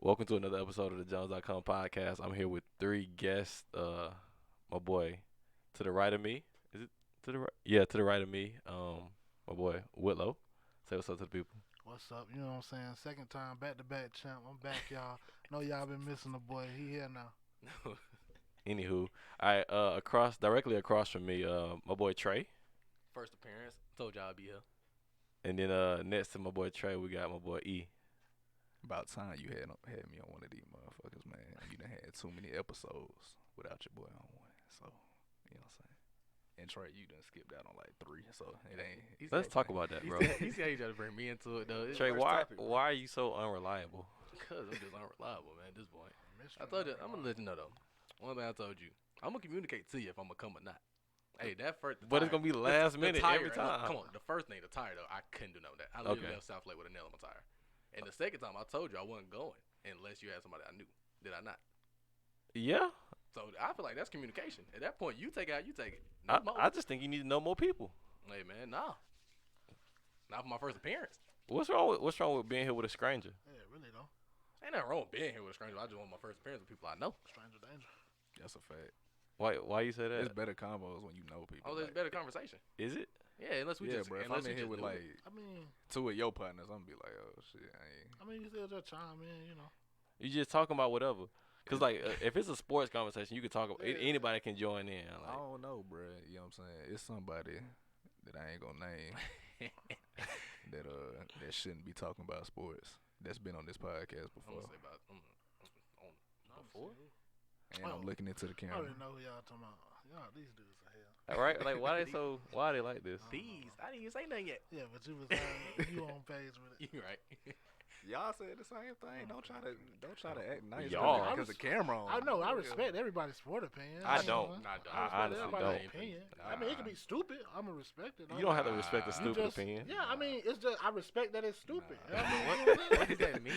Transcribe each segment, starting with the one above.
Welcome to another episode of the Jones.com podcast. I'm here with three guests. My boy to the right of me. Is it to the right? Yeah, to the right of me. My boy Whitlow. Say what's up to the people. What's up? You know what I'm saying? Second time, back to back champ. I'm back, y'all. Know y'all been missing the boy. He here now. Anywho, I directly across from me, my boy Trey, First appearance. Told y'all I'd be here. and then next to my boy Trey, we got my boy E. About time you had me on one of these motherfuckers, man. You done had too many episodes without your boy on one. So, you know what I'm saying? And Trey, you done skipped out on like 3, so it ain't. Let's talk about that, bro. You see how you try to bring me into it, though. It's Trey, first why topic, bro. why are you so unreliable? Because I'm just unreliable, man, at this point. Missed I him. told you, I'm going to let you know, though. One thing I told you, I'm going to communicate to you if I'm going to come or not. Hey, that first. But it's gonna be last minute every time. Come on, the first thing, the tire, though, I couldn't do none of that. I literally Okay. left South Lake with a nail in my tire. And the second time, I told you I wasn't going unless you had somebody I knew. Did I not? Yeah, So I feel like that's communication. At that point, you take it out, you take it. I, No more. I just think you need to know more people. Hey, man, nah. Not for my first appearance. What's wrong with being here with a stranger? Yeah, really though. Ain't nothing wrong with being here with a stranger. I just want my first appearance with people I know. Stranger danger. That's a fact. Why you say that? It's better combos when you know people. Oh, there's like, better conversation. Is it? Yeah, unless we yeah, just. bro. If unless I'm we in here just with do like it. I mean, 2 of your partners, I'm gonna be like, oh shit, you still just chime in, you know. You just talking about whatever. Cause like if it's a sports conversation, you can talk about Yeah. anybody can join in. I Like, don't know, bro. You know what I'm saying? It's somebody that I ain't gonna name that shouldn't be talking about sports. That's been on this podcast I'm before, gonna say about on before. and I'm looking into the I camera. already know who y'all talking about. Y'all, these dudes are hell. all right, like why they like this? These I didn't even say nothing yet. Yeah, but you was you on page with it. You right. Y'all said the same thing. Don't try to act nice. Y'all. because the camera on. I know. I respect everybody's sport opinion. I you know, don't. man. Nah, I respect honestly everybody's don't. opinion. Nah. I mean, it can be stupid. I'ma respect it. You don't have to respect the You stupid just, opinion. Yeah, I mean, it's just I respect that it's stupid. Nah. I mean, What does that mean?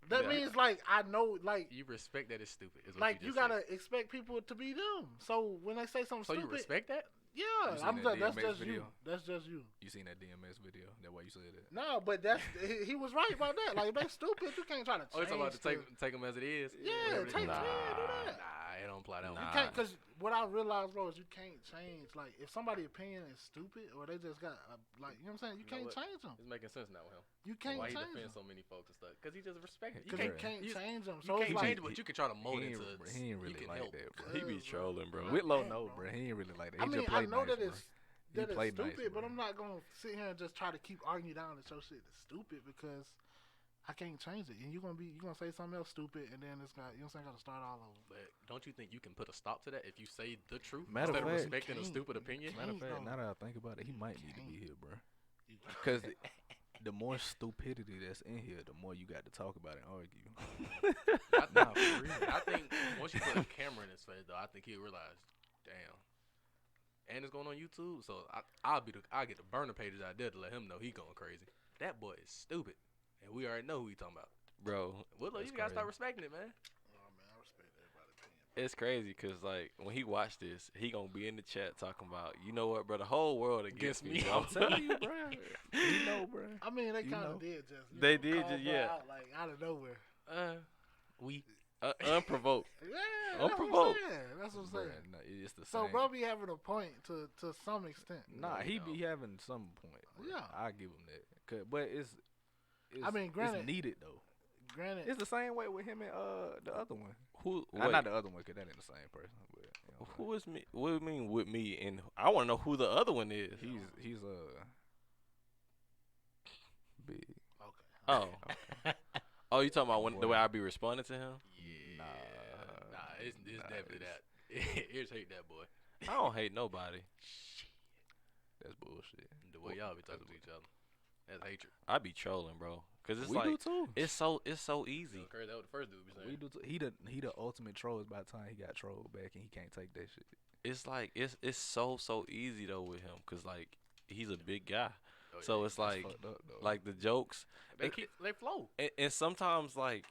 that Yeah. means like I know like. You respect that it's stupid. Is what Like you, you just gotta said. expect people to be them. So when they say something So you stupid, respect that? You yeah, seen I'm that just, that's DMX just you. video? That's just you. You seen that DMS video? That why you said that? No, but that's he was right about that. Like if they stupid, you can't try to change. Oh, you talking about to the- take them as it is? Yeah, Whatever they take do. yeah, do that. Nah, it don't apply that You one. can't, cause what I realized, bro, is you can't change. Like if somebody's opinion is stupid or they just got like you know what I'm saying, you You know can't what? change them. It's making sense now with him. You can't Why he change defends them. so many folks and stuff? Because he just respects it. You Cause can't, you can't you change them. you So it's can't like change it, but you can try to mold He it ain't, to. he ain't you really can like help. that, bro. He be trolling, bro. Whitlow damn, no, bro. bro. He ain't really like that. I He mean, just play I know nice, that bro. it's He that play it's stupid, nice, but bro. I'm not gonna sit here and just try to keep arguing you down and show shit that's stupid because I can't change it. And you're gonna say something else stupid, and then it's got you know what I'm saying, gotta start all over. But don't you think you can put a stop to that if you say the truth Matter of instead of fact, respecting a can't. stupid opinion? Matter of Can't, fact, though. now that I think about it, he might need to be Can't. here, bro. You- Because the more stupidity that's in here, the more you got to talk about and argue. Nah, for real. I think once you put a camera in his face, though, I think he'll realize, damn. And it's going on YouTube, so I'll get the burner pages out there to let him know he going crazy. That boy is stupid, and we already know who he talking about. Bro, Willow, That's you gotta start crazy. respecting it, man. Oh man, I respect everybody's opinion. it's crazy because like when he watched this, he gonna be in the chat talking about, you know what, bro, the whole world against me. Against me. bro." I'm telling you, bro. You know, bro. I mean, they You kind know. of did just. They know, did call just- boy yeah. out, like out of nowhere. We Unprovoked. Yeah, that's what I'm Unprovoked. saying. That's what I'm Bruh, saying. nah, it's the So, same. bro, be having a point to some extent. Nah, No, he no. be having some point. Bro. Yeah. I give him that. But it's I mean, granted- it's needed though. Granted, It's the same way with him and the other one. Who? Not the other one, cause that ain't the same person. But, you know what I'm Who is me? What do you mean with me? And I want to know who the other one is. saying? He's big. okay. Oh, oh, you talking about the way I be responding to him? yeah, Nah, it's nah, definitely it's- that. Ears hate that boy. I don't hate nobody. That's bullshit. The way y'all be talking to each other, that's hatred. I be trolling, bro, cause it's we like do too. it's so easy. So crazy. That what the first dude be saying. We do too. He the ultimate troll. By the time he got trolled back and he can't take that shit. It's like it's so easy though with him, cause like he's a big guy, Oh, so yeah. it's like Fucked up though. like the jokes, they flow. and sometimes like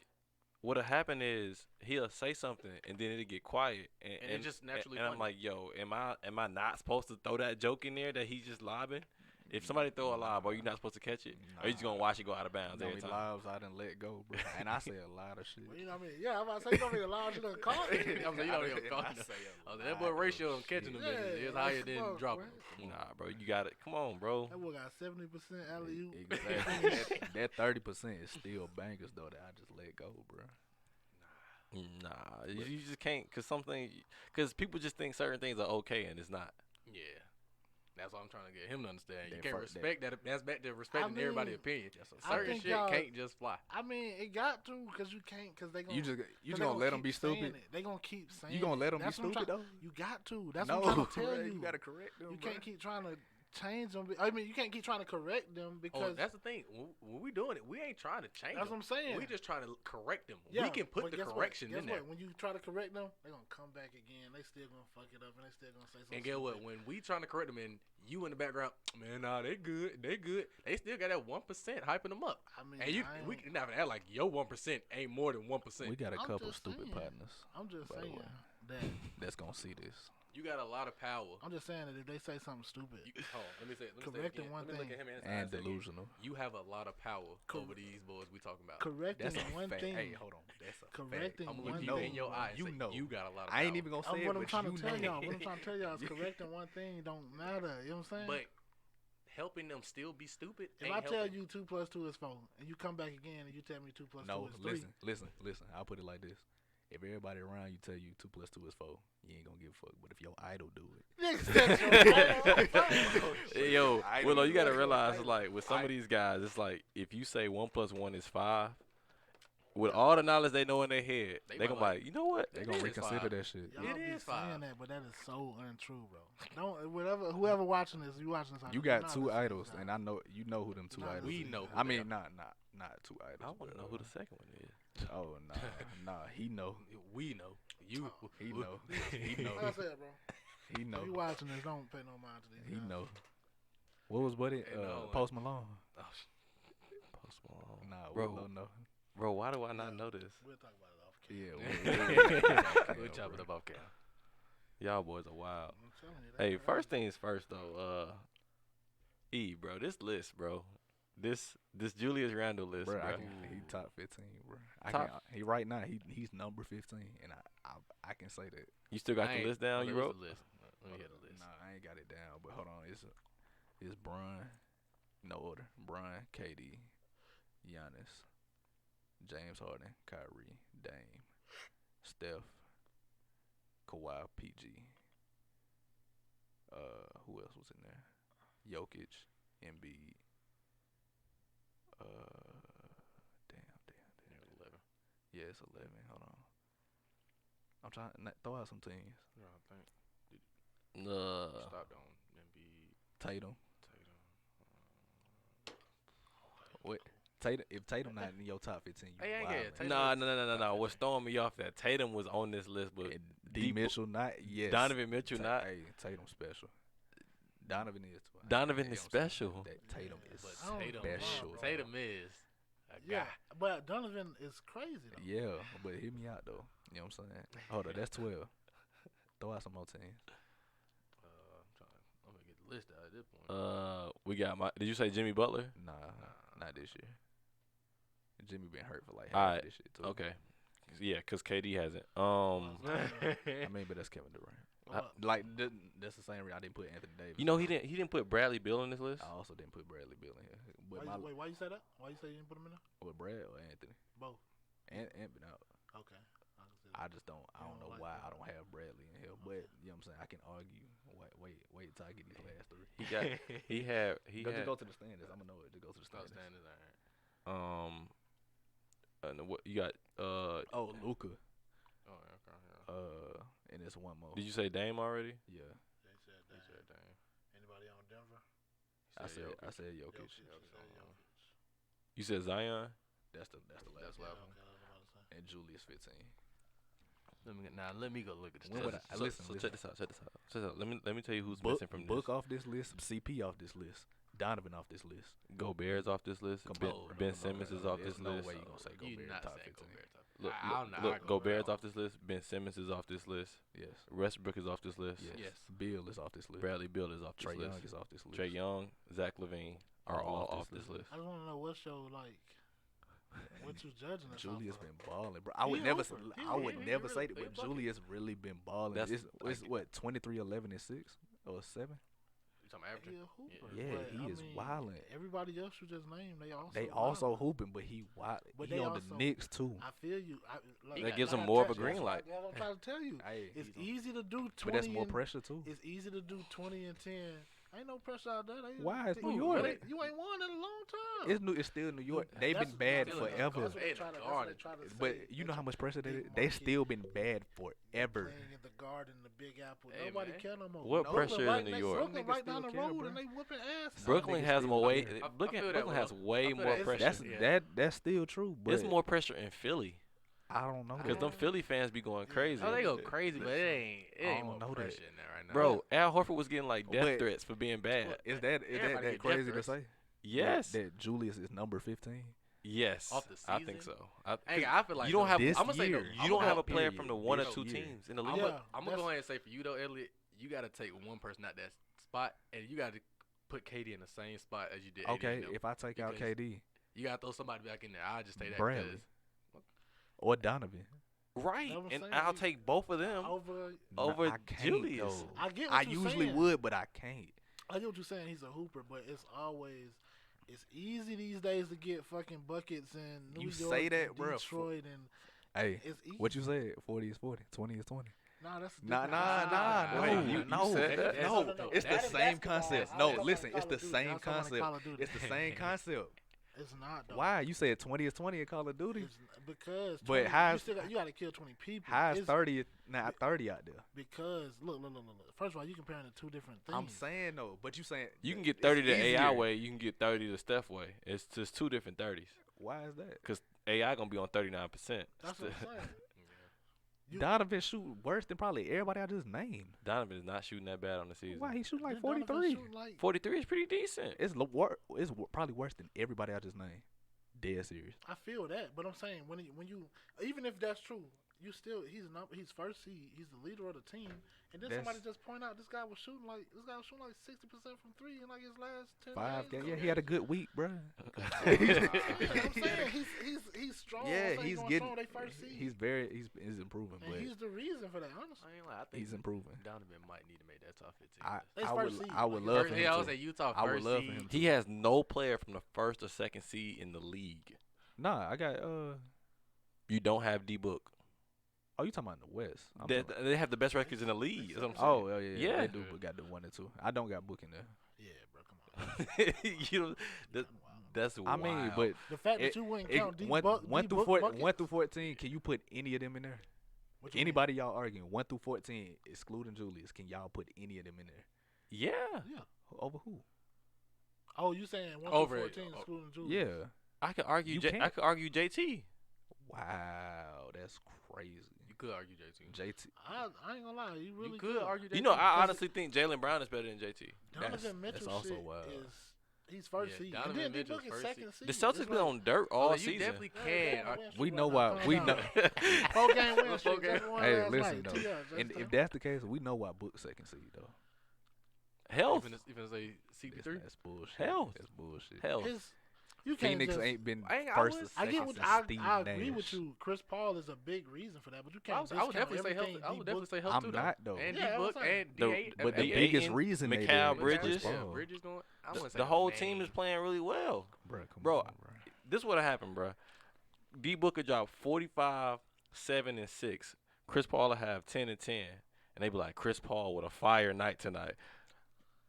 what'll happen is he'll say something and then it'll get quiet And it just naturally and I'm funny. like, yo, am I not supposed to throw that joke in there that he's just lobbing? If somebody throw a lob, are you not supposed to catch it? Or you just gonna watch it go out of bounds How every many time? lives I done let go, bro? And I say a lot of shit. Well, you know what I mean? Yeah, I'm about to say you don't mean allow you to call it. I'm saying, you don't even call I it. say a That boy lot of ratio of catching them shit. bitches is Yeah, higher like, than fuck, dropping bro. them. Nah, bro, you got it. Come on, bro. That boy got 70% alley oop. Exactly. that 30% is still bangers though that I just let go, bro. Nah, you just can't, cause people just think certain things are okay and it's not. Yeah. That's what I'm trying to get him to understand. You That can't fir- respect that. That's back to respecting mean, everybody's opinion. I Certain think shit y'all- can't just fly. I mean, it got to because you can't because they gonna. You just they gonna let them be keep saying stupid? it. They gonna keep saying. You gonna let them be That's what I'm stupid try- though? You got to. That's No, what I'm trying to tell bro, you. you gotta correct them. You bro. can't keep trying to change them. I mean, you can't keep trying to correct them Oh, because that's the thing. When we doing it, we ain't trying to change that's them. what I'm saying. We just trying to correct them. Yeah, We can put but the guess what? correction Guess in there. what? When you try to correct them, they gonna come back again. They still gonna fuck it up and they still gonna say something. And get what? stupid. When we trying to correct them and you in the background, man, nah, they good. They good. They still got that 1% hyping them up. I mean, And we can never act like your 1% ain't more than 1%. We got a I'm couple just stupid saying. partners I'm just by the saying way. that. that's gonna see this. You got a lot of power. I'm just saying that if they say something stupid, Hold on, let me say it Correcting again. one Let me look thing. at him in his eyes And say it again. delusional. You have a lot of power Cor- over these boys we talking about. correcting That's a one fact. thing. Hey, hold on. That's a Correcting I'm gonna one look know. you in your eyes. You You know. You got a lot of power. I ain't even gonna say What it, I'm but trying you to tell know. y'all, what I'm trying to tell y'all is correcting one thing don't matter. You know what I'm saying? But helping them still be stupid. if ain't I tell helping. you 2 + 2 is 4, and you come back again and you tell me 2 + 2 No, is 3, listen. I'll put it like this. If everybody around you tell you 2 + 2 is 4, you ain't gonna give a fuck. But if your idol do it, nigga, that's your Yo, I Willow, don't you gotta know. realize, like, with some of these guys, it's like if you say 1 + 1 is 5, with all the knowledge they know in their head, They they gonna be might like, you know what? they It gonna is reconsider 5. that shit. Y'all It be is 5. saying that, but that is so untrue, bro. Don't whoever watching this, you watching this. You got 2 idols, and I know you know who them 2 Nah, idols. we is. know who I they mean, are. not 2 idols. I want to but, know who the second one is. Oh nah, he know. We know. You. He know. He know. Like I said, bro. He know. If you watching this, don't pay no mind to these He guys. know. What was buddy? Hey, no, Post Malone. Oh, Post Malone. Nah, Bro. Willow no. Bro, why do I not know this? We'll talk about it off camera. Yeah, we'll chop it up off camera. Y'all boys are wild. I'm telling you that, Hey, bro. first things first though. E, bro, this list, bro. This Julius Randle list, bro. bro. He top 15, bro. Top- He right now he's number 15, and I can say that. You still got I the ain't- list down? You what's wrote? the list? Let me hear the list. Nah, I ain't got it down, but hold on. It's Bron, no order. Bron, KD, Giannis, James Harden, Kyrie, Dame, Steph, Kawhi, PG. Who else was in there? Jokic, Embiid. Damn. There's 11. Yeah, it's 11. Hold on. I'm trying to throw out some teams. No, I think stopped on Embiid, Tatum. Tatum. What? Tatum. If Tatum not in your top 15, you Hey, I ain't wildin'. get Tatum. No. What's throwing me off that Tatum was on this list, but And D. Mitchell not. Yes. Donovan Mitchell not. Hey, Tatum special. Donovan is. Too. Donovan You is know what I'm saying? special. That Tatum is But I don't Tatum, know, special. bro. Tatum is a Yeah, guy. but Donovan is crazy though. Yeah, but hear me out though. You know what I'm saying? Hold on, that's 12. Throw out some more teams. I'm gonna get the list out at this point. We got did you say Jimmy Butler? Nah, not this year. Jimmy been hurt for like half Alright, this shit too. Okay. Yeah, cause KD hasn't. I mean, but that's Kevin Durant. Well, That's the same reason I didn't put Anthony Davis. You know he didn't put Bradley Beal on this list. I also didn't put Bradley Beal in here. But wait, why you say that? Why you say you didn't put him in there? with Brad or Anthony? Both. Ant been out. Okay. I can see that. I just don't. I You don't don't know like why that. I don't have Bradley in here. But you know what I'm saying. I can argue. Wait till I get these last 3. He got he had Just go to the standards. I'm gonna know it. Just go to the Oh, standards. standards, all right. and what you got? Oh, Luca. Oh, okay. Yeah. And it's one more. Did you say Dame already? Yeah. They said He that. said Dame. Anybody on Denver? I said Jokic. Jokic. He said Jokic. You said Zion. That's the last That's one. loud. Okay, I was about to say. And Julius 15. Let me go look at this. When would So, listen, so listen. check this out. Check this out. Let me tell you who's Book missing from book this. off this list. CP off this list. Donovan off this list. Gobert's off this list. Come Ben, on, Ben no, Simmons no, is no, off there's this no list. way you gonna say You Gobert not top saying 15. Gobert top. Look, I'm not look, arguing Gobert's with off this list. Ben Simmons is off this list. Yes. Westbrook is off this list. Yes. Yes. Bill is off this list. Bradley Beal is off this Trey list. Young is off this list. Trey Young, Zach LaVine are all off this list. I just want to know what's your like. What you judging us Julius off of? been balling, bro. I He would never, hooper. I would He never really say that, been but bucket. Julius really been balling. That's It's like- what 23, 11, and 6 or 7. You talking about He average? a hooper. Yeah, but, he I is mean, wildin'. Everybody else you just named, They also wildin'. hooping, but he wild. But He they on also- the Knicks too. I feel you. That like, gives like him I more of touched- a green that's what- light. That's what I'm trying to tell you. Hey, It's he's on- easy to do 20. but that's more and- pressure too. It's easy to do 20 and 10. Ain't no pressure out there. Why? It's New You York. You ain't won in a long time. It's still New York. They've That's- been bad that's what- forever. That's what they try to- that's what they Garden. try to say. But you know how much pressure they Big they market. still been bad forever. Playing in the Garden, the Big Apple. Hey, Nobody man. care no more. What No, pressure Brooklyn is right in New next- York? Brooklyn Niggas right down the still care, road bro. and they whooping ass. Brooklyn niggas has still more out weight. here. I Brooklyn, feel that, Brooklyn has bro. way I feel more that. pressure. Yeah. That's still true. But It's more pressure in Philly I don't know because that. them Philly fans be going crazy. Oh, they go crazy, but it I ain't don't more know that. pressure in there right now. Bro, Al Horford was getting like death But- threats for being bad. Is that Everybody get crazy to death say? Yes, That Julius is number 15. yes, Off the I think season? so. Hey, I feel like you don't have. this I'm gonna say year. you don't have a player Period. from the one or This two year. teams in the I'm league. Yeah. gonna go ahead and say for you though, Elliot, you got to take one person out that spot, and you got to put KD in the same spot as you did. AD Okay, and them. if I take out Because KD, you got to throw somebody back in there, I'll just say that. Bradley. 'cause or Donovan. Right, That's what I'm and saying. I'll You- take both of them Over, over I can't, Julius. though. I get what I you're usually saying. would, but I can't. I get what you're saying. He's a hooper, but it's easy these days to get fucking buckets in New You York, say that, and bro. Detroit, and Hey, it's easy. what you said? 40 is 40. 20 is 20. Nah, that's a Nah, different- Wait, you no, said that? no. No, It's the that is same basketball. concept. I No, was talking listen, Call it's the of Duty. I same was talking concept. Call of Duty. It's the same concept. It's not though. Why? You said 20 is 20 in Call of Duty? It's because But 20, how's- you got to kill 20 people. How's It's 30? Not 30 out there. Because look. First of all, you comparing the two different things. I'm saying though, but you saying You can get it's 30 the AI easier. way. You can get 30 the Steph way. It's just two different 30s. Why is that? Cause AI gonna be on 39%. That's what I'm saying. You- Donovan shoot worse than probably everybody I just named. Donovan is not shooting that bad on the season. Why he shoot like Then Donovan 43? shoot like- 43 is pretty decent. It's probably worse than everybody I just named. Dead serious. I feel that, but I'm saying when you even if that's true, you still he's first. He's the leader of the team, and then somebody That's- just point out this guy was shooting like 60% from three in like his last 10 5 games. games. Yeah, he had a good week, bro. I'm saying he's strong. Yeah, I'm saying he's going getting. strong. They first seed. He's improving, and but he's the reason for that. Honestly, I ain't lie, I think he's improving. Donovan might need to make that top 15. They I first would seed. I would Like, love First- for him yeah, I would say to. Utah I would first love for seed. him to. He has no player from the first or second seed in the league. Nah, I got You don't have D Book. Oh, you talking about in the West? I'm They, talking- they have the best records in the league. That's what I'm saying. oh, yeah, Yeah. They do, but got the 1 and 2. I don't got Book in there. yeah, bro, come on. you know, that's I mean, wild. but The fact It- that you wouldn't it, count D 1 Book, through D-Book 14, buckets? 1 through 14. Can you put any of them in there? What you mean? Anybody y'all arguing 1 through 14, excluding Julius, can y'all put any of them in there? yeah, Yeah. Over who? Oh, you saying 1 Over through it. 14 excluding Julius? Yeah. I could argue. You I can't. could argue JT. Wow, that's crazy. You could argue JT. JT. I ain't gonna lie, you really You could argue JT. You know, I Because- honestly think Jalen Brown is better than JT. Donovan Mitchell that's also shit wild. he's first Yeah, seed. Donovan And then Mitchell's D-Book is first second seed. seed. The Celtics It's been like- on dirt Oh, all you season. definitely Yeah, can. they win We streak know right why- now. we Calm know- down. 4-game win streak. Okay. Just won Hey, last listen night. though. T.R., And just if that's the case, we know why Book second seed though. Health, Even say CP3. That's bullshit. Hell. That's bullshit. health. you can't Phoenix just, ain't been I first or was- I second get what since I Steve agree Nash. with you. Chris Paul is a big reason for that, but you can't. I would discount definitely say health. everything I would D-Book. definitely say health I'm too. not though. And Yeah, D-Book I'm saying. and The- D8. but the D8 biggest and reason they Mikal did Bridges. Yeah, Paul. Bridges going. I wouldn't say The whole team main. is playing really well. Bruh, come Bro, on, bruh. This would have happened, bro. D Booker dropped 45, 7 and 6. Chris Paul will have 10 and 10, and they be like, Chris Paul with a fire night tonight.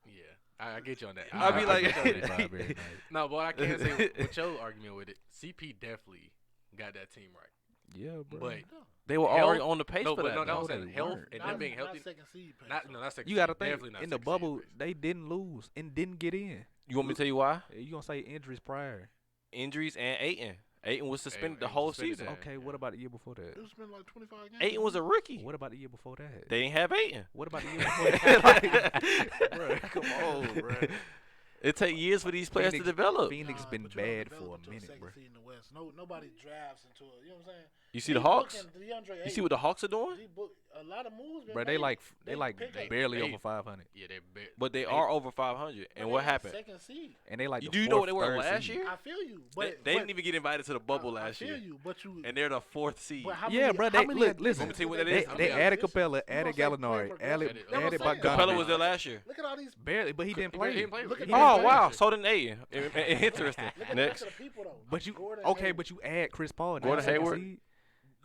Yeah, I get you on that. I'd be I like- get you on that. 35 every night. No, but I can't say with your argument with it. CP definitely got that team right. Yeah, bro. But They were Health- already on the pace no, for but that. no, that though. was they saying health weren't. and Not- them being not healthy. second seed pace. Not that's you got to definitely think not in the second seed bubble pace. they didn't lose and didn't get in. You want me to tell you why? You gonna say injuries prior? Injuries and Ayton. Ayton was suspended the Ayton whole suspended season. that. Okay, what about the year before It that? was been like 25 games. Ayton was a rookie. What about the year before that? They didn't have Ayton. What about the year before that? Bruh, come on, bruh. It take years for these players to Phoenix- develop. Phoenix Nah, been but you don't bad develop for a into minute, second bro. seed in the West. Nobody drafts into it. You know what I'm saying? You see the Hawks? DeAndre You see what the Hawks are doing? a lot of moves. Been Bro, they made. like pick up- barely they- over 500, Yeah, But they are over 500. but And they what ain't happened? Second seed. and they like You the do you know what fourth, they were third last seed. year? I feel you, They, but they didn't even get invited to the bubble I last feel year, you, but you. and they're the 4th seed. But how Yeah, many, bro, how they- many look, additions listen. Let me tell you what did that they is. make? They I'm added Additions? Capella, You added gonna say player Gallinari, progression? added That's what I'm saying. Capella was Bogdanovich. there last year. Look at all these. Barely, but he didn't play. He didn't play. Look at He the didn't Oh play wow, last year. so did Aiden. Interesting. Look at the Next, rest of the people though. But you Gordon okay? Hayward. But you add Chris Paul. now, Gordon second Hayward? seed.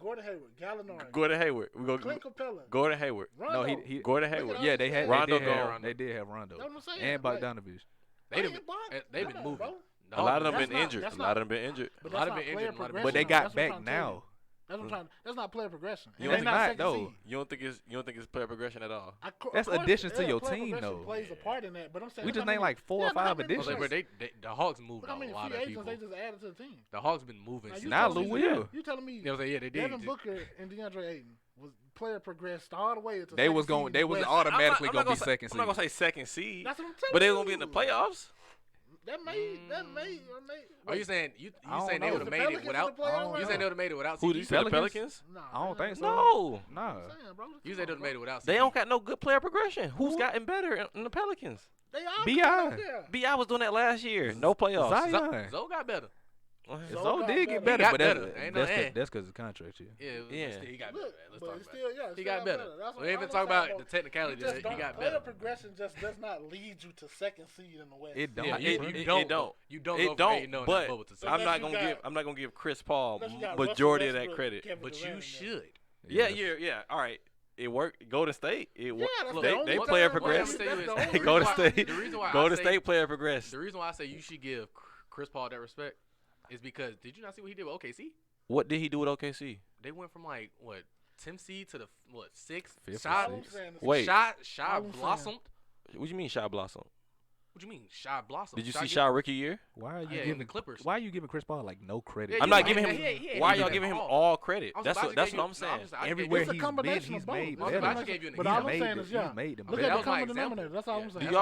Gordon Hayward, Gallinari, Gordon Hayward. We go. Clint Capella, Gordon Hayward. Rondo. No, he Gordon Look at Hayward. all Yeah, these they had. players. Rondo they did have. gone. They did have Rondo That's what I'm saying. and like, Bogdanovich. They've Bog- been Bog- they've been come on, moving. bro. A lot of them That's been not- injured. that's A lot of them been injured. But A lot that's of not been player injured, a lot of been- progression. But they though. got That's what I'm back trying to tell you. now. That's what I'm trying. That's not player progression. You And don't they think- not not, second though. seed. You don't think it's player progression at all? Of That's course, additions to yeah, your player team, progression though. Plays a part in that, but I'm saying We look just how named many- like 4 or yeah, but how 5 many I was like, additions. bro, the Hawks moved Look how a many lot free of agents people. they just added to the team. The Hawks been moving. Now, shit. you Nah, telling Lou me- Will. You telling me You know what I'm saying? Yeah, they did. Devin Booker and DeAndre Ayton was player progressed all the way into They was going. They was automatically gonna be second I'm not seed. gonna say second seed, That's what I'm telling but they you. was gonna be in the playoffs. That may. Are you saying you I don't saying they know. would have The made it Pelicans in without? the playoffs I don't You right saying they now? would have made it without? Who did you CP3? say? The Pelicans? Pelicans? Nah, I don't think so. No, Nah. I'm saying, bro, You said they would have made it without. they CP3. don't got no good player progression. Who's gotten better in the Pelicans? They all B.I. coming up there. Bi was doing that last year. No playoffs. Zion. Zoe got better. Zo Zo got did get better. better, He but got that's better. Ain't no eh. that's because of contract year. Yeah, Yeah. Still, he got Look, better. Man. Let's but talk it's about still, it. yeah, it's He still got better. That's We what ain't even I'm talk saying, about bro. the technicality. Just He don't- got player better. progression just does not lead you to second seed in the West. It don't. Yeah, it- you it don't. don't. You don't. It go from don't, 8-0 in but that bubble to So I'm unless not you gonna got- give. I'm not gonna give Chris Paul Unless you got majority Russell of that Westbrook, credit. Kevin But Durant you in should. Yeah. All right, it worked. Golden State. It Yeah, that's worked. the only They time- player well, let me progressed. tell you That's this. the Golden reason why- State. the reason why I Golden say- State player progressed. The reason why I say you should give Chris Paul that respect is because did you not see what he did with OKC? What did he do with OKC? They went from like what 10th seed to the what 6th. Fifth or Shot, All I'm sixth. saying is- Wait. All shot I'm saying- blossomed. What do you mean, Shy Blossom? What you mean, shot blossomed? Did you Shot see get- Shy rookie year? Why are you Yeah, in giving the Clippers. Why are you giving Chris Paul like no credit? Yeah, I'm you not right. giving him. He Why ain't y'all even giving him all. all credit? I was That's about what to that's give what you- I'm saying. I gave Everywhere you- It's a he's combination been, of he's both. made That's what better. I just gave you an But example. all I'm He's saying made is, it- yeah. he's made them Look better. at That the was my common example. denominator. That's all I'm Yeah. saying. Do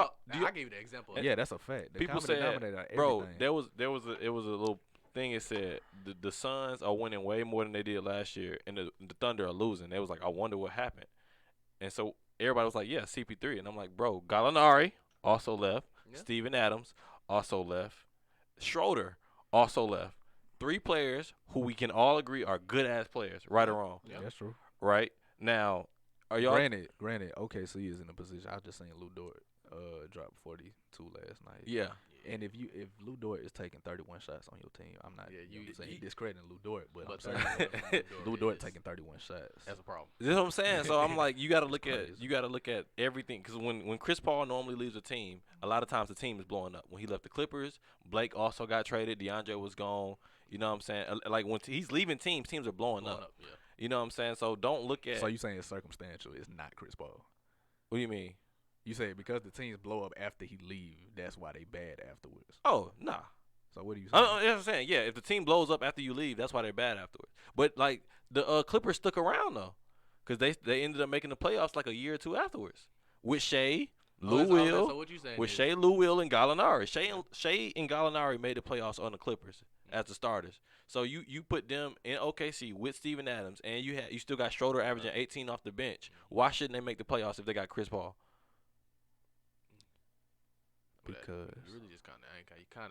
y'all? I gave you the example. Yeah, that's a fact. The People common said, denominator of bro, everything. there was a little thing. It said the Suns are winning way more than they did last year, and the Thunder are losing. They was like, I wonder what happened. And so everybody was like, yeah, CP3, and I'm like, bro, Gallinari also left. Yeah. Steven Adams also left. Schroeder also left. 3 players who we can all agree are good ass players, right or wrong. Yeah. That's true. Right now, are y'all? Granted, OKC is in a position. I just seen Lou Dort drop 42 last night. Yeah. And if Lou Dort is taking 31 shots on your team, I'm not Yeah, you- saying you- discrediting Lou Dort, but I'm But saying Lou Lou Dort taking 31 shots. That's a problem. This is what I'm saying. So I'm like, you got to look It's crazy. at everything because when Chris Paul normally leaves a team, a lot of times the team is blowing up. When he left the Clippers, Blake also got traded. DeAndre was gone. You know what I'm saying? Like when he's leaving teams are blowing Blowing up. up, yeah. You know what I'm saying? So don't look at. So you saying it's circumstantial? It's not Chris Paul. What do you mean? You say because the teams blow up after he leave, that's why they bad afterwards. Oh nah. So what do you say? That's what I'm saying. Yeah, if the team blows up after you leave, that's why they're bad afterwards. But like the Clippers stuck around though, because they ended up making the playoffs like a year or two afterwards with Shea, Lou Will. So what you saying With is, Shea, Lou Will, and Gallinari. Shea and Gallinari made the playoffs on the Clippers as the starters. So you put them in OKC with Steven Adams, and you still got Schroeder averaging 18 off the bench. Why shouldn't they make the playoffs if they got Chris Paul? Because you really just kind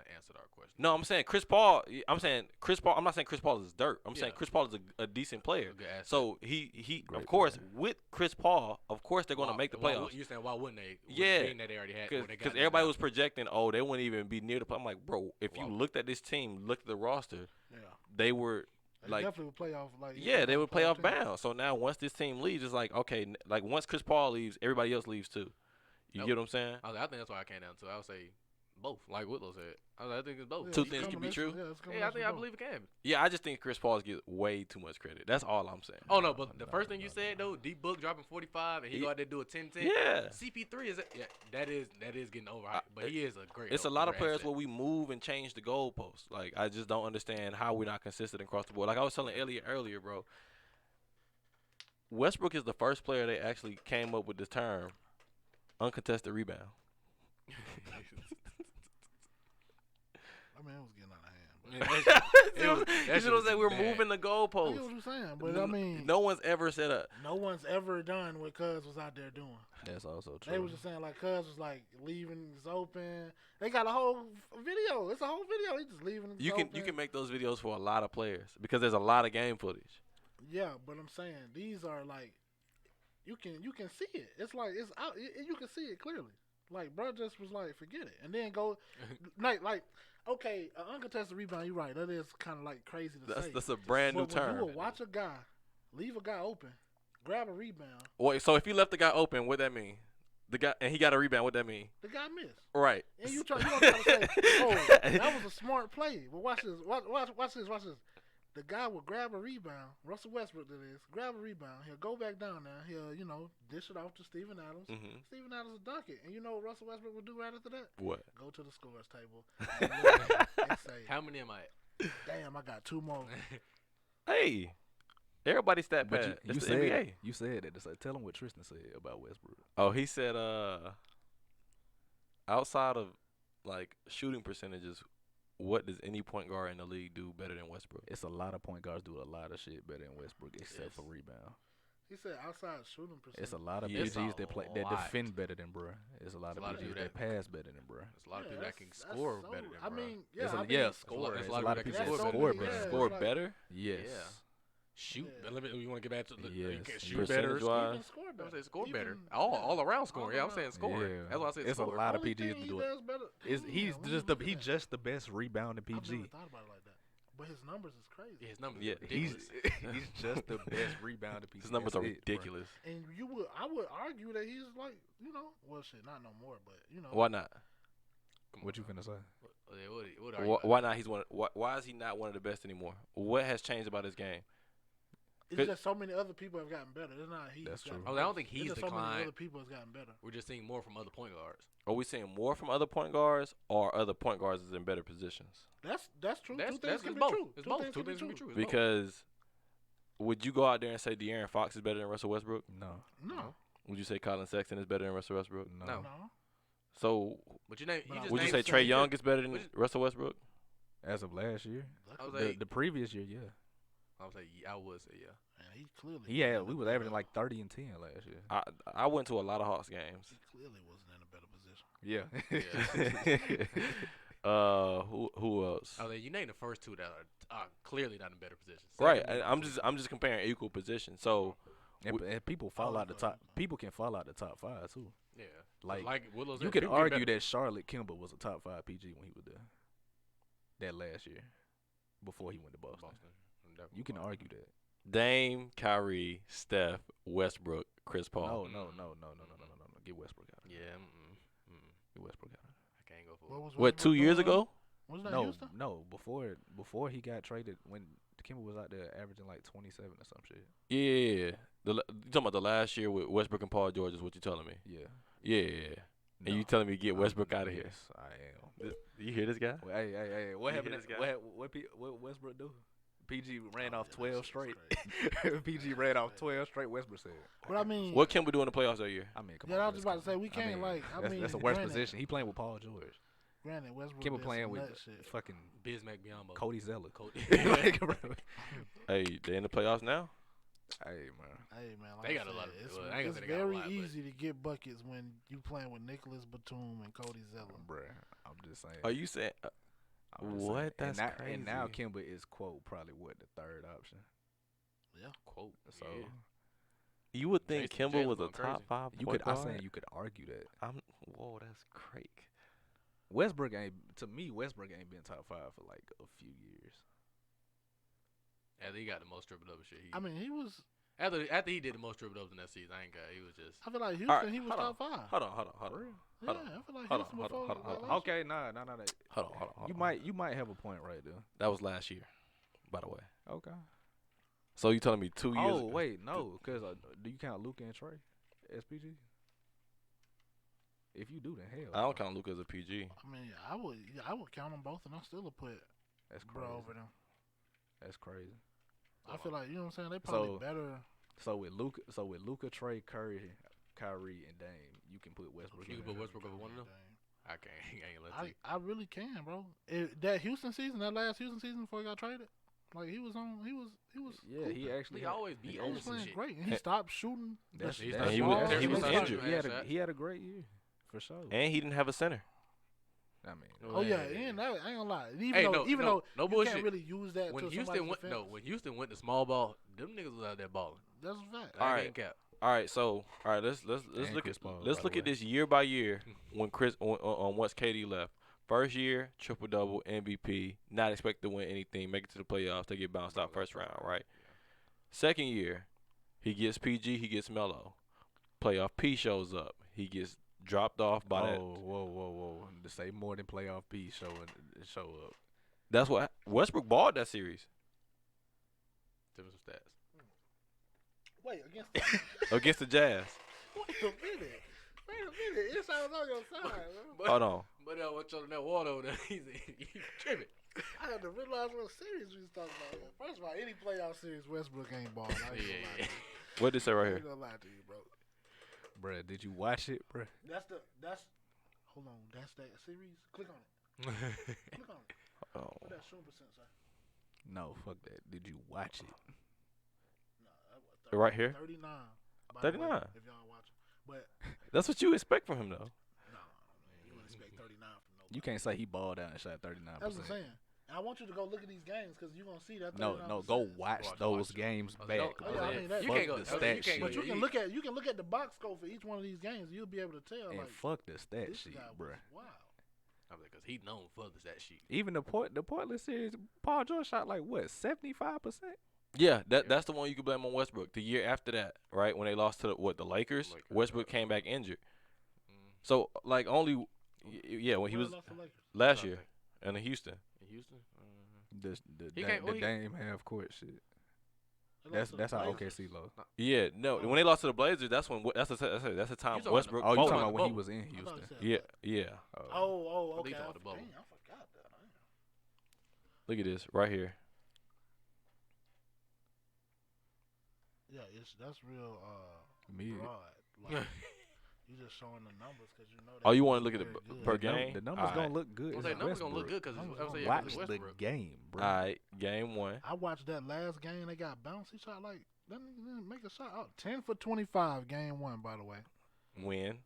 of answered our question. No, I'm saying Chris Paul. I'm not saying Chris Paul is dirt. I'm saying Yeah. Chris Paul is a decent player. A good asset. So he Great of course player. with Chris Paul, of course they're going to Why- make the why playoffs. would- You saying why wouldn't they? With Yeah, being that they already had. when they got Because there everybody now. was projecting, oh, they wouldn't even be near the. I'm like, bro, if you Wow. looked at this team, looked at the roster, Yeah. they were They like, definitely would playoff. Like yeah, they were playoff team. bound. So now once this team leaves, it's like, okay, like once Chris Paul leaves, everybody else leaves too. You Nope. get what I'm saying? I think that's why I came down to. I would say both, like Whitlow said. I think it's both. Yeah, Two it's a things can be combination- true? Yeah, it's a Yeah, I combination of believe it can. Yeah, I just think Chris Paul gets way too much credit. That's all I'm saying. Oh no, but the No, first thing you no, said though, D Book dropping 45 and he He- go out there and do a 10-10. Yeah. CP3 is that is getting overhyped, but he is a great. It's a lot of great players asset. where we move and change the goalposts. Like I just don't understand how we're not consistent across the board. Like I was telling Elliot earlier, bro. Westbrook is the first player they actually came up with the term uncontested rebound. I mean, it was getting out of hand. But Yeah, that shit- You it was- that know shit what I'm was saying? We're bad. moving the I get goalposts. what you're saying, but I mean, No one's ever said a. no one's ever done what Cuz was out there doing. That's also true. They was just saying like Cuz was like leaving this open. They got a whole video. It's a whole video. He just leaving it You open. can make those videos for a lot of players because there's a lot of game footage. Yeah, but I'm saying these are like you can see it. It's like it's out. You can see it clearly. Like bro just was like forget it, and then go like okay, an uncontested rebound. You're right. That is kind of like crazy to say. That's a brand new But when term. you will watch a guy leave a guy open, grab a rebound, Wait, so if you left the guy open, what that mean? The guy and he got a rebound. What that mean? the guy missed. Right. And you don't try to say, oh, that was a smart play. But watch this. Watch this. The guy will grab a rebound. Russell Westbrook that is. Grab a rebound. He'll go back down there. He'll, dish it off to Steven Adams. Mm-hmm. Steven Adams will dunk it. And you know what Russell Westbrook will do right after that? What? Go to the scores table and look and say, How many am I? damn, I got two more. Hey, everybody stat But pad. you It's the said NBA. you said that. It's like, tell them what Tristan said about Westbrook. Oh, he said outside of like shooting percentages, what does any point guard in the league do better than Westbrook? It's a lot of point guards do a lot of shit better than Westbrook except Yes. for rebound. He said outside shooting percentage. It's a lot of Yeah. It's PGs a that play that lot. defend better than bruh. It's a lot It's of a lot of PGs people that that- pass better than bruh. There's a lot of people that can that's score so- better than I bro. mean, It's yeah, a, I mean, yeah, There's score. a lot It's of a lot of people people that that can score score better. better. Score like- better? Yes. Yeah. Shoot. Yeah. Let me, you want to get back to the you Yes. can shoot better. Percentage-wise. even score I better. would say score better. Even- All yeah. around scoring. Yeah, I'm All saying around. scoring. Yeah. That's why I said It's a score. lot of Only PGs thing to he do it. does better. Is Damn, he's when just you look at he's that. just the best rebounding I've PG. never thought about it like that. But his numbers is crazy. Yeah, his numbers Yeah, are He's ridiculous. he's just the best rebounding PG. His numbers That's are it, bruh. ridiculous. And I would argue that he's like, well, shit, not no more, but Why not? Come on, What you bro. finna say? What are you Why not? Why is he not one of the best anymore? What has changed about his game? it's Good. just so many other people have gotten better. It's not he's That's gotten true. I don't think It's he's just so many declined. other people has gotten better. We're just seeing more from other point guards. Are we seeing more from other point guards, or other point guards is in better positions? That's true. That's Two things can it's be both. true. It's Two both. things Two can be things can be true. true. It's both. Because would you go out there and say De'Aaron Fox is better than Russell Westbrook? No, No, Would you say Colin Sexton is better than Russell Westbrook? no. No. no. So But you name. But You I just would you named say the Trey same Young is better than Would you- Russell Westbrook? As of last year, I was Luckily, like, the previous year, yeah, I would say yeah. man, he clearly. he had. wasn't We in was a averaging better- like 30 and 10 last year. I went to a lot of Hawks games. He clearly wasn't in a better position. Yeah. Who else? I was like, you named the first two that are clearly not in better positions. Right. Second, I'm just comparing equal positions. So And people fall Oh, out the but- top. People can fall out the top five too. yeah. Like, Willow's you said, could people get argue better. that Charlotte Kimball was a top 5 PG when he was there. That last year, before he went to Boston. You can argue that. Dame, Kyrie, Steph, Westbrook, Chris Paul. No. Get Westbrook out. Yeah. Get Westbrook out. I can't go for What it. was What, Westbrook 2 years doing? ago? Wasn't that No, Houston? no. Before he got traded, when Kimball was out there averaging like 27 or some shit. Yeah. You talking about the last year with Westbrook and Paul George is what you're telling me? Yeah. Yeah. And you No. telling me to get Westbrook out of here? Yes, I am. Do you hear this guy? Well, hey. What You happened? hear this guy? What Westbrook do? PG ran Oh, off yeah, 12 that straight. shit's crazy. PG ran off 12 straight. Westbrook said. But I mean, What Kimber do in the playoffs that year? I mean, come Yeah, on. I was let's just about to come- say, we can't, like, I that's, mean, that's a worse granted- position. He playing with Paul George. granted, Westbrook Kimber did playing some with nut shit. fucking Bismack Biyombo. Cody Zeller. Cody. Like, bro. Hey, they in the playoffs now? Hey man. Hey man, like They I got a lot said, of- it's, well, I ain't gonna it's say they got a very lot, but- easy to get buckets when you playing with Nicholas Batum and Cody Zeller. Bruh, I'm just saying. Are you saying? I'm just what? saying. That's and now crazy. Kimber is quote probably what the third option. Yeah, Quote. So yeah. You would think Jason Kimber Tatum was a going top crazy. 5 you point could. I'm guard? saying you could argue that Whoa, that's crazy. Westbrook ain't. To me, Westbrook ain't been top 5 for like a few years. After he got the most triple double shit. I mean, he was. After he did the most triple doubles in that season, I ain't got. He was just. I feel like Houston, right, he was hold top 5. Hold on. Yeah, hold I on, feel like hold on, Houston hold on, before. hold on, hold on. last Okay, nah. Hold on. You might have a point right there. That was last year, by the way. Okay. So you telling me 2 years? Oh ago? wait, no, because do you count Luka and Trey as PG? If you do, then hell. I don't count Luka as a PG. I mean, I would count them both, and I still would put That's crazy. bro over them. That's crazy. I feel like, you know what I'm saying. They probably So- better. So with Luka, Trey, Curry, Kyrie, and Dame, you can put Westbrook. You in can put there. Westbrook over one of them. I can't. I ain't let you. I really can, bro. That Houston season, that last Houston season before he got traded, like he was Yeah, he actually He always be he on was some playing shit. great, and he stopped shooting. That's, He that's started balls. shooting- he was started injured. shooting He had shots. a great year for sure. And he didn't have a center. I mean, Oh yeah, and that, I ain't gonna lie. Even Hey, though, no, even no, though no you bullshit. can't really use that When to Houston somebody's went, defense, when Houston went to small ball, them niggas was out there balling. that's a fact. All I right. ain't cap. All right, so let's And look Chris at Paul, let's by look the at way. this year by year when once KD left. First year, triple double, MVP, not expect to win anything, make it to the playoffs, they get bounced out first round, right? Second year, he gets PG, he gets Melo. Playoff P shows up, he gets dropped off by that. Whoa. To say more than playoff P show up. That's what Westbrook balled that series Tell me some stats. Wait, against against the Jazz. wait a minute. It sounds on your side, bro. Hold on. But what's on that water over there? He's tripping. I had to realize what series we was talking about. First of all, any playoff series Westbrook ain't balled. I ain't gonna lie to you. What did it say right I here? ain't gonna lie to you, bro. Bruh, did you watch it, bruh? Hold on, that's that series. Click on it. Click on it. Oh. What that shooting percent say? No, fuck that. Did you watch it? Nah, Right here? 39. By the way, 39. if y'all watching, but That's what you expect from him, though. no, you wouldn't expect 39 from nobody. You can't say he balled out and shot 39%. That's what I'm saying. And I want you to go look at these games because you're gonna see that. 39%. No, go watch those Watch. games Oh, back. no, oh, yeah, I mean, that- you fuck can't go. the You stat can't sheet. But you go. can look at the box score for each one of these games. You'll be able to tell. And Like, fuck the stat this sheet, guy was bruh. wow. Because he known for the stat sheet. Even the Portland series, Paul George shot like what, 75%? Yeah, that's the one you can blame on Westbrook. The year after that, right, when they lost to the Lakers, Lakers, Westbrook came back injured. So like when he Where was they lost to Lakers? last year in Houston. In Houston. The He can't- well, he- Dame half court shit. They lost to That's the how Blazers. OKC lost. Yeah, no, Oh. when they lost to the Blazers, that's when that's the time You talking Westbrook. Oh, you folded. talking about when he Boat. was in I thought Houston? it said Yeah, that. yeah. Oh, I okay. think he talking about the bubble. Dang, I forgot that. Look at this right here. Yeah, that's real Mid. broad. Like, you just showing the numbers because you know. Oh, you want want to look at it per game? The numbers Alright. gonna look good. I'm It's saying numbers gonna look Westbrook. good because Numbers I'm saying gonna yeah, Watch 'cause the Westbrook. game, bro. All right, game one. I watched that last game. They got bounced. He shot like didn't make a shot. Oh, 10 for 25, game one. By the way, Win.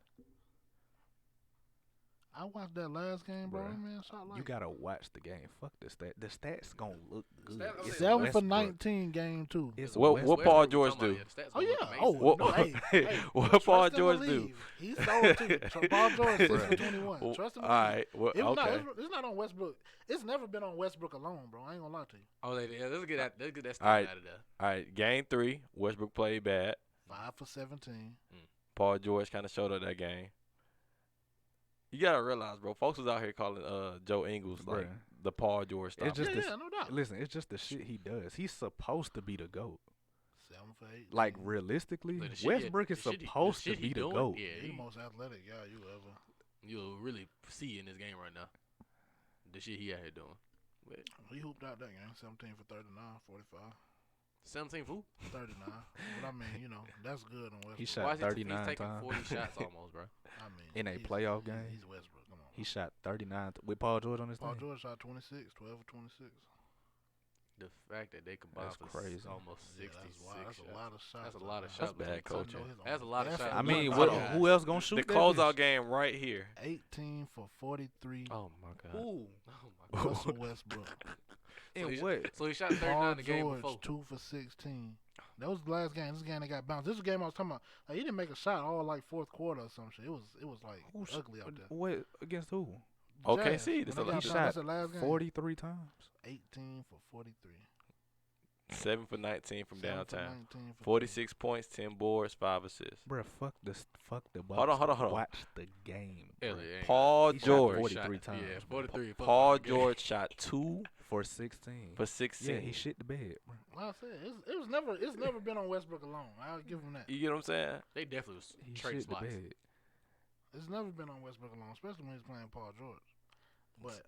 I watched that last game, bro. Bruh. That man shot like You gotta watch the game. Fuck the stat. The stats gonna look good. Stats- I'm It's saying 7 for Westbrook. 19, game two. It's What Westbrook. Paul Westbrook George talking do? about, yeah, the stats Oh gonna yeah. look Oh amazing. What- no. Hey, what trust Paul and George believe. do? He sold too. Paul George 6 for Bruh. 21. Well, Trust him. all right. Well, It was okay. it's not on Westbrook. It's never been on Westbrook alone, bro. I ain't gonna lie to you. Oh, yeah, let's get that stat Alright. out of there. All right. Game three. Westbrook played bad. 5 for 17. Paul George kind of showed up that game. You gotta realize, bro. Folks was out here calling Joe Ingles like Bruh. the Paul George stopper. It's just Yeah, the- no doubt. Listen, it's just the shit he does. He's supposed to be the GOAT. 7 for 8. Like realistically, Like, the shit Westbrook he- is the shit he- supposed the to shit he be the doing, GOAT. Yeah, He's the most athletic guy you ever. you'll really see in this game right now. The shit he out here doing. Wait, He hooped out that game. 17 for 39, 45, 17 fool. 39. But I mean, that's good on Westbrook. He shot Why is he 39 taking times. 40 shots almost, bro? I mean, in a he's- playoff he's- game? He's Westbrook. Come on. He shot 39 with Paul George on his Paul team. George shot 26, 12 for 26. The fact that they combined That's for crazy. almost Yeah, 66 that's wild. That's shots. a lot of shots. That's a lot of man. shots. That's bad coaching. That's a lot of shots. I mean, Hold what, on. who else gonna shoot The that closeout bitch? game right here. 18 for 43. Oh my God. Ooh. Oh my god. Russell Westbrook. So And he- what? So he shot 39 Paul the game George, before. 2 for 16. That was the last game. This game they got bounced. This is the game I was talking about. Like, he didn't make a shot all like fourth quarter or some shit. It was like Who sh- ugly out there. What against who? Okay, Jazz, see, when this they a- got he bounced, shot that's the last game. 43 times. 18 for 43. 7 for 19 from 7 for downtown. 19 for 46 points, 10 boards, 5 assists. Bruh, fuck the Bucks. Hold on. Watch the game. bruh. Elliot ain't Paul got- he shot George. 43 shot- times, Yeah, bro. 43. Paul fuck, George shot 2 For 16. for 16. Yeah, he shit the bed, bro. Like I said, it's never been on Westbrook alone. I'll give him that. You get what I'm saying? They definitely was He trade shit the spots. bed. It's never been on Westbrook alone, especially when he's playing Paul George. But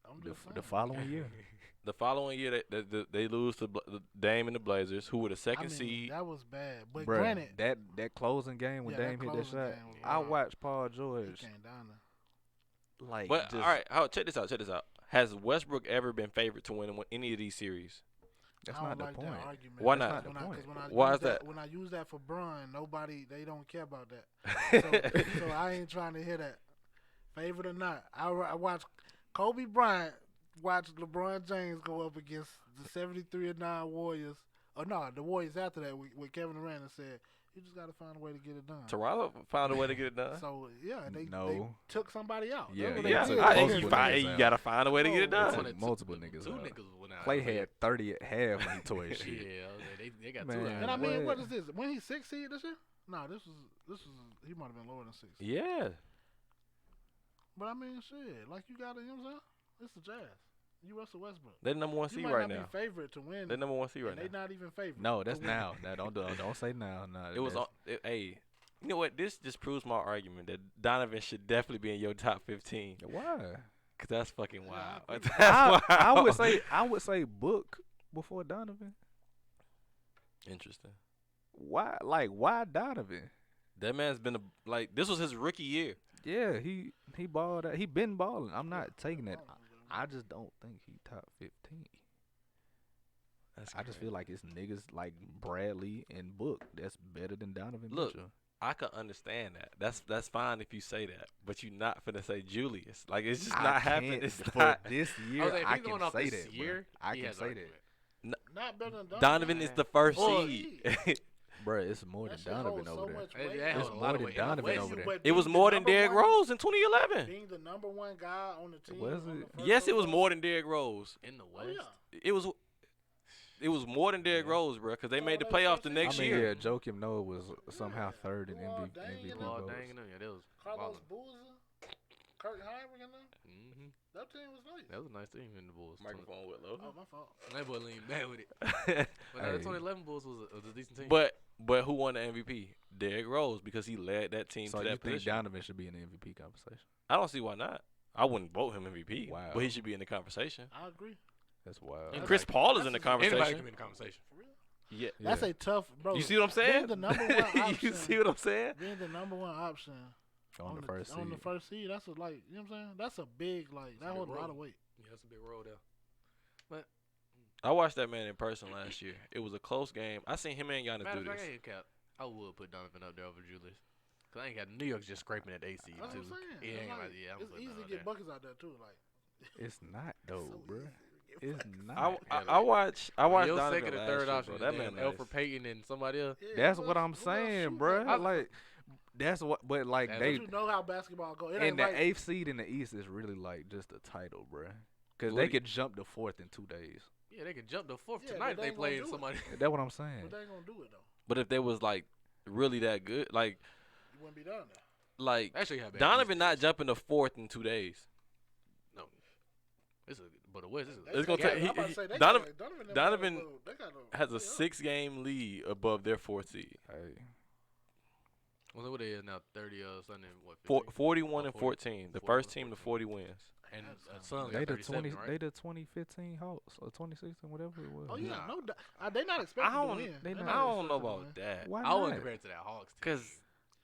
I'm just The saying. following year. The following year, they lose to the Dame and the Blazers, who were the I second mean, seed. that was bad. But Bruh, granted, that closing game when Yeah, that Dame hit that closing shot, game was I wild. watched Paul he George came down there. like. But just, all right, check this out. Check this out. Has Westbrook ever been favored to win any of these series? that's I not don't the like point. that argument. Why That's not? not the point. Why is that? When I use that for Bron, they don't care about that. So I ain't trying to hear that. Favorite or not, I watch Kobe Bryant watch LeBron James go up against the 73-9 Warriors. Or no, the Warriors after that with Kevin Durant and said, you just got to find a way to get it done. Toronto found a way to get it done. So, yeah, they No. took somebody out. Yeah, That's what Yeah, they took did. multiple niggas you out. gotta find a way to get it No, They done. took Took multiple two niggas out. niggas went out. Clay had 30 at half when he tore his shit. Yeah, they got Man. two And out. I mean, What? what is this? When he 6 seed this year? No, this was he might have been lower than 6. Yeah. But I mean, shit, like you got to, you know what I'm saying? It's the Jazz. You Russell Westbrook. They're number one You seed might right not now. be favorite to win. They're number one seed right and now. they not even favorite. No, that's to win. now. Now don't say now. No, It was that's- hey, you know what? This just proves my argument that Donovan should definitely be in your top 15. Why? Cause that's fucking Yeah, wild. I agree. That's I wild. would say Book before Donovan. Interesting. Why? Like why Donovan? That man's been this was his rookie year. Yeah, he balled out. He been balling. I'm not taking that. I just don't think he top 15. That's I just crazy. feel like it's niggas like Bradley and Book that's better than Donovan Look, Mitchell. I can understand that. That's fine if you say that, but you're not finna say Julius. Like it's just I not can't- happening. It's for not. this I year. was like, if I he's can going off say this that. year, I he can has say argument. that. Not better than Donovan is the first Or seed. Bruh, it's more That than shit Donovan holds over so there. much It- weight. that It's held a more lot of than weight. Donovan Wait, over there. But It being was the more than number Derrick one- Rose in 2011. Being the number one guy on the team. Was on the it? first Yes, it was overall- more than Derrick Rose. In the Oh, West. yeah. It was more than Derrick Yeah. Rose, bro, because they Oh, made the that's playoffs the what I'm next I mean, year. yeah, Joakim Noah was somehow Yeah. third in Luol MVP, Deng MVP and Well, votes. dang, yeah, that was Carlos ballin'. Boozer, Kurt Heinrich in there. Mhm. That team was nice. That was a nice team in the Bulls. Microphone with low. Oh, my fault. That boy leaned back with it. But no, Hey. the 2011 Bulls was a decent team. but who won the MVP? Derrick Rose, because he led that team So to you that think position. Donovan should be in the MVP conversation? I don't see why not. I wouldn't vote him MVP, Wow. but he should be in the conversation. I agree. That's wild. And That's Chris like- Paul is in the that's a- anybody conversation. can be in the conversation. For real. Yeah. That's Yeah. a tough, bro. You see what I'm saying? Being the number one option. You see what I'm saying? Being the number one option on the first on the seed. first seed, that's a, like, you know what I'm saying? That's a big, like, that a holds big a lot role. of weight. Yeah, that's a big role there. I watched that man in person last year. It was a close game. I seen him and Giannis Matter do of fact, this. I ain't cap. I would put Donovan up there over Julius. Cause I ain't got New York's just scraping at AC That's too. what I'm saying. Yeah, It's ain't like- about- yeah, I'm it's putting easy to Donovan get there. buckets out there, too. Like, It's not though, so bro. easy to get It's buckets. not. I watched Your Donovan second or last third year, option, bro. That man Alfred nice. Payton and somebody else. Yeah, That's who what else- I'm who else saying, shoot bro. that? Like that's what. But like That's they But you know how basketball go. It and ain't the like, 8th seed in the East is really like just a title, bro. Cause What they do could jump to 4th in 2 days. Yeah, they can jump to fourth Yeah, tonight but if they they ain't play gonna do it. somebody. That's what I'm saying. but they ain't going to do it, though. But if they was like really that good, like You wouldn't be down there. Actually, have Donovan not jumping to 4th in 2 days. It's a, but the West is They It's gonna got- take- I'm about to he- say, they Donovan- got- them Donovan got a little- they got a- Has a yeah. 6-game lead above their 4th seed. Hey, well, what they is now 30 Sunday what? 41 and 40. 14. The 41, first team to 14. 40 wins. And That's Suns they got the 37, 20. right? They the 2015 Hawks or 2016, whatever it was. Oh, yeah. Nah. No, they not expecting I to don't- win. they They not. I don't know expecting to about win. that. Why I not? wouldn't compare it to that Hawks team.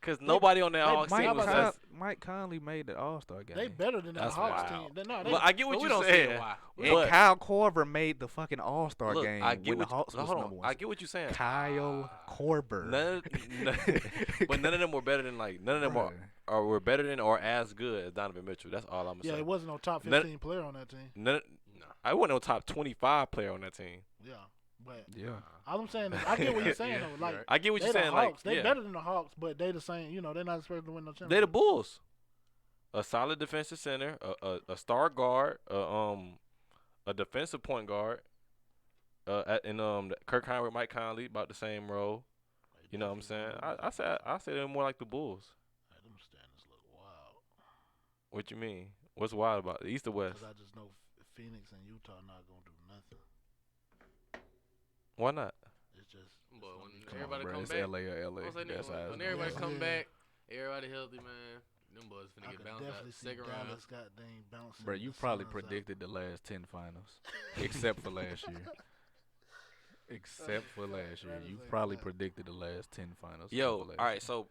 Cause nobody on that they- Hawks Mike team was Conley- Mike Conley made the All-Star game. They better than that That's Hawks wild. team. No, they, Well, I get what But we you don't say saying. why. and but- Kyle Korver made the fucking All-Star Look, game I get when the what Hawks you, was hold number on. one. I get what you're saying. Kyle Korver. But none of them were better than none of them Bruh. were better than or as good as Donovan Mitchell. That's all I'm yeah, saying. it wasn't no top None- 15 player on that team. None, Nah. I wasn't no top 25 player on that team. Yeah. But Yeah. all I'm saying is, I get what you're saying, Yeah, though. Like, right. I get what they you're the saying. Hawks. Like, They yeah, better than the Hawks, but they the same. You know, they're not expected to win no championship. they the Bulls. A solid defensive center, a star guard, a defensive point guard, and Kirk Heinrich, Mike Conley about the same role. You know what I'm saying? I say they're more like the Bulls. Them standings look wild. What you mean? What's wild about it? East or West? Because I just know Phoenix and Utah not gonna do nothing. Why not? It's just. But when Come everybody on, bro. come It's back, LA or LA. I'm saying, That's how when it's everybody Yeah. come Yeah. back, everybody healthy, man. Them boys finna I get could bounced out definitely see second round. Dallas goddamn bouncing. Bro, you the probably Suns out. predicted the last 10 finals, except for last year. Except for last year, That is you a probably fact. predicted the last 10 finals. Yo, except for last all right. year. So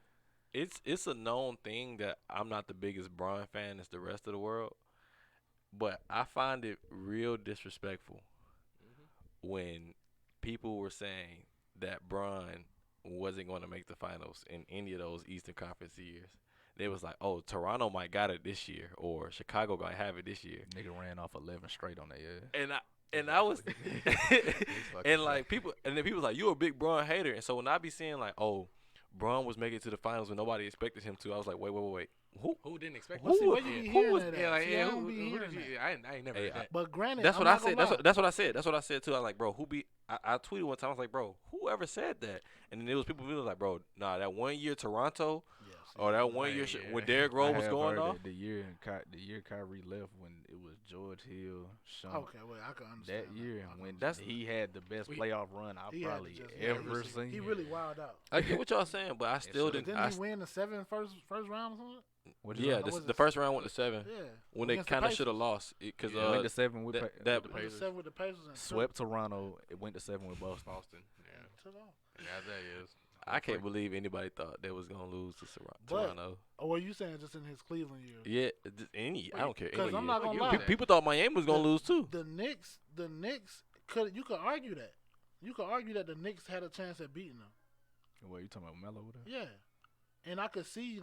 it's a known thing that I'm not the biggest Bron fan as the rest of the world, but I find it real disrespectful when people were saying that Bron wasn't going to make the finals in any of those Eastern Conference years. They was like, "Oh, Toronto might got it this year, or Chicago gonna have it this year." Nigga ran off 11 straight on their ass. And I was, and like people, and then people was like, "You a big Bron hater," and so when I be seeing like, "Oh, Bron was making it to the finals when nobody expected him to," I was like, "Wait, Who didn't expect Well, that? see, where you be who hearing was- that at? Yeah, like, See, yeah, I who don't be did hearing you? that. I ain't never Hey, heard that. But granted, That's I'm what I not said. gonna lie. That's what I said. That's what I said too. I was like, bro, who be? I tweeted one time. I was like, bro, whoever said that? And then there was people who was like, bro, nah, that 1 year Toronto Yeah, see, or that 1 Right, year yeah. when Derrick Rose was going off. The year Kyrie left when it was George Hill, Sean. Okay, well, I can understand That year I can when understand he had the best We- playoff run I've He had to probably just- ever that. seen. He really wilded out. I get what y'all saying, but I still so didn't. Didn't he win the first round or something? What'd you Yeah, say? Or was the it- first round went to 7 Yeah. when they Against the kind of should have Pacers. lost because Yeah, went to 7 with that- Pa- that- with the Went to Pacers. 7 with the Pacers and Swept Toronto. It went to 7 with Boston. Boston. Yeah, took off. and as that is. I can't believe anybody thought they was gonna lose to But- Toronto. Oh, were you saying just in his Cleveland years? Yeah, just any. I don't care. Because Any I'm year. not gonna You lie. was People thought Miami was gonna The- lose too. The Knicks you could argue that. You could argue that the Knicks had a chance at beating them. What you talking about, Melo? With that? Yeah. And I could see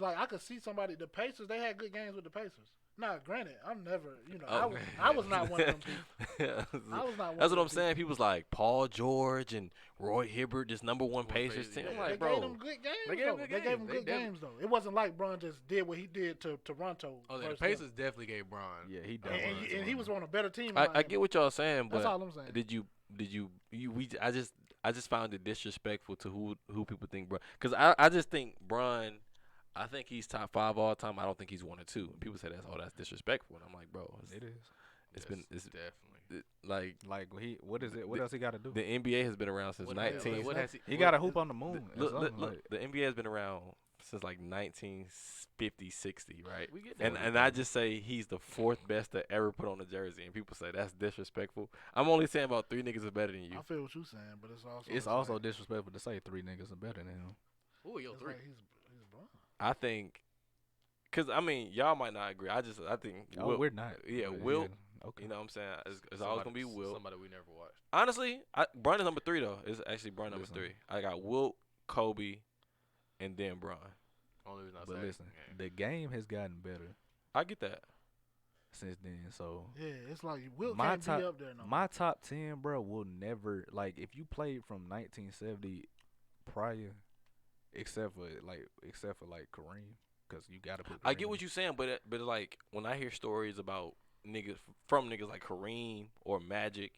somebody. The Pacers, they had good games with the Pacers. Now, granted, I'm never, Oh. I was not one of them people. I was not one. That's of what I'm them saying. People was like Paul George and Roy Hibbert, this number one Boy, Pacers crazy. team. Yeah. I'm They like, gave bro, them good games. They gave though. them good They gave them games. good They games though. It wasn't like Bron just did what he did to Toronto. Oh, yeah, the versus them. Pacers definitely gave Bron. Yeah, he And, definitely. and he was on a better team. I get what y'all saying, That's but all I'm saying. I just found it disrespectful to who people think Bron. Because I just think Bron. I think he's top 5 all time. I don't think he's 1 or 2. And people say that's disrespectful, and I'm like, bro, It is. it's definitely. like Like what is it? What else he got to do? the NBA has been around since What- 19. What has he? He what- got a hoop on the moon. or Look, something, like- the NBA has been around since like 1950, 60, right? We get And that. and I just say he's the 4th best to ever put on a jersey, and people say that's disrespectful. I'm only saying about 3 niggas are better than you. I feel what you're saying, but it's It's like- also disrespectful to say 3 niggas are better than him. Ooh, yo, it's 3. like he's Bron. I think, cause I mean y'all might not agree. I think Oh, Wilt, we're not. yeah, But Wilt. Okay. You know what I'm saying? It's always gonna be Wilt. Somebody we never watched. Honestly, Bron is number 3 though. It's actually Bron number Listen. 3. I got Wilt, Kobe, and then Bron. Only reason I But say listen, yeah. the game has gotten better I get that. since then. So Yeah, it's like Wilt My can't top- be up there no more. my top 10, bro, will never like if you played from 1970 prior, except for like Kareem, because you gotta put. I Kareem get what in. you're saying, but like when I hear stories about niggas from niggas like Kareem or Magic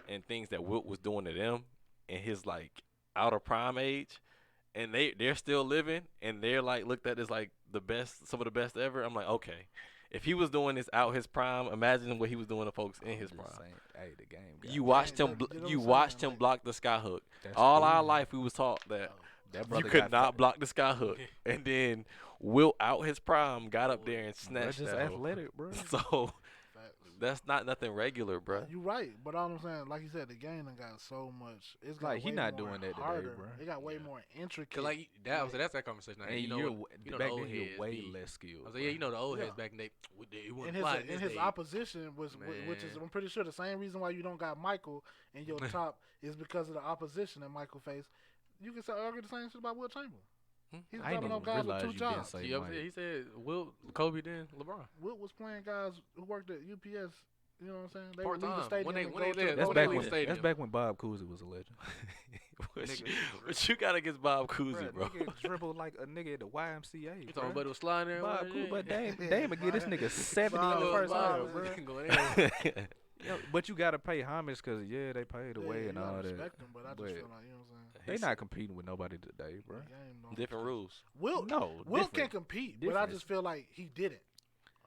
and things that Wilt was doing to them in his like out of prime age, and they're still living and they're like looked at as like the best, some of the best ever. I'm like, okay, if he was doing this out his prime, imagine what he was doing to folks in I'm his just prime. saying, hey, the game. got You better. watched Yeah, him. you know what You I'm watched saying, him like- block the sky hook. That's All our cool. life, we was taught that That you brother could got not fat. block the sky hook, and then Wilt out his prime got up there and Bruh, snatched just that hoe. athletic, bro. So Facts. that's not nothing regular, bro. You're right, but all I'm saying, like you said, the game done got so much. It's got Like, he way not more doing that today, harder. bro. It got way Yeah. more intricate. Cause like that's that conversation. And you know, you're you know back the old then you're heads way be- less skilled. I was like, yeah, you know the old Yeah. heads back in they and wouldn't his fly in and this his day. opposition was which is Man. I'm pretty sure the same reason why you don't got Michael in your top is because of the opposition that Michael faced. You can say argue the same shit about Will Chamberlain. He's I ain't dropping even up guys with realize 2 you been jobs. saying See, Mike. he said Will, Kobe, then LeBron. Wilt was playing guys who worked at UPS. You know what I'm saying? They Part would leave the time. stadium When they- and when go they to lived- the That's Go back to when the stadium. that's back when Bob Cousy was a legend. what you got against Bob Cousy, bro? Nigga dribbled like a nigga at the YMCA. You talking about it was sliding there? Bob yeah, Cousy, but yeah. Dame would get this nigga 70 in the Bob- first Bob- half, bro. Going in. Yo, but you gotta pay homage because they paid Yeah, away you and gotta all that. respect them, but I just But feel like, you know what I'm saying? They not competing with nobody today, bro. The game don't- Different rules. Wilt, No, Wilt can different. compete, but I Different. just feel like he didn't.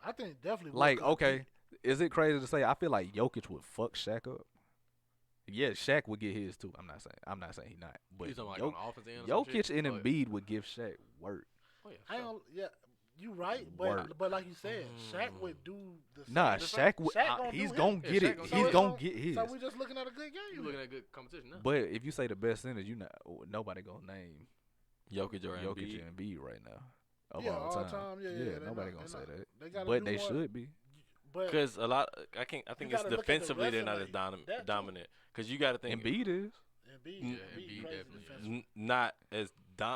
I think definitely. Wilt Like, could okay, compete. is it crazy to say? I feel like Jokic would fuck Shaq up. Yeah, Shaq would get his too. I'm not saying he not. But You talking like Jok- on the offense end? or some Jokic shit? and Oh, yeah. Embiid would give Shaq work. Oh, yeah, I sure. don't. Yeah, you right, Work. but like you said, Shaq would do the same. Nah, the Shaq same- would. gonna He's do gonna him. Yeah, get Shaq it. gonna So He's it's gonna gonna- get his. So we just looking at a good You game. looking at good competition now. But if you say the best centers, you not nobody gonna name Jokic or Jokic Embiid. and Embiid right now. of Yeah, all all time. time, yeah, yeah, they nobody not- gonna they say not- that. They gotta But do they more, should be. But Because a lot, I think it's gotta look at the defensively they're not as resume. That too. dominant. Because you got to think Embiid is. Embiid, Yeah, Embiid Embiid crazy definitely is. defensively. not as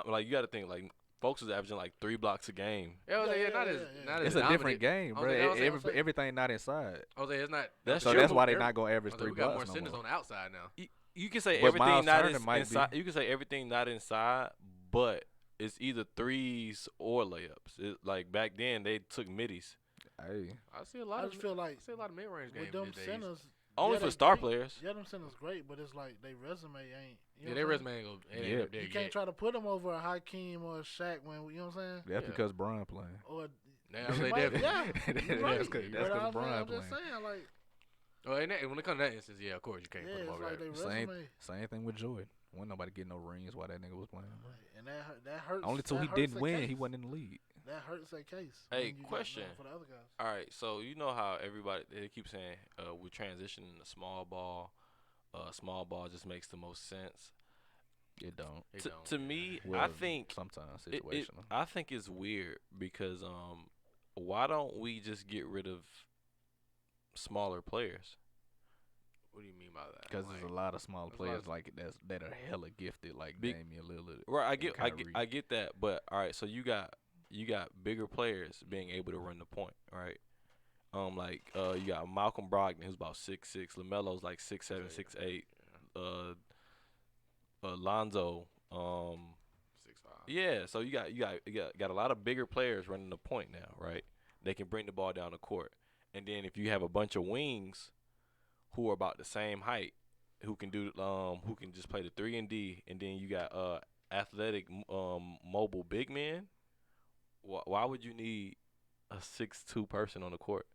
like you got to think like folks is averaging like 3 blocks a game. Yeah, Yeah, not yeah, as yeah. not as It's a different dominant. game, I bro. was saying- I was saying- Everything not inside. Jose, it's not. That's So true. that's why they're Every- not gonna average Jose, 3 we got more blocks no centers more. on the outside now. You can say But everything Miles not Turner might be. inside. You can say everything not inside, but it's either threes or layups. Like back then, they took middies Hey, I see a lot I of just feel like I see a lot of mid range games with them these days. centers, only yeah, for they star great. players. Yeah, them centers great, but it's like they resume ain't. You know Yeah, their what I'm resume ain't gonna. It Yeah. ain't up there saying? You can't yet. try to put them over a Hakeem or a Shaq when you know what I'm saying. that's Yeah. because Bron playing. Or Nah, I was like, might- definitely. yeah, you're right. That's 'cause But I'm Bron just playing. saying, like, Well, when it comes to that instance, yeah, of course you can't yeah, put them it's over like there. they Same, resume, same thing with Jordan. Wasn't nobody getting no rings while that nigga was playing. and that hurts. Only two that he hurts didn't their win, case. he wasn't in the league. That hurts their case. Hey, when you got question. nothing for the other guys. All right, so you know how everybody they keep saying we're transitioning to small ball. Small ball just makes the most sense. It don't. They To, don't, to yeah. me, I Well, think sometimes it, situational. I think it's weird because why don't we just get rid of smaller players? What do you mean by that? Because Like, there's a lot of smaller there's a lot players of- like that are hella gifted, like Big- Damian Lillard. Right, and Kyrie. I get that, but all right, so you got bigger players being able to run the point, right? You got Malcolm Brogdon who's about 6'6", LaMelo's like 6'7", 6'8", Lonzo, 6'5". yeah. So you got a lot of bigger players running the point now, right? They can bring the ball down the court, and then if you have a bunch of wings who are about the same height, who can just play the 3 and D, and then you got athletic mobile big men. Why would you need a 6'2" person on the court?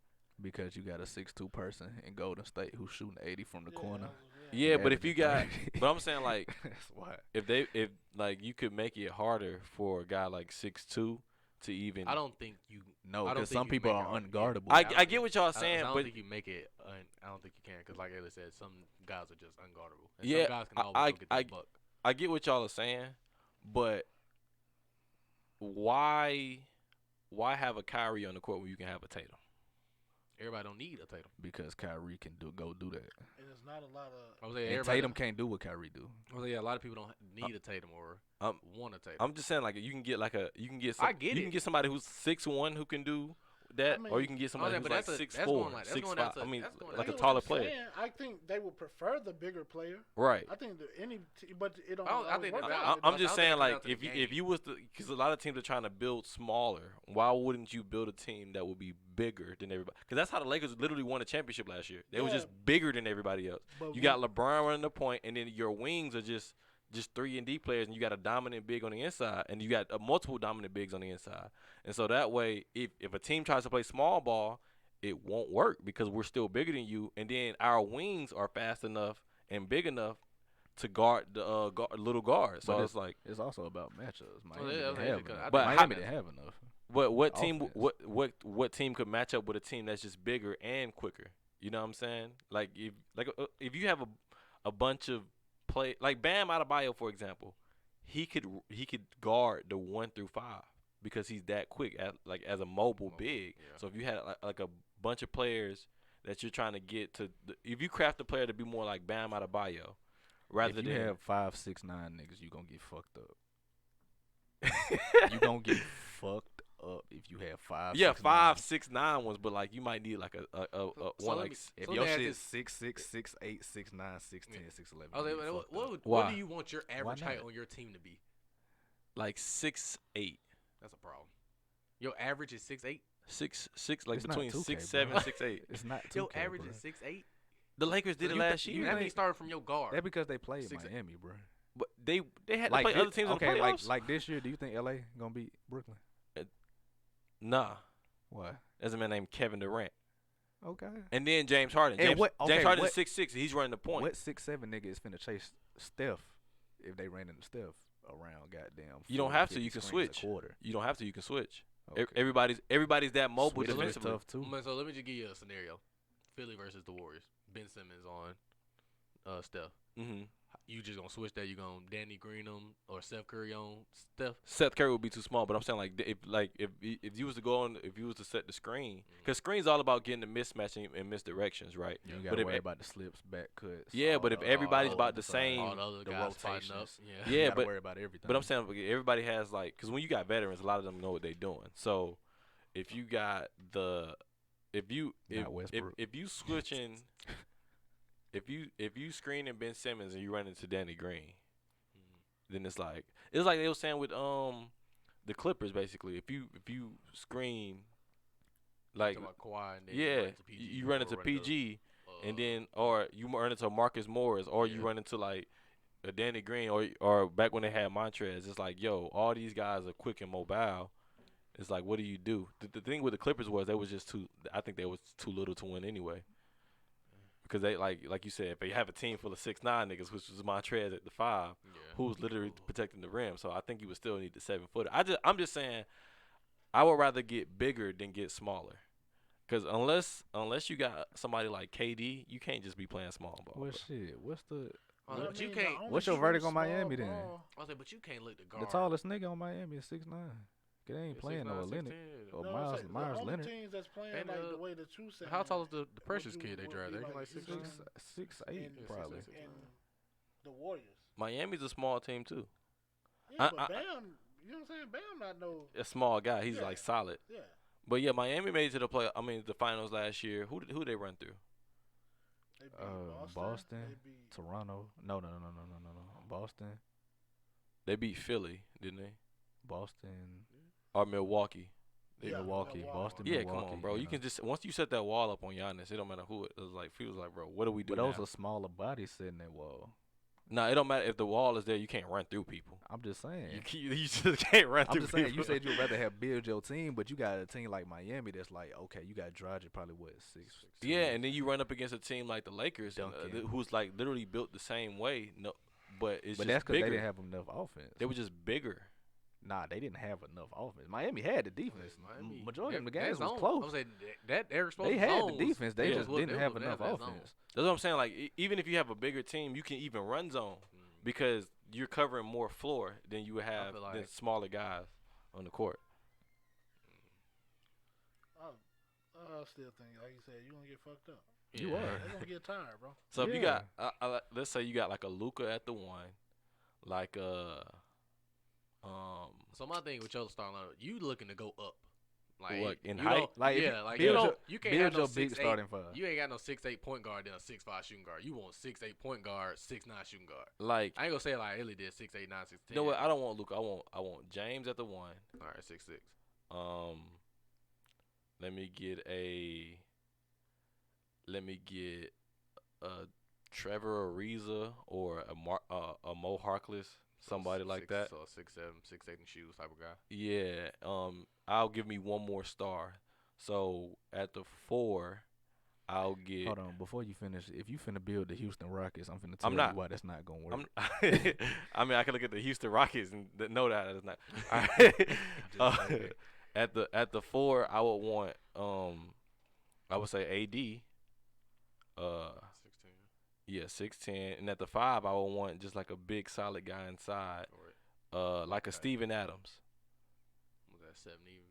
Because you got a 6'2" person in Golden State who's shooting 80 from the corner. Yeah, but if you got, Averaging but I'm saying like that's why. if like you could make it harder for a guy like 6'2" to even. I don't think you. No, I don't because think some you people make are it unguardable. I get what y'all I saying, don't but think you make it. I don't think you can because, like Ayla said, some guys are just unguardable. And Yeah, some guys can always I- go get that buck. I get what y'all are saying, but why have a Kyrie on the court when you can have a Tatum? Everybody don't need a Tatum. because Kyrie can go do that. And there's not a lot of. I was like, And everybody Tatum can't do what Kyrie do. I was like, yeah, a lot of people don't need a Tatum or want a Tatum. I'm just saying like you can get I get you it. can get somebody who's 6'1" who can do that, I mean, or you can get somebody saying, who's but like that's 6'4", going like- that's going down 6'5". to- I mean, that's going like I a get what taller you're player, saying. I think they would prefer the bigger player. right? I think but it don't. I always think work that- out. I'm I just think saying it comes like down to the if game. you was because a lot of teams are trying to build smaller. Why wouldn't you build a team that would be bigger than everybody? Because that's how the Lakers literally won a championship last year. They was Yeah. just bigger than everybody else. But You got LeBron running the point, and then your wings are just 3 and D players, and you got a dominant big on the inside, and you got multiple dominant bigs on the inside. And so that way, if a team tries to play small ball, it won't work because we're still bigger than you, and then our wings are fast enough and big enough to guard the little guard. So But it's like, It's also about matchups. Miami yeah, didn't I have think- enough. I think- But Miami didn't have enough. what team Offense. what team could match up with a team that's just bigger and quicker? You know what I'm saying? Like if you have a bunch of play like Bam Adebayo, for example, he could guard the 1 through 5 because he's that quick as a mobile big. yeah. So if you had like a bunch of players that you're trying to get to, if you craft a player to be more like Bam Adebayo, rather If you than have 5, 6, 9 niggas, you gonna get fucked up. You gonna get fucked up if you have 5. yeah, 6, 5, 9. 6, 9 ones, but like you might need like a So one let like me- If So your they had shit this- 6'6", 6'8", 6'9", 6'10", 6'11", I was you like, get what, fucked up. Why? what do you want your average height not? on your team to be? like 6'8". That's a problem. Your average is 6'8". 6'6", like It's not between 2K, 6'7", bro. 6'8". It's not Your 2K, average bro. is 6'8". The Lakers did it last year. That means starting from your guard. That because they played 6'8". Miami, bro. But they had to Like play thi- other teams okay, in the playoffs. like this year, do you think LA gonna beat Brooklyn? Nah, Why? there's a man named Kevin Durant, Okay. and then James Harden. And James, what- James okay, Harden what- is 6'6". He's running the point. What 6'7" nigga is finna chase Steph if they ran into Steph around goddamn? You don't 40, have to. 50 You can screens a switch. quarter. You don't have to. You can switch. Okay. Everybody's that mobile Switching is defensively. tough too. So let me just give you a scenario: Philly versus the Warriors. Ben Simmons on Steph. Mm-hmm. you just gonna switch that? You gonna Danny Green them or Seth Curry on Steph? Seth Curry would be too small, but I'm saying if you was to go on, if you was to set the screen, because screen's all about getting the mismatch and misdirections, right? You But gotta if worry e- about the slips, back cuts. Yeah, but if everybody's all about the the same, All the other the guys fighting up. rotations. Yeah. Yeah, you gotta but- worry about everything. but I'm saying everybody has like, because when you got veterans, a lot of them know what they're doing. So if you got if you Not Westbrook. if you switching, if you screening Ben Simmons and you run into Danny Green, then it's like they were saying with the Clippers basically. If you screen like Talking about Kawhi and then yeah, run into PG, you run into or PG and into, then or you run into Marcus Morris or you Yeah. run into like a Danny Green or back when they had Montrez. It's like yo, all these guys are quick and mobile. It's like what do you do? The thing with the Clippers was they was just too. I think they was too little to win anyway. Because they like you said, if they have a team full of 6'9" niggas, which was Montrez at the 5, yeah. who's literally protecting the rim. So I think you would still need the 7-footer. I'm just saying, I would rather get bigger than get smaller. Because unless you got somebody like KD, you can't just be playing small ball. Well, bro. shit. What's the Oh, I but you mean, the can't. only What's your true verdict on small Miami then? ball- I say, but you can't look the guard. the tallest nigga on Miami is 6'9"? Cause they ain't playing no 6'9", Leonard 6'10". or No, I'm Miles saying, Myers the only Leonard. teams that's playing And, like the way that you said. How tall is the would precious you- kid they would drafted? be He like like six, 6'9". 6'8" And- probably. six, and the Warriors. Miami's a small team too. Yeah, I- but I- Bam, you know what I'm saying? Bam not no. A small guy, he's Yeah. like solid. Yeah. But yeah, Miami made it to the finals last year. Who they run through? They beat Boston, They beat, Toronto. No. Boston. They beat Philly, didn't they? Boston. Or Milwaukee. Yeah, Milwaukee. Boston. Yeah, Milwaukee, come on, bro. You can just once you set that wall up on Giannis, it don't matter who it is. Like feels like, bro, what do we do But those now? are smaller bodies setting that wall. Nah, it don't matter if the wall is there. You can't run through people. I'm just saying. You just can't run I'm through just people. saying. You said you'd rather have build your team, but you got a team like Miami that's like, okay, you got Dragic probably what 6. Yeah, and then you run up against a team like the Lakers, Duncan. who's like literally built the same way. No, but it's but just that's because bigger. they didn't have enough offense. They were just bigger. Nah, they didn't have enough offense. Miami had the defense. Miami- Majority of the that games was zone- close. I'm saying that Eric They Spoelstra had zone the was- defense. They yeah. just was- didn't it have was enough that zone. offense. That's what I'm saying. Like even if you have a bigger team, you can even run zone because you're covering more floor than you would have feel than like- smaller guys on the court. I still think, like you said, you're going to get fucked up. You Yeah. are. They're going to get tired, bro. So if you Yeah. got, let's say you got like a Luka at the 1, like So my thing with your starting lineup, you looking to go up. Like What, in you height? don't- Like, if yeah, you like build you your- don't. You can't Build have no your big 6'8". starting five. You ain't got no 6'8" point guard then a 6'5" shooting guard. You want 6'8" point guard, 6'9" shooting guard. like I ain't gonna say like Illy did 6'8", 9, 6'10". you know what? I don't want Luka. I want James at the 1. All right, 6'6". Let me get a Trevor Ariza or a Mo Harkless, somebody like that. So 6'7", 6'8" in shoes type of guy. Yeah. I'll give me one more star. So at the 4, I'll get. Hold on, before you finish, if you finna build the Houston Rockets, I'm finna tell I'm not. you why that's not gonna work. I mean, I can look at the Houston Rockets and know that it's not. saying. At the 4, I would want I would say AD. 16. Yeah, 6'10", and at the 5, I would want just like a big solid guy inside, like a Okay. Steven Adams. Was that 7 even?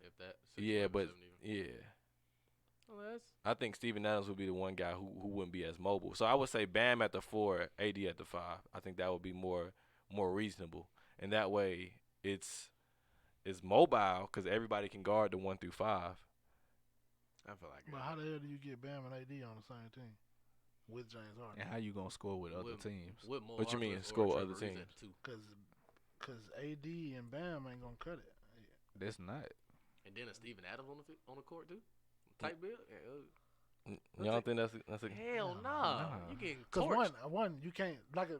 If that. 6'11", Yeah, but 7 even. yeah, Well, that's I think Steven Adams would be the one guy who wouldn't be as mobile. So I would say Bam at the 4, AD at the 5. I think that would be more reasonable, and that way it's mobile because everybody can guard the 1 through 5. I feel like. But how the hell do you get Bam and AD on the same team with James Harden? And how you gonna score with other With- teams? With Mo What you mean, Harkless or score with Trevor other Ariza teams? at the 2. Because AD and Bam ain't going to cut it. That's not. And then a Steven Adams on the court too. Tight build. You don't think that's a Hell No, nah. nah. You getting Because torched. one, you can't, like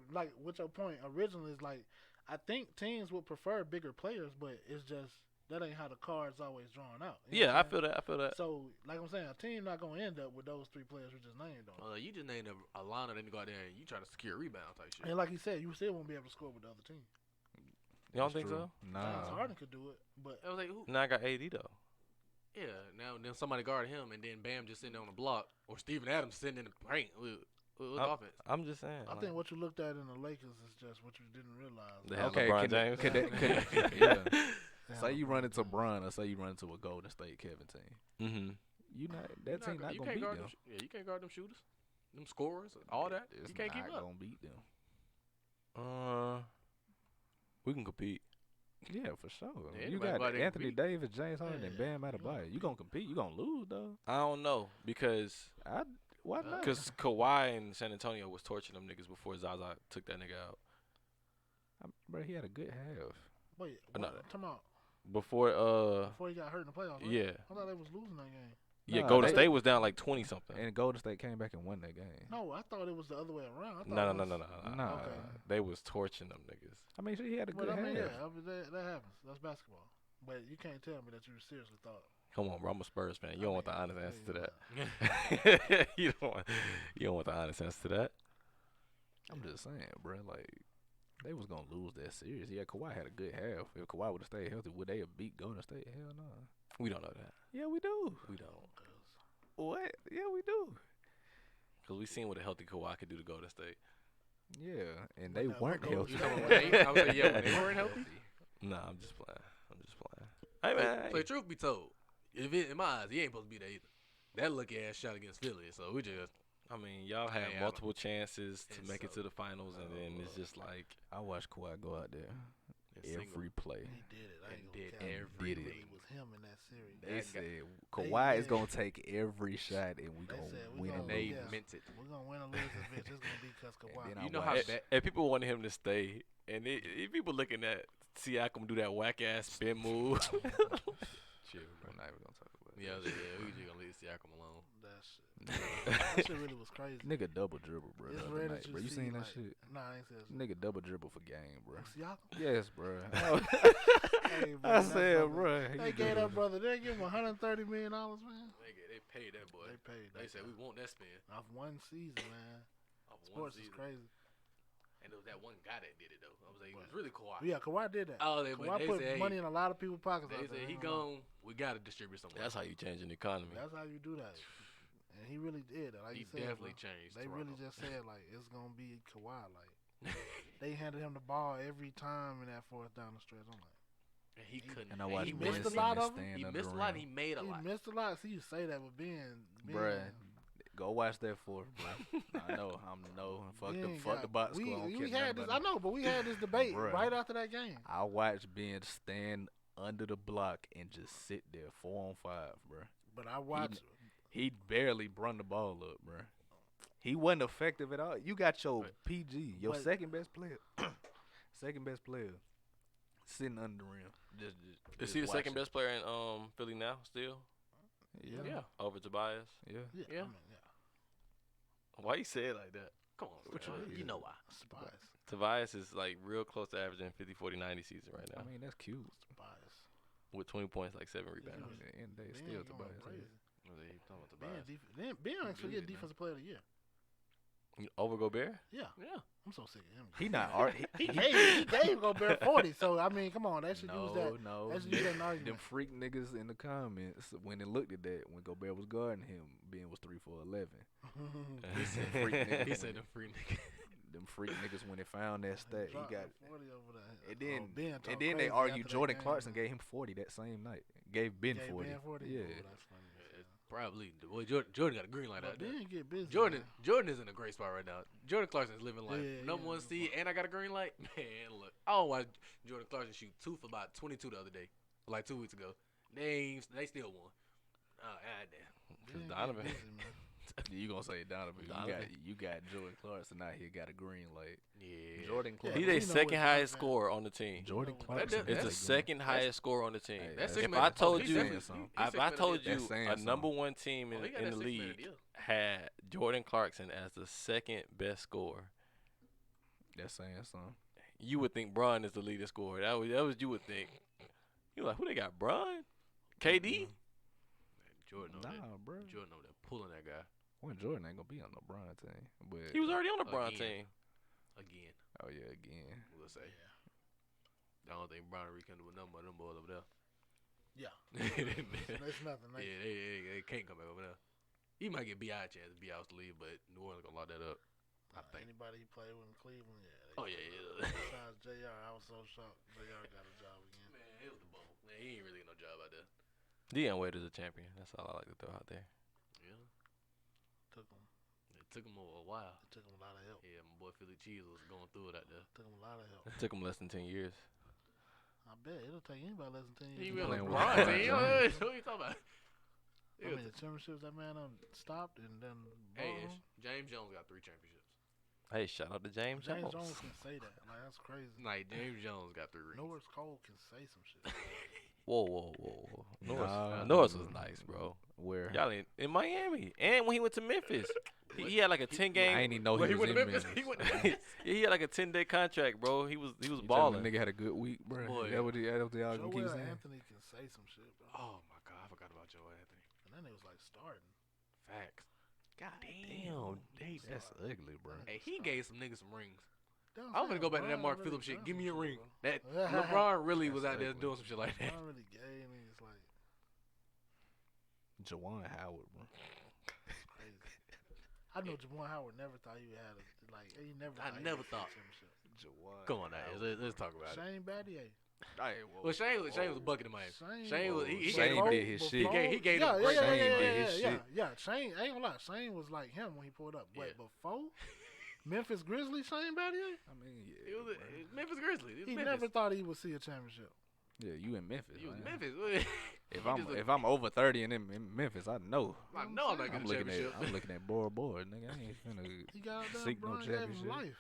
with your point originally, is like, I think teams would prefer bigger players, but it's just, that ain't how the card's always drawn out. You know yeah? what I I'm saying? feel that. So, like I'm saying, a team not going to end up with those 3 players we just named on. You just named a lineup, then you go out there and you try to secure a rebound type shit. And like you said, you still won't be able to score with the other team. You don't That's think true. so? James Nah. Harden could do it, but I was like, who? Now I got AD though. Yeah. Now then somebody guarded him, and then Bam just sitting there on the block, or Steven Adams sitting in the paint. With I'm- offense. I'm just saying. I think what you looked at in the Lakers is just what you didn't realize. They have Okay, LeBron can James. Could that, could, yeah. Say you run into Bron, or say you run into a Golden State Kevin team. Mm-hmm. You not that team not you gonna can't beat guard them. them. Yeah, you can't guard them shooters, them scorers, all that. It's You can't keep not up. gonna beat them. We can compete. Yeah, for sure. Yeah, you anybody got but they Anthony compete. Davis, James Harden, and Yeah, Bam you gonna Adebayo. You gonna compete? You gonna lose though? I don't know because Why not? because Kawhi in San Antonio was torching them niggas before Zaza took that nigga out. Bro, he had a good half. Wait, No, what? Come on. Before Before he got hurt in the playoffs, right? yeah. I thought they was losing that game. Yeah, Nah, Golden they- State was down like 20 something. And Golden State came back and won that game. No, I thought it was the other way around. I thought No, it no, no, was- no, no. Nah. Okay. They was torching them niggas. I mean, he had a good But I mean, half. yeah, I mean, that happens. That's basketball. But you can't tell me that you seriously thought. Come on, bro. I'm a Spurs fan. You don't want the honest answer to that. Yeah. you don't want the honest answer to that. I'm just saying, bro. Like they was gonna lose that series. Yeah, Kawhi had a good half. If Kawhi would have stayed healthy, would they have beat Golden State? Hell no. We don't know that. Yeah, we do. We don't. What? Yeah, we do. Because we seen what a healthy Kawhi could do to Golden State. Yeah, and they Nah, weren't but healthy. You talking about when they? I was like, yeah, when they weren't healthy. Nah, I'm just playing. I'm just playing. Hey, man. So truth be told, in my eyes, he ain't supposed to be there either. That lucky ass shot against Philly. So we just I mean, y'all had Yeah, multiple chances to and make it so- to the finals, and then it's just like, I watched Kawhi go out there it's single. every play. He did it. I And ain't did gonna count every Did it. It was him in that series. They That guy- said Kawhi is yeah. gonna take every shot, and we They gonna said we win gonna and They lose. lose. meant it. We're gonna win or lose this bitch. It's gonna be because Kawhi. then I You know how watched- bad. and people wanted him to stay, and people looking at Siakam do that whack ass spin move. Chill, bro. I'm not even gonna talk about it. Yeah, we just gonna leave Siakam alone. That shit. That shit really was crazy. Nigga double dribble, bro. It's the other rare night, that you bro. You see, seen that like- shit? Nah, I ain't said. Nigga double dribble for game, bro. Siakam. Yes, bro. Hey, bro, I that said, brother- bro. They gave that brother. They give him $130 million, man. They paid that boy. They paid. They that said guy. we want that spin off one season, man. off of one Sports is season. crazy. And it was that one guy that did it though. I was like, it was What? really Kawhi. Yeah, Kawhi did that. Oh, Kawhi they put said, money in a lot of people's pockets. They out there. said he I don't know. gone. We gotta distribute somewhere. That's how you change an economy. That's how you do that. And he really did. Like He you said, definitely bro. changed. They Toronto. really just said like it's gonna be Kawhi. Like they handed him the ball every time in that fourth down the stretch. I'm like, And he couldn't. And I and watched he Ben missed a a lot lot. of them. stand He under missed the a lot. rim. He made a he lot. missed a lot. See, you say that, but Bruh, go watch that fourth, bro. I know. Fuck the box score. I don't We care had nothing this. I about know, but we had this debate Bruh. right after that game. I watched Ben stand under the block and just sit there 4-on-5, bro. But I watched. He barely brung the ball up, bro. He wasn't effective at all. You got your But- PG, your but- second best player, sitting under the rim. Is he the second best player in Philly now? Still Yeah. Yeah. over Tobias? Yeah. Yeah, Yeah. I mean, yeah. Why you say it like that? Come on, What you bro. mean? You know why? Tobias. Tobias is like real close to averaging 50, 40, 90 season right now I mean, that's cute. Tobias. with 20 points, like 7 I rebounds. mean, at the end of the day, Ben still going Tobias. crazy. What are you talking about, Ben, Tobias? Ben don't forget Good, defensive player of the year. Over Gobert? Yeah, Yeah. I'm so sick of him. He not art. He gave Gobert 40. So I mean, come on, they should use that. No, They should use that in Them argument. freak niggas in the comments when they looked at that when Gobert was guarding him, Ben was 3 for 11. He said freak nigga. He said the free nigga. Them freak niggas when they found that stat, he Dropped got. 40 over there. And then, Oh, Ben talked and then they crazy argued. after that Jordan game, Clarkson man. gave him 40 that same night. Gave Ben Gave 40. Ben 40. Yeah. Oh, that's funny. Probably. Boy, Jordan got a green light But out there. Ben get busy. Jordan man. is in a great spot right now. Jordan Clarkson's living life. Yeah, Number yeah, one that's seed, fine. and I got a green light. Man, look, I don't watch Jordan Clarkson shoot 2 for about 22 the other day, like 2 weeks ago. They still won. Oh, goddamn. Because Ben get Donovan. busy, man. You gonna say Donovan? Donovan. You got Jordan Clarkson out here got a green light. Yeah. Jordan Yeah, Clarkson. He's but a you know second what highest Donovan- scorer on the team. Jordan That- Clarkson. that- It's the that's- second highest scorer on the team. Hey, That's If six I man- told he's you- definitely- something. he's If six I man of told the year. you That's saying a number something. one team Oh, he got in that the 6 man of league the year. had Jordan Clarkson as the second best scorer, That's saying something. you would think Bron is the leading scorer. That was you would think. You like, who they got? Bron? KD? Jordan over Nah, bro. there. Jordan over there pulling that guy When Jordan ain't gonna be on the LeBron team, but He was already on the Bron Again. team. again. oh yeah, again. We'll say. I don't think Brian rekindled with number them boys over there. Yeah. yeah, That's nothing. Like, they can't come back over there. He might get B.I. a chance if B.I. was to leave, but New Orleans gonna lock that up. I think. Anybody he played with in Cleveland, yeah. Oh yeah, yeah. Besides Jr., I was so shocked. Jr. got a job again. Man, it was the bubble. Man, he ain't really get no job out there. Deion Waiters a champion. That's all I like to throw out there. Yeah, Took him. it took him a while. It took him a lot of help. Yeah, my boy Philly Cheese was going through it out there. Took him a lot of help. It took him less than 10 years. I bet it'll take anybody less than 10 years. He to will play playing with with LeBron. LeBron See, James. what you talking about? I mean, the championships that man stopped and then. Hey, balled. James Jones got 3 championships. Hey, shout out to James James Jones. Jones can say that. Like, that's crazy. Like James Jones got 3 rings. Norris Cole can say some shit. Whoa. Norris, Nah. Norris was nice, bro. Where? Y'all in Miami, and when he went to Memphis, he had like a 10 game. I ain't even know Well, he he was went in to Memphis. Memphis. He went to Memphis. Yeah, he had like a 10-day contract, bro. He was You telling balling. the nigga had a good week, bro. Boy. That what y'all can keep Joel saying? Anthony can say some shit, bro. Oh my God, I forgot about Joe Anthony. And then it was like starting. Facts. God Damn, That's ugly, bro. Hey, he gave some niggas some rings. That's I'm gonna saying go back to that LeBron Mark really Phillips shit. done Give me a some ring. shit, That LeBron really was That's out there ugly. doing some shit like bro. that. LeBron really gay and he's like Jawan Howard, bro. crazy. I know Jamal Howard never thought he had he never. I thought never he thought. would get a championship. Jawan. Come on, now, let's talk about it. Shane Battier. Well, Shane was a bucket in Miami. Shane was he Shane gave him- did his shit. He gave yeah, him yeah, great- yeah, Shane yeah, did yeah, his yeah, shit. yeah. Shane, I ain't gonna lie. Shane was like him when he pulled up. Yeah. But before Memphis Grizzlies, Shane Battier, I mean, yeah. It was bro. Memphis Grizzlies. he never thought he would see a championship. Yeah, you in Memphis. He was man. Memphis. If I'm over 30 and in Memphis, I know. I know I'm not I'm getting a looking at championship. Bora Bora, nigga. I ain't finna. He got out there. Seek no Bron gave him championship. life.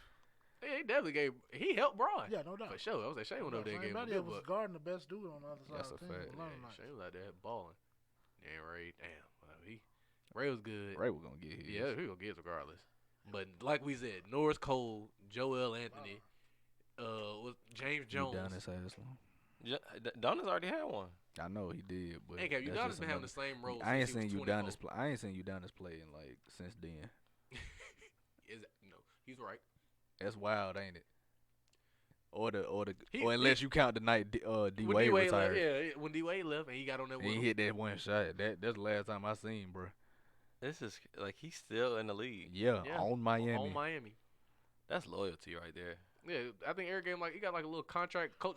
Yeah, he definitely he helped Braun. Yeah, no doubt. For sure. I was like, Shane went over there and Shane gave him a Battier good was book. guarding the best dude on the other side That's of the a team. fact. Alone night. Shane was out there balling. And Ray, damn. Ray was good. Ray was gonna get his. Yeah, he gonna get it regardless. But like we said, Norris Cole, Joel Anthony, was James Jones. Udonis ass long. Donis already had one. I know he did, but Hey, Cap, that's Udonis just been having another- the same role. I ain't since seen he was Udonis 24. play. I ain't seen Udonis play in like since then. No, he's right. That's wild, ain't it? Or He- unless you count the night D When Wade D-Wade retired. left, yeah, when D-Wade left and he got on that And he one. hit that one shot. That's the last time I seen, bro. This is like he's still in the league. Yeah, Yeah, on Miami. On Miami. That's loyalty right there. Yeah, I think Eric gave him he got like a little contract coach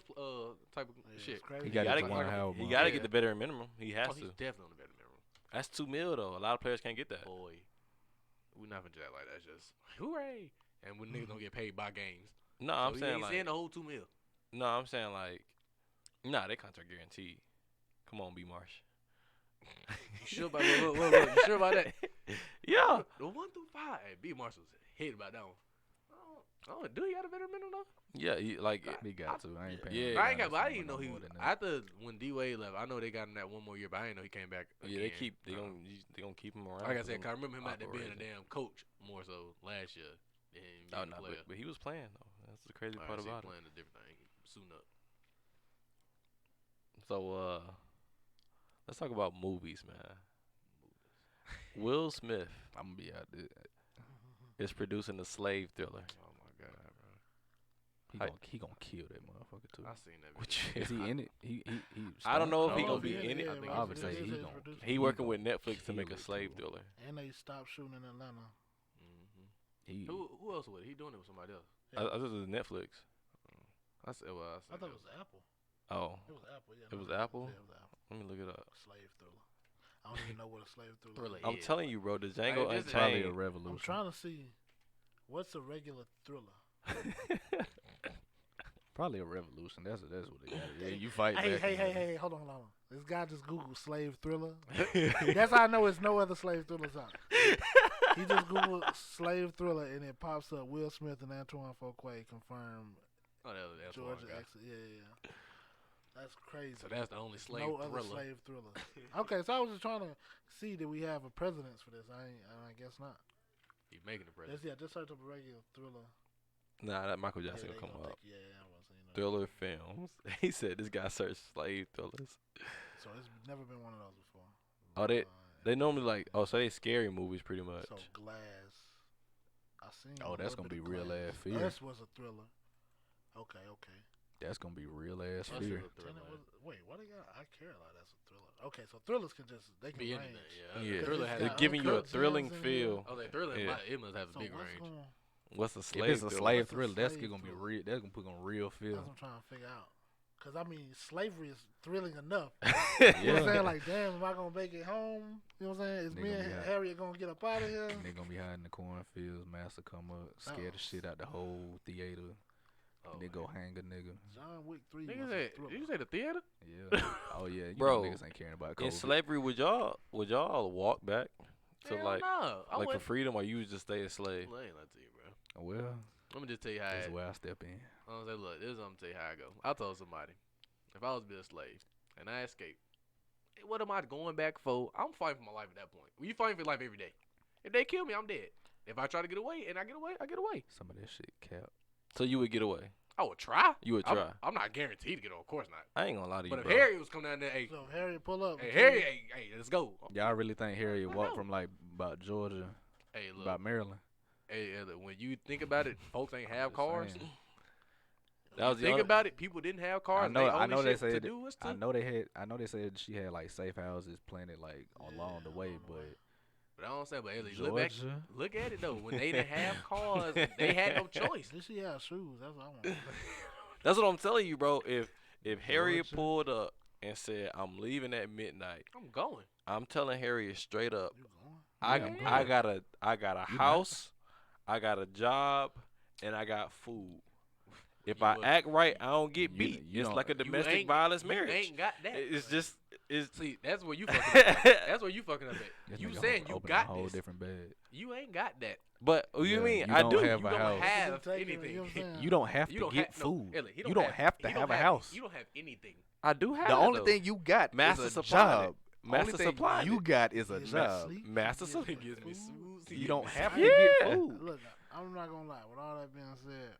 type of Yeah, shit. it's crazy. He He got gotta, it to get, one Howard. he bro. gotta Yeah. get the veteran minimum. He has Oh, he's to. definitely on the better minimum. That's $2 million though. A lot of players can't get that. Boy, we're not gonna do that like that. It's just hooray. And when niggas don't get paid by games. No, So I'm he saying ain't like seeing the whole $2 million. no, I'm saying like nah, they contract guaranteed. Come on, B Marsh. You sure about that? Look, you sure about that? Yeah. The 1 through 5. Hey, B Marshall's hit about that one. Oh, do he got a better minimum though? Yeah, like He got to. I ain't paying. Yeah. him I ain't got, Udonis but I no didn't know he more was. than that. After when D Wade left, I know they got him that one more year, but I didn't know he came back. yeah, they again. gonna keep him around. Like I for said, them 'cause I remember him out there being a operation. damn coach more so last year than him Oh being no, a player. but he was playing though. That's the crazy All part right, so he about it. playing a different thing. Suiting up. So let's talk about movies, man. Will Smith I'm gonna be out there. is producing the slave thriller. Oh my god, bro! He gonna kill that motherfucker too. I seen that. Which video. Is he in it? He I don't know if he stunt? gonna be yeah, in it. yeah, I think Rob he's- Reed he is gonna- producing. he working with gonna Netflix to make kill a it, slave too. thriller. And they stopped shooting in Atlanta. Mhm. Who else with it? He doing it with somebody else. Yeah. I this is Netflix. I said, well, I thought it was Apple. Oh, It was Apple, yeah. It was no, Apple? Yeah, it was Apple. let me look it up. Slave thriller. I don't even know what a slave thriller Thriller is. is. I'm telling you, bro, the Django Hey, this is Probably a Unchained. revolution. I'm trying to see what's a regular thriller. Probably a revolution. That's what they got. Yeah, you fight Hey, back. hey, hold on. This guy just Googled slave thriller. That's how I know it's no other slave thrillers out. He just Googled slave thriller and it pops up Will Smith and Antoine Fuqua confirmed Oh, that's Georgia Georgia. exit. Yeah. That's crazy. So that's the only slave no other thriller. slave thriller. Okay, so I was just trying to see that we have a precedence for this. I guess not. He's making the president. Just search up a regular thriller. Nah, that Michael Yeah, Jackson they will come gonna up. think- yeah, I was saying that. Thriller films. He said this guy searched slave thrillers. So it's never been one of those before. Oh, they normally like so they scary movies pretty much. So Glass. I seen. Oh, a that's little gonna bit be of real Glass. ass fear. Us was a thriller. Okay. That's gonna be real ass That's fear. a thriller. Wait, what they got? I care a lot. That's a thriller. Okay, so thrillers can Be range. anything, yeah. Yeah. Thriller It's has They're got giving you a uncut thrilling gems in feel. Oh, that thriller, Yeah. it must have a So big what's range. going? What's a If slave? it's a thriller? slave What's a thriller, that's slave gonna be thriller? real. That's gonna put on real That's feel. what I'm trying to figure out. Cause I mean, slavery is thrilling enough. You know what I'm Yeah. saying? Like, damn, am I gonna make it home? You know what I'm saying? Is They me gonna and be out. Harriet gonna get up out of here? They gonna be hiding in the cornfields. Master come up, scare the shit out the whole theater. Oh, And they go hang a nigga. John Wick 3 was Nigga a said, thriller. did you say the theater? Yeah. Oh yeah. You Bro, know niggas ain't caring about In COVID. slavery, would y'all walk back to Hell like no. I for wouldn't. freedom, or you would just stay a slave? Well, I ain't lying to you, bro. Well, Let me just tell you how that's it, where I step in. I'm gonna say, look, this is I'm gonna tell you how I go. I told somebody, if I was to be a slave and I escaped, what am I going back for? I'm fighting for my life at that point. Well, you fighting for your life every day. If they kill me, I'm dead. If I try to get away and I get away, I get away. Some of that shit cap. So you would get away. I would try. You would try. I'm not guaranteed to get away, of course not. I ain't gonna lie to you, But if bro. Harry was coming down there, hey, So if Harriet pull up. hey, and tell Harry, you- hey, let's go. Y'all really think Harriet I walked know. from like about Georgia, Hey, look, about Maryland? hey, look, when you think about it, folks ain't have Just cars. saying. That was the Think only- about it, people didn't have cars. I know. They I only know they shit to said. do was to I know they had. I know they said she had like safe houses planted like along the way, but But I don't say, but hey, look back, Georgia. look at it though. When they didn't have cars, they had no choice. Did she have shoes? That's what I want. to know. That's what I'm telling you, bro. If Harriet Georgia. pulled up and said, "I'm leaving at midnight," I'm going. I'm telling Harriet straight up, You going? Yeah, I'm I got a You house, I got a job, and I got food. If You I would- act right, I don't get You- beat. you it's don't- like a You domestic ain't- violence You marriage. ain't got that. It's just it's See, that's where you fucking up at. That's where you fucking up at. This You nigga saying you open got a whole this. different bag. You ain't got that. but what do you Yeah, mean? you I don't do. have You a don't house. have Taking it, anything. you know what I'm saying? You don't have You to don't get have, no, food. Ellie, he You don't have to he have don't a house. You don't have anything. I do have The that, only though. thing you got Master is a supplied it. job. Master Only thing supplied you it. got is a Get job. sleep, Master get supplied. He gives me food. food. You don't have to Yeah. get food. Look, I'm not gonna lie. With all that being said,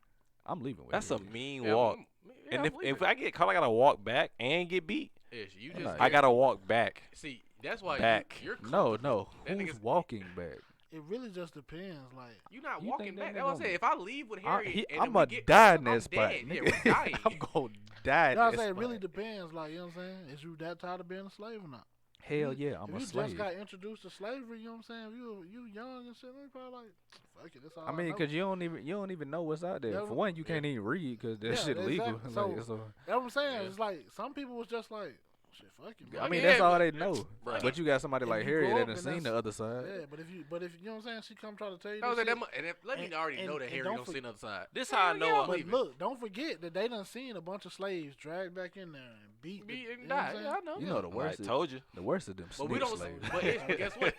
I'm leaving with That's a Harriet. mean Yeah, walk. yeah, And I'm if leaving. I get caught, I gotta walk back and get beat. Ish, you I'm just not- I gotta walk back. see. That's why Back. You're No, no. That Who's nigga's- walking back? it really just depends. Like, You're not You walking think back. that That's what I'm nigga saying. If I leave with Harry, and I'm then gonna we get die caught in up, I'm that spot. dead. Yeah, nigga. we're dying. I'm gonna die. you know what in I'm that saying? It really spot. depends. Like, you know what I'm saying? Is you that tired of being a slave or not? Hell yeah, I'm if a you slave. just got introduced to slavery, you know what I'm saying? If you young and shit, you probably like, fuck it. That's all I mean, know. cause you don't even know what's out there. Yeah, For one, you can't even read because that Yeah, shit legal. exactly. Like, So- so, That's what I'm saying. Yeah. It's like some people was just like, shit, fuck it. I Man. mean, Yeah, that's all but- they know. Right. But you got somebody If like you Harriet grow that up done and seen the that's- other side. Yeah, but if you know what I'm saying, she come try to tell you. I was this like, shit. and let me And- already know and- that and Harry don't gonna for- see another side. This how I know I'm But leaving. look, don't forget that they done seen a bunch of slaves dragged back in there and beat. Be the, and you know what I'm die. saying? Yeah, I know. You know the I worst. told you. The worst of them But we snitch don't. slaves. But guess what?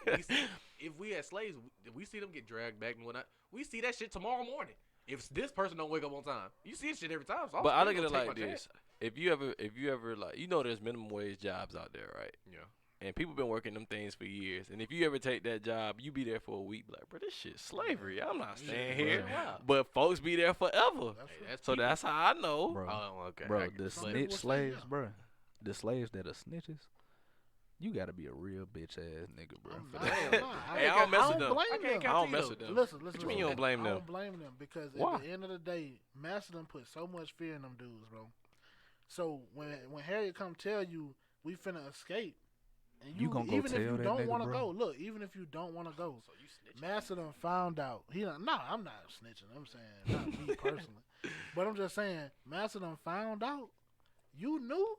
If we had slaves, we see them get dragged back and whatnot. We see that shit tomorrow morning. If this person don't wake up on time, you see this shit every time. So I'm But I still look at it gonna like take my this: chance. if you ever like, there's minimum wage jobs out there, right? Yeah. And people been working them things for years. And if you ever take that job, you be there for a week, be like, bro, this shit's slavery. I'm not staying bro. here. Wow. But folks be there forever. That's Hey, what- that's So people. that's how I know. Bro, Oh, okay. bro, I the get- Some snitch people say slaves, yeah. bro. The slaves that are snitches, you gotta be a real bitch ass nigga, bro. I'm for not that. gonna lie. Hey, I don't mess with don't them. blame I can't them. I count don't to mess you, with though. them. Listen, What you mean you don't blame I them? don't blame them because Why? at the end of the day, Master done put so much fear in them dudes, bro. So when Harriet come tell you we finna escape, and You gonna go even if tell you that don't nigga, want to bro? go, look, even if you don't want to go, So you snitching. Master done found out. He done, nah, I'm not snitching. I'm saying not me personally, but I'm just saying Master done found out. You knew.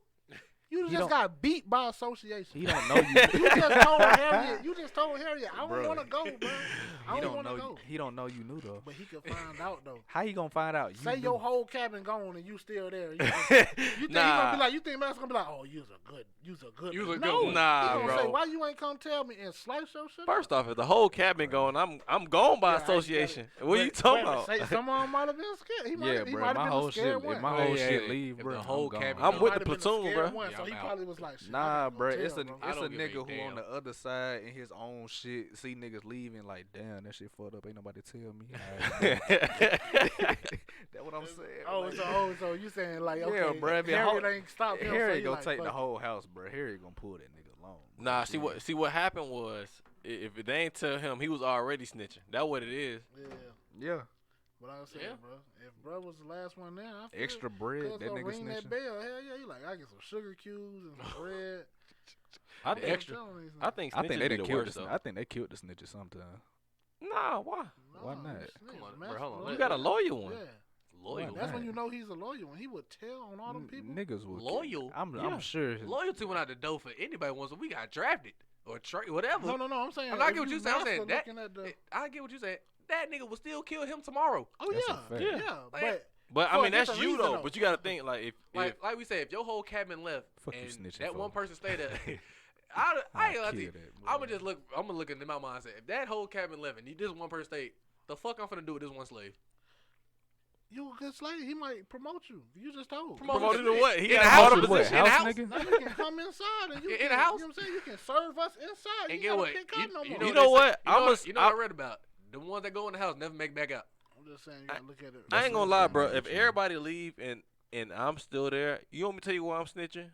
You He just don't- got beat by association. He don't know you. You just told Harriet. You just told Harriet. I don't Bro. want to go, bro. I He don't don't want know. to go. He don't know you knew though. But he could find out though. How you gonna find out? Say knew? your whole cabin gone and you still there. You think he gonna Nah. be like? You think Master gonna be like? Oh, you's a good. You was a good no, one. Nah, he gonna bro. Say, why you ain't come tell me and slice your shit? First up? off, if the whole cabin going, I'm gone by Yeah, I get association. it. What are you But- talking but about? Say, some of them might have been scared. He might Yeah, he bro. might have My been whole the shit. scared If one. my Hey, whole hey, shit hey, leave, if bro. the whole gone. cabin I'm He with might the have been platoon, scared bro. one, Yeah, so I'm he out. probably was like, shit, I Nah, gotta go bro. tell It's a bro. I it's a don't give a nigga who on damn. the other side in his own shit. See niggas leaving like, damn, that shit fucked up. Ain't nobody tell me. That's what I'm saying. Oh, like, so you saying like, Yeah, okay, bro, if it Harriet hold- ain't stopped him. so Harry he gonna like, take the fuck it. whole house, bro. Harry gonna pull that nigga along. bro. Nah, see what happened was if they ain't tell him, he was already snitching. That what it is. Yeah. Yeah. But I said, Yeah. bro, if bro was the last one there, I feel Extra bread. cuz That gonna nigga ring that snitching. bell. Hell yeah, he like, I get some sugar cubes and some bread. I The think extra. I think I think snitches they be done the killed worst the. though. I think they killed the snitches sometime. Nah, why? Why No, not? you Come snitch, on, man, bro, hold on, bro. let- You got a lawyer one. Yeah, Loyal. Why that's when not? you know he's a loyal one. He would tell on all them people. Niggas will Loyal? I'm Yeah. sure. Loyalty went out the door for anybody once we got drafted or trade, whatever. No, I'm saying. I'm not if get what you you saying. I'm saying master that. looking at the, I get what you saying. That nigga will still kill him tomorrow. oh That's a yeah, fact. yeah, Like, but But For I a mean, that's different you reason, though. though. But you got to think like if Like we said, if your whole cabin left Fuck you and snitching that for. one person stayed there, I ain't gonna lie to you. kill that. I'm boy. gonna just look. I'm gonna look into my mind and say, if that whole cabin left and this one person stayed, the fuck I'm finna do with this one slave? you a good slave. He might promote you. You just told. promoted to what? He In got the a house, bottom What, position. in the house house? nigga? Now you can come inside and you In can, the house? You know what I'm saying? You can serve us inside. And You get gotta what? pick You, up no you more. know, You they know say- what? You know, I'ma- you know what I read about? The ones that go in the house never make back out. I'm just saying you gotta look at it. I ain't gonna lie, bro. That's If true. everybody leave and I'm still there, you want me to tell you why I'm snitching?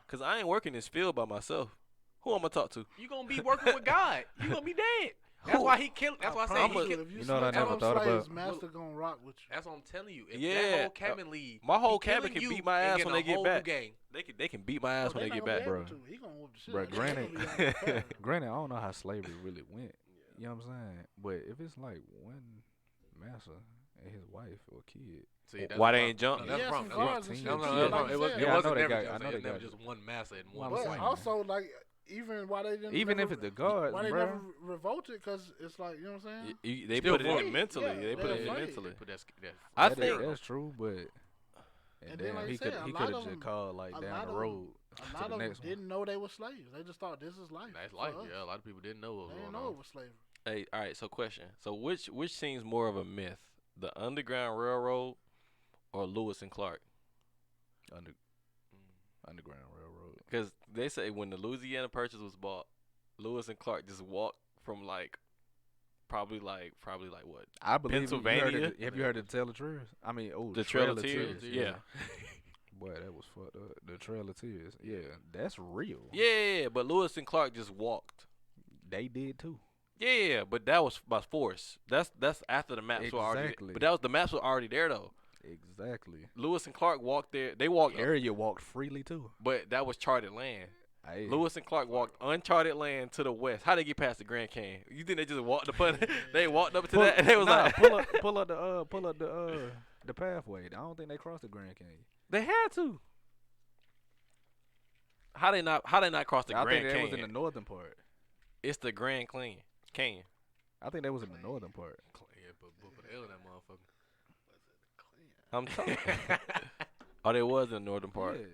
Cause I ain't working this field by myself. Who I'm gonna talk to? You gonna be working with God. You gonna be dead. That's Who? why he killed. That's why I say promise he you, killed. If you, You know what I snitch on never them thought slaves, about? Master gonna rock with you. That's what I'm telling you. If Yeah, that whole cabin leave, my whole he cabin killing can you beat my and ass getting when a they get whole back. Game. They can beat my ass when they get back, bro. bro. He gonna whoop the shit. Bro, out of you. They granted, gonna be out there. granted, I don't know how slavery really went. You know what I'm saying? But if it's like one master and his wife or kid, See, that's Why the they problem. ain't jump? No, that's Yeah, the problem. some That's guards and what- shit No, too, no, like no, you it was. said. It Yeah, I know wasn't they never got- just. I know It they was never got- just one master and Well, one. I'm But saying. also, like, even why they didn't even if never, it's the guards, why they bro. never revolted? Because it's like, you know what I'm saying? They Still put it in afraid. it mentally. Yeah, They put they're it in afraid. mentally. Put that. I That is- think that's true, but And then, damn, like he you could said, a he lot could have of just them- called like a down lot the of road A to lot the of them next one. didn't know they were slaves. They just thought this is life. That's for life. us. Yeah, a lot of people didn't know what was They didn't going know it on. was slavery. Hey, all right. So question. So which seems more of a myth, the Underground Railroad or Lewis and Clark? Under, Underground Railroad. Because they say when the Louisiana Purchase was bought, Lewis and Clark just walked from like probably like what, I believe it. Pennsylvania? Have you heard of the Trail of Tears? I mean, the Trail of Tears? Yeah. Boy, that was fucked up. The Trail of Tears. Yeah, that's real. Yeah, but Lewis and Clark just walked. They did too. Yeah, but that was by force. That's after the maps were already. Exactly. But that was the maps were already there though. Exactly. Lewis and Clark walked there. They walked, Area walked freely too. but that was charted land. Hey, Lewis and Clark walked uncharted land to the west. How they get past the Grand Canyon? You think they just walked up? They walked up to that, and they was nah, like, pull up the pathway. I don't think they crossed the Grand Canyon. they had to. How they not cross the I Grand think that Canyon? was in the northern part. It's the Grand Canyon. I think that was in the northern part. Yeah, but put L in that motherfucker. I'm telling you. Oh, they was in the northern part. Yeah.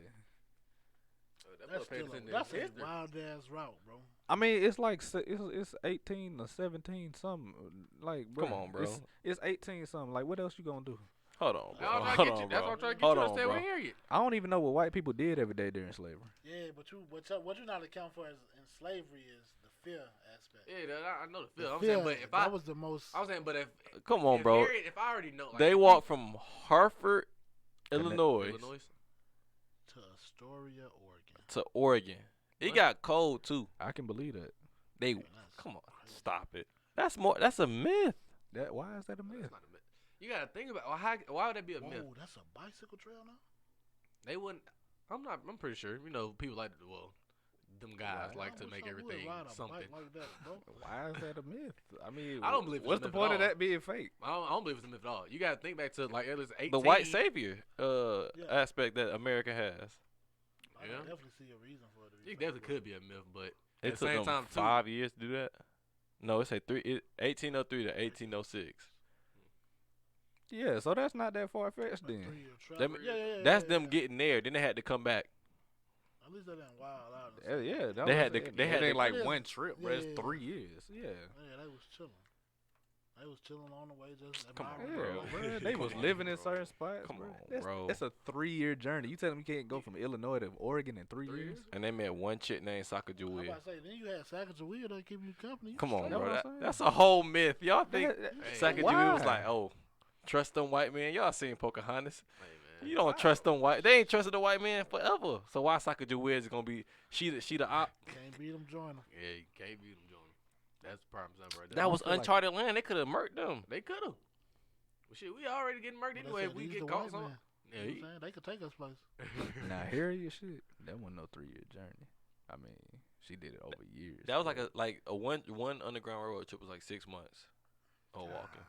That's still that's a wild ass route, bro. I mean, it's like it's 18 or 17 something. Like, bro, Come on, bro. It's 18 something. Like, what else you gonna do? Hold on, bro. That's Hold what on, I'm bro. trying to get Hold you to on, stay bro. over here. You. I don't even know what white people did every day during slavery. Yeah, but what you not account for in slavery is the fear aspect. Yeah, I know the The feel. I'm fear, saying, but if that was the most. I was saying, but if Come on, if bro. Harriet, if I already know, like, They if walked from Hartford, Connect- Illinois, Illinois. to Astoria, Oregon. to Oregon. It What? got cold too. I can believe that. They Man, that's come on, crazy. stop it. That's a myth. That why is that a myth? That's not a myth. You gotta think about why would that be a myth? Whoa, that's a bicycle trail now. They wouldn't. I'm pretty sure. You know, people like them guys Why? like to make everything something. Like that, bro. Why is that a myth? I mean, I don't believe it's what's a the myth at point of all. that being fake? I don't believe it's a myth at all. You gotta think back to like it was 18. The white savior Yeah. aspect that America has. I Yeah. can definitely see a reason for it to be. It fake, definitely bro. could be a myth, but It at the took same them time, too, 5 years to do that. No, it's 1803 to 1806. Yeah, so that's not that far fetched A then. 3-year travel. Them- yeah, That's yeah, them yeah. getting there. Then they had to come back. At least they didn't wild out. Yeah, that They was had it. to- they had It ain't to- like It is. one trip, bro. It's Yeah. 3 years. Yeah. Yeah, they was chilling. They was chilling on the way, just Come on, admiring Yeah, the bro. life. bro. They Come was on, living in bro. certain spots. Come bro. on, That's, bro. That's a 3-year journey. You telling me you can't go from Illinois to Oregon in 3 years? And they met one chick named I'm Sacagawea. about to say, then you had Sacagawea that keep you company. You Come on, straight. Know bro. what I'm That, saying? that's a whole myth. Y'all think That- Hey, Sacagawea was why? like, oh, trust them white men? Y'all seen Pocahontas? hey, man. You don't trust them white. They ain't trusted the white man forever. So why Sacagawea is gonna be she the op? Can't beat them, join them. Yeah, you can't beat them, Jordan. That's the problem, son, right there. That was feel like- uncharted land. They could have murked them. They could have. Shit, we already getting murked But anyway. they If said we these get the caught white something. men. Yeah, You know what I'm saying? They could take us places. Now Harriet shit, that wasn't no 3-year journey. I mean, she did it over years. That was but like a one underground railroad trip was like 6 months of walking.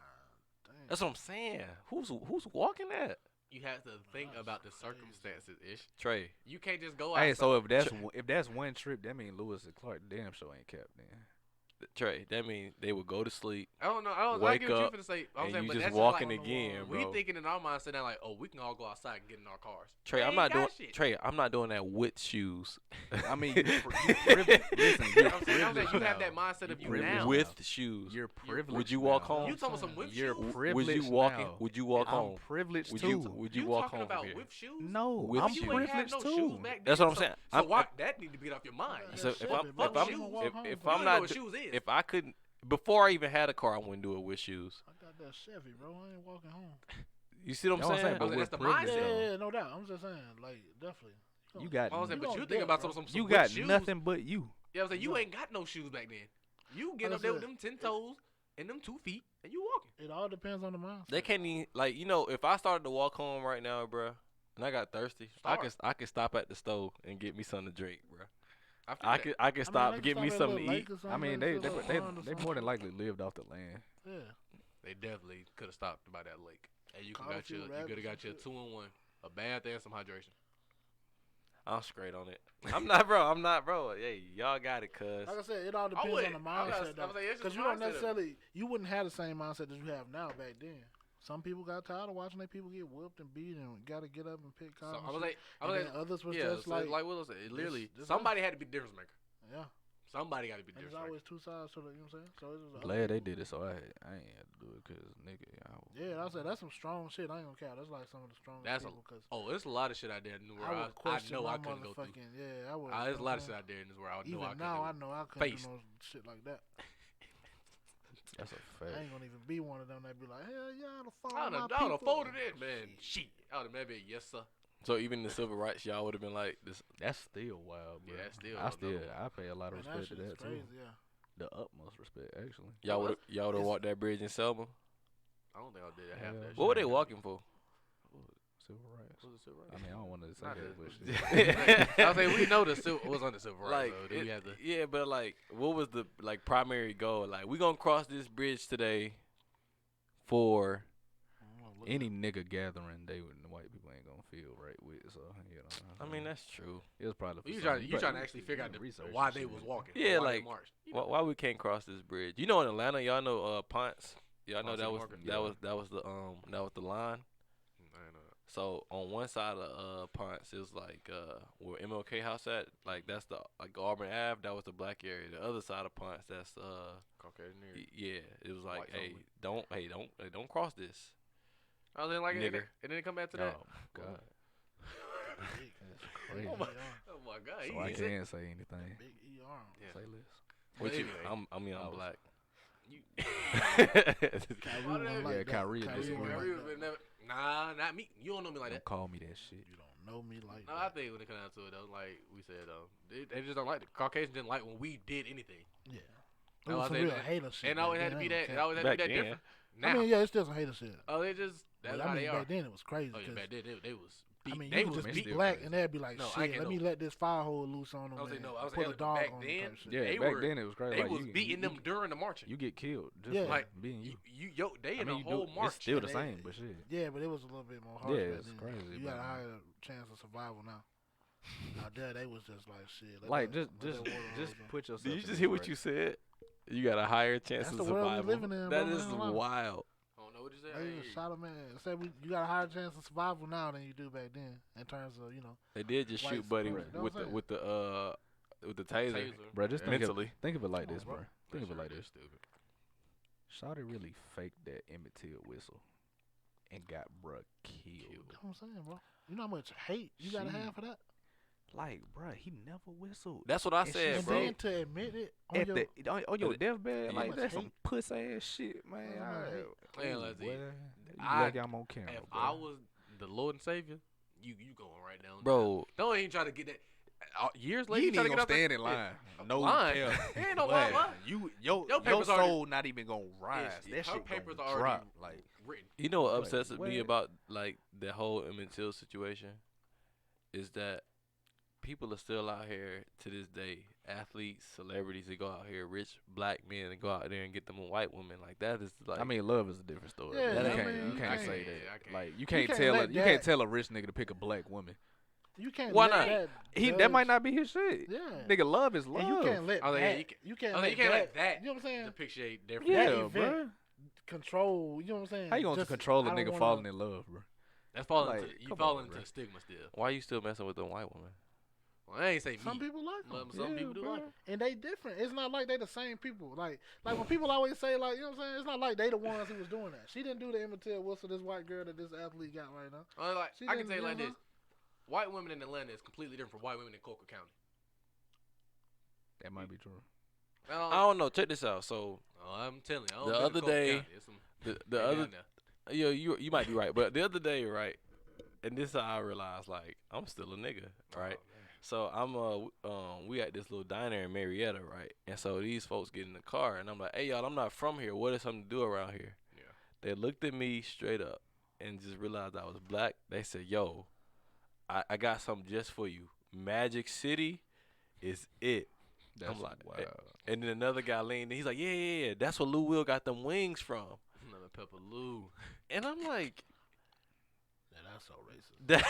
Damn. That's what I'm saying. Who's walking that? you have to think That's about the crazy. circumstances, ish. Trey. You can't just go outside. Hey, so if that's one trip, that means Lewis and Clark damn sure ain't kept then. Trey, that means they would go to sleep. I don't know. I Wake get what up, you finna say. I'm and saying, you but just that's walking like, again, we bro. thinking in our mindset now, like, oh, we can all go outside and get in our cars. Trey, They I'm ain't not got doing. shit. Trey, I'm not doing that with shoes. I mean, you privileged. Listen, you're I'm saying, privileged you have now. that mindset of you privileged now. with shoes. You're privileged. Would you walk now. home? You talking about some whip You're shoes? privileged Would you walk? now. Would you walk I'm home? privileged Would too. you? Would you walk talking home about from here? whip shoes? No, With I'm shoes. You ain't have privileged no too. shoes back then. That's what I'm saying. So I'm- why that need to be off your mind? Yeah, So if shit, I'm bro. fuck You shoes. don't walk home if from You I'm don't not know what do- shoes is. if I couldn't before I even had a car, I wouldn't do it with shoes. I got that Chevy, bro. I ain't walking home. You see what Know I'm what I'm saying? saying? But saying, we're that's the privileged mindset. Yeah, though. yeah, no doubt. I'm just saying, like, definitely. You got I was saying, You but gonna you think get, about bro. some you whip got shoes. nothing but you. Yeah, I was saying, you Yeah. ain't got no shoes back then. You get Like I up there with said, them 10 toes and them 2 feet, and you walking. It all depends on the mindset. They can't even like if I started to walk home right now, bruh, and I got thirsty, Start. I could stop at the stove and get me something to drink, bruh. I, feel I that. could I mean, stop they get can me stop at something Little to eat. Lake or I something, mean, they they just they, pond or they more something. than likely lived off the land. Yeah. They definitely could have stopped by that lake. And you Caught could a got few your, you rabbits could have and got your shit. 2-in-1, a bath and some hydration. I'm straight on it. I'm not, bro. Hey, y'all got it, cuz. Like I said, it all depends on wouldn't. the I was- mindset, I was though. like, it's just Because you don't mindset of it. necessarily, you wouldn't have the same mindset that you have now back then. Some people got tired of watching their people get whooped and beat and got to get up and pick So cotton. I was and like, shit. And then others was yeah, just so like, like Willow said, it literally, this somebody had to be the difference maker. yeah. Somebody got to be the And there's difference maker. always two sides to the, you know what I'm saying? So it's just Glad they did it, so I ain't had to do it, cause nigga, Yeah, I said that's some strong shit. I ain't gonna count. That's like some of the strongest That's a- people. Because Oh, there's a lot of shit out there in the I world would I question know my I couldn't go through. motherfucking yeah. I would. There's a lot of you shit know out there in this world I what I'm know saying? I Even couldn't now, I do. know I couldn't Faced. do no shit like that. that's a I fact. ain't gonna even be one of them that be like, hell yeah, I'd have I followed my would have people. folded it, man. Shit. I would have maybe yes sir. So even the civil rights, y'all would have been like this. That's still wild, bro. Yeah, that's still I another one. I pay a lot of Man, that respect shit to is that crazy. too. Yeah. The utmost respect, actually. Y'all Oh, would y'all would have it's- walked that bridge in Selma. I don't think I did half Yeah. that shit. What were they walking for? Civil rights. What was the civil I rights? mean, I don't want to say Not that, that, but shit. I was saying we know the civil was on the civil rights. Like, So do we have to? yeah, but like, what was the like primary goal? Like, we gonna cross this bridge today for I don't know, look Any at- nigga gathering, the white people ain't gonna feel right with. So you know. I mean, that's true. it was probably. For You something. trying to actually figure out the, research why and they shit. was walking? Yeah, why they like, marched. You Why, know, why we can't cross this bridge? You know, in Atlanta, y'all know Ponce. Y'all know Ponce that and was Morgan. that Yeah. was that was the line. I ain't know that. So on one side of Ponce is like where MLK House at, like that's the like Auburn Ave, that was the black area. The other side of Ponce, that's Caucasian nigga. yeah, it was like, Whites hey, don't cross this. I was in like, Nigger. and then it come back to Oh that. my god, Big, that's crazy. Oh my god. So he I is it. can't say anything. big ER. Yeah. Say less. But What you? anyway. I'm I was- black. You, Kyrie Why did wasn't they- like Yeah, that. Kyrie Kyrie disagree. wasn't Kyrie like was that. never, nah, not me. You don't know me like Don't that. call me that shit. You don't know me like No, I that. think when it comes down to it, though, like we said, they just don't like the Caucasians didn't like when we did anything. Yeah. It No, was I some think real that- hater shit. And it always back had to then, be I that. ain't It gonna always had to Back be that then. different. cap. Now, I mean, yeah, it's still some hater shit. oh, they just that's But how I mean, they are. back then it was crazy. Oh yeah, 'cause, back then they was. I Beat, mean, they you could was just beat be black crazy. and they'd be like, No, I shit, can't let me know. let this fire hole loose on them. I was saying, and no, I was put a saying, dog back on them then, type shit. Yeah, They back were- then it was crazy. They like, was you, beating you, them during the marching. You get killed just Yeah. like Like, being you. They I in mean, a you whole do. march. It's still the and same, they- but shit. Yeah, but it was a little bit more harsh. Yeah, back it's then. crazy, You got a but- higher chance of survival now. Out there, they was just like shit. let Like that- just let that water just hose put yourself. Did you in just hear what this you said? You got a higher chance That's of the world we survival. living in, That bro, is man, like- wild. I don't know what you said. They just shot a man. Said you got a higher chance of survival now than you do back then in terms of They did just White shoot Buddy supremacy. Know with what I'm the with the taser. Bro, just Yeah. Mentally. think of it like Come on, this, bro. bro. Think of it like this. Shawty really faked that Emmett Till whistle and got bruh killed. you know what I'm saying, bro. You know how much hate you gotta She- have for that? Like, bruh, he never whistled. That's what I And she said, And bro. then to admit it on At your, the, on your deathbed, you like must that's some hate- puss ass shit, man. That's what I hate. Man, Ooh, let's see. boy, you I- like I'm on camera, If bro. I was the Lord and Savior, you going right down. Bro, Don't even try to get that. Years you later, ain't try to even get gonna out there. stand in line. Yeah. No Line? cap. Ain't no Boy, line. your Your papers already- soul not even gonna rise. Yeah, that her shit papers gonna already drop. Like written. You know what Like, upsets me what? about like the whole Emmett Till situation is that people are still out here to this day, athletes, celebrities that go out here, rich black men that go out there and get them a white woman. Like that is like I mean, love is a different story. Yeah, bro. I you mean, can't, you you can't can't- say yeah, that. I can't. Like you can't can't tell let you can't that- tell a rich nigga to pick a black woman. You can't. Why let not? That, That judge- might not be his shit. Yeah. Nigga, love is love. And you can't let Oh, that. yeah, you can't. Oh, let you can't that, let that You know what I'm saying? depreciate their Yeah, that bro. event control. You know what I'm saying? How you gonna Just, control a I don't nigga wanna- falling in love, bro? That's falling Like, into you come fall on, into bro. the stigma still. why you still messing with them white women? Well, I ain't say Some me. people like them. Some people do bro. like 'em. And they different. It's not like they the same people. Like when people always say like, you know what I'm saying? It's not like they the ones who was doing that. She didn't do the Emmett Till Wilson, this white girl that this athlete got right now. Like She I can didn't, tell you you like know? this: white women in Atlanta is completely different from white women in Coker County. That might be true. I don't know. Check this out. So I'm telling you, I don't The been to other Coker day- County. It's some- the they other down there. you might be right, but the other day, right, and this is how I realized like I'm still a nigga, right? Oh, man. So I'm we at this little diner in Marietta, right? And so these folks get in the car and I'm like, hey y'all, I'm not from here. What is something to do around here? Yeah. They looked at me straight up and just realized I was black. They said, yo, I got something just for you. Magic City is it. That's like, wild. And then another guy leaned in, he's like, yeah, that's where Lou Will got them wings from. Another Pepper Lou. And I'm like, Yeah, that's so racist. that,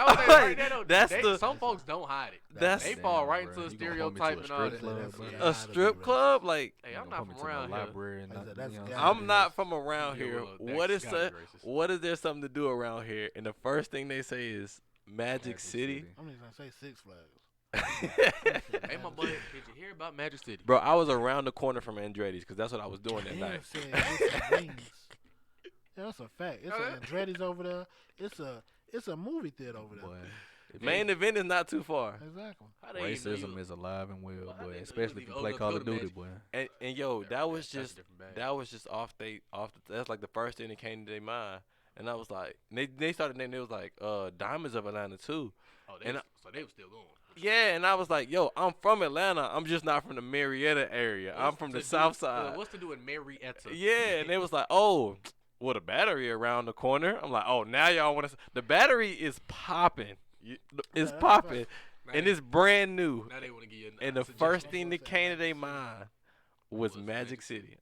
I was I'm like, right like, there, though, that's they- the some folks don't hide it. That's- They Damn, fall right bro. into a You gonna hold me to stereotype and all strip that. club, That's bro? gotta a be strip racist. club. Like Hey, You I'm gonna not put me from to no around here. library and That's- not, that's you know what gotta I'm be I'm not from Yeah, around here. well, What that's is gotta the, be racist. what is there something to do around here? And the first thing they say is Magic Magic City. I'm just gonna say Six Flags. Hey, my boy, did you hear about Magic City? Bro, I was around the corner from Andretti's because that's what I was doing that Dan night. said it's some wings. Yeah, that's a fact. It's Oh, an yeah? Andretti's over there. It's a movie theater over there. Boy, Main event is not too far. Exactly. How they even know racism you- is alive and well, Well, how boy. they know you Especially if leave you play Ola Call go of to Duty, Magic? boy. And yo, Different that was bag. That's a just different bag. that was just that's like the first thing that came to their mind. And I was like, they started naming, it was like Diamonds of Atlanta too. Oh, and so they were still going. Yeah, and I was like, yo, I'm from Atlanta. I'm just not from the Marietta area. I'm What's from to the do- south side. What's to do in Marietta? Yeah, and they was like, oh, well, the Battery around the corner. I'm like, oh, now y'all want to. The Battery is popping. It's that's a popping, fact. Now and they- it's brand new. now they want to give you. And the suggestions. first thing that What's came that to their Magic mind was Was Magic Magic City. City.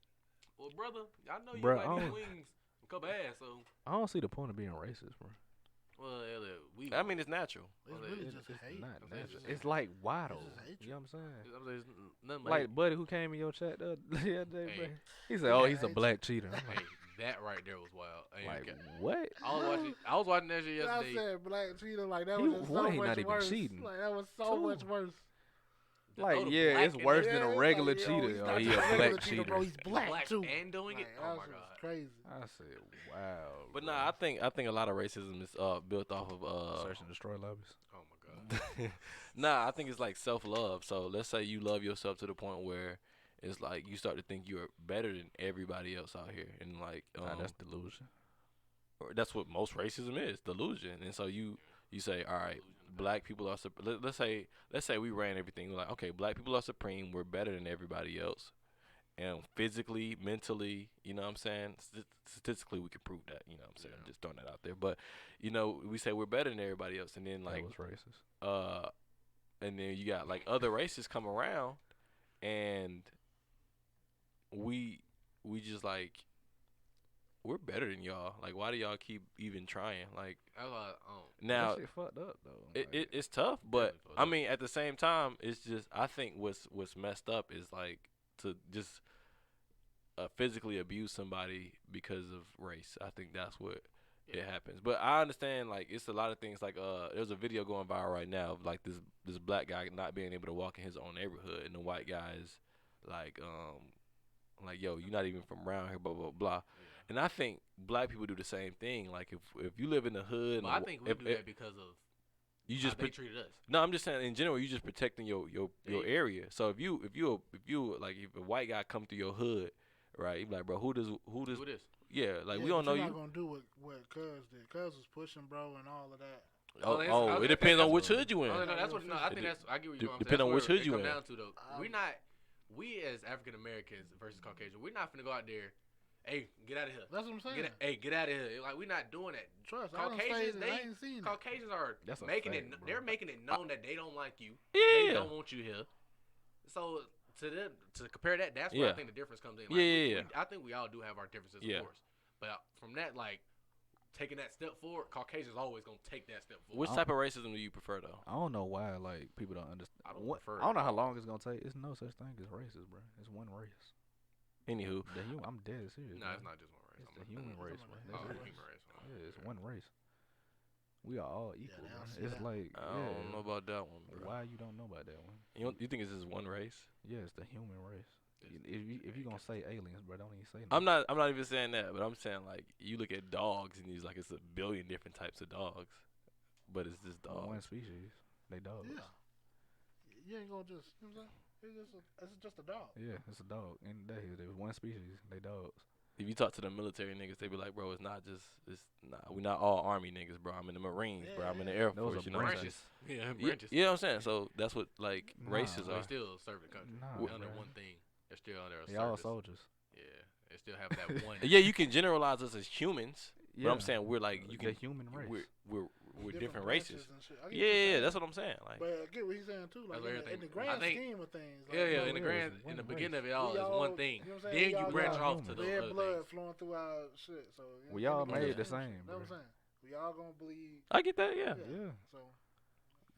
Well, brother, I know you Bruh, like I these don't- wings from couple ass, so I don't see the point of being racist, bro. well, we. I mean, it's natural. It's Well, really it's just It's hate. not It's natural. just- It's like why though? just hatred. You know what I'm saying? There's nothing Like buddy who came in your chat the other day, Hey. bro. He said, Yeah, "Oh, I he's a hate black cheater." I'm Hey, that right there was wild. I ain't like, got- what? I was watching that shit I yesterday. said black cheater like that He- was just so one, he much not even worse. cheating. Like that was so Two. much worse. To Like, throw the yeah, black it's in worse there. than a it's regular like, yo, cheater. he's Oh, not he just a regular black cheater. bro. He's black, too. and doing it. Like, Oh that my shit was god. crazy. I said, wow. But bro. nah, I think a lot of racism is built off of Search and destroy lobbies. Oh my god. nah, I think it's like self love. So let's say you love yourself to the point where it's like you start to think you're better than everybody else out here, and like Nah, that's delusion. or that's what most racism is, delusion. And so you say, all right, black people are let's say we ran everything. We're like, okay, black people are supreme. We're better than everybody else, and physically, mentally, you know what I'm saying. Statistically, we can prove that. You know what I'm saying. Yeah. Just throwing that out there. But you know, we say we're better than everybody else, and then like That was racist. and then you got like other races come around, and we just like we're better than y'all. Like, why do y'all keep even trying? Like, That's why, now that shit fucked up though. it's tough, but Definitely fucked I up. mean, at the same time, it's just I think what's messed up is like to just physically abuse somebody because of race. I think that's what it happens. But I understand like it's a lot of things like there's a video going viral right now of like this black guy not being able to walk in his own neighborhood, and the white guy is like yo, you're not even from around here, blah blah blah. And I think black people do the same thing. Like if you live in the hood, But and I think we if, do that because of you how just they put, treated us. no, I'm just saying in general, you just protecting your Yeah. area. So if you like if a white guy come through your hood, right? You be like, bro, who does Who this? yeah, like Yeah, we don't but know you're you. not gonna do what Cuz did. Cuz was pushing, bro, and all of that. Oh, that's- I Oh, was it gonna depends say on that's which what- hood you in. No, that's what. No, I It think de- that's. I get what de- you're going. depend on which hood you in. Down to though. Um, We as African Americans versus Caucasian, we're not finna go out there Hey, get out of here. That's what I'm saying. Get out of here. Like, we not doing that. Trust. I ain't seen it. Caucasians are That's a making fact, it. bro. They're making it known that they don't like you. Yeah, They yeah. don't want you here. So to them, to compare that, that's where Yeah. I think the difference comes in. Yeah. I think we all do have our differences, Yeah. of course. But from that, like, taking that step forward, Caucasians always gonna take that step forward. Which type of racism do you prefer though? I don't know why like people don't understand. I don't prefer I don't it. know how long it's gonna take. It's no such thing as racist, bro. It's one race. Anywho, I'm dead serious. No, bro. it's not just one race. It's the human race, bro. Oh, That's the it. human race. Yeah, it's one race. We are all equal, they bro. don't see It's that. like I don't know about that one, bro. why you don't know about that one? You think it's just one race? Yeah, it's the human race. It's- If you gonna say aliens, bro, don't even say. I'm not even saying that, but I'm saying like you look at dogs and it's like it's a billion different types of dogs, but it's just One dogs. species. They dogs. Yeah. You ain't gonna just, you know what I'm saying? It's just a dog. Yeah, it's a dog. And there's one species. They dogs. If you talk to the military niggas, they be like, bro, it's not just we not all army niggas, bro. I'm in the Marines, bro. I'm in the Air Those Force. are You know what I'm saying? Branches. Yeah, Yeah, branches. you know what I'm saying? So that's what like Nah, races They are. still serve the country. Nah, They're under bro. one thing. They're still under a They all service. soldiers. Yeah, they still have that one. Yeah, you can generalize us as humans, Yeah. but I'm saying we're like you the can human race. we're different branches races. and shit. I get Yeah, what you're yeah, saying. that's what I'm saying. Like, But I get what he's saying too. Like That's in everything. the I grand think- scheme of things. Like, Yeah, you know, in the yeah, grand, it's in the one beginning of race. it all, We is all- one thing. you know what I'm saying? Then We you all branch got off human. to the red other blood things. flowing through our shit. So you know, We all in the grand made the scheme of same, shit, know what I'm bro. saying? We all gonna bleed. I get that, yeah. Yeah. Yeah. So.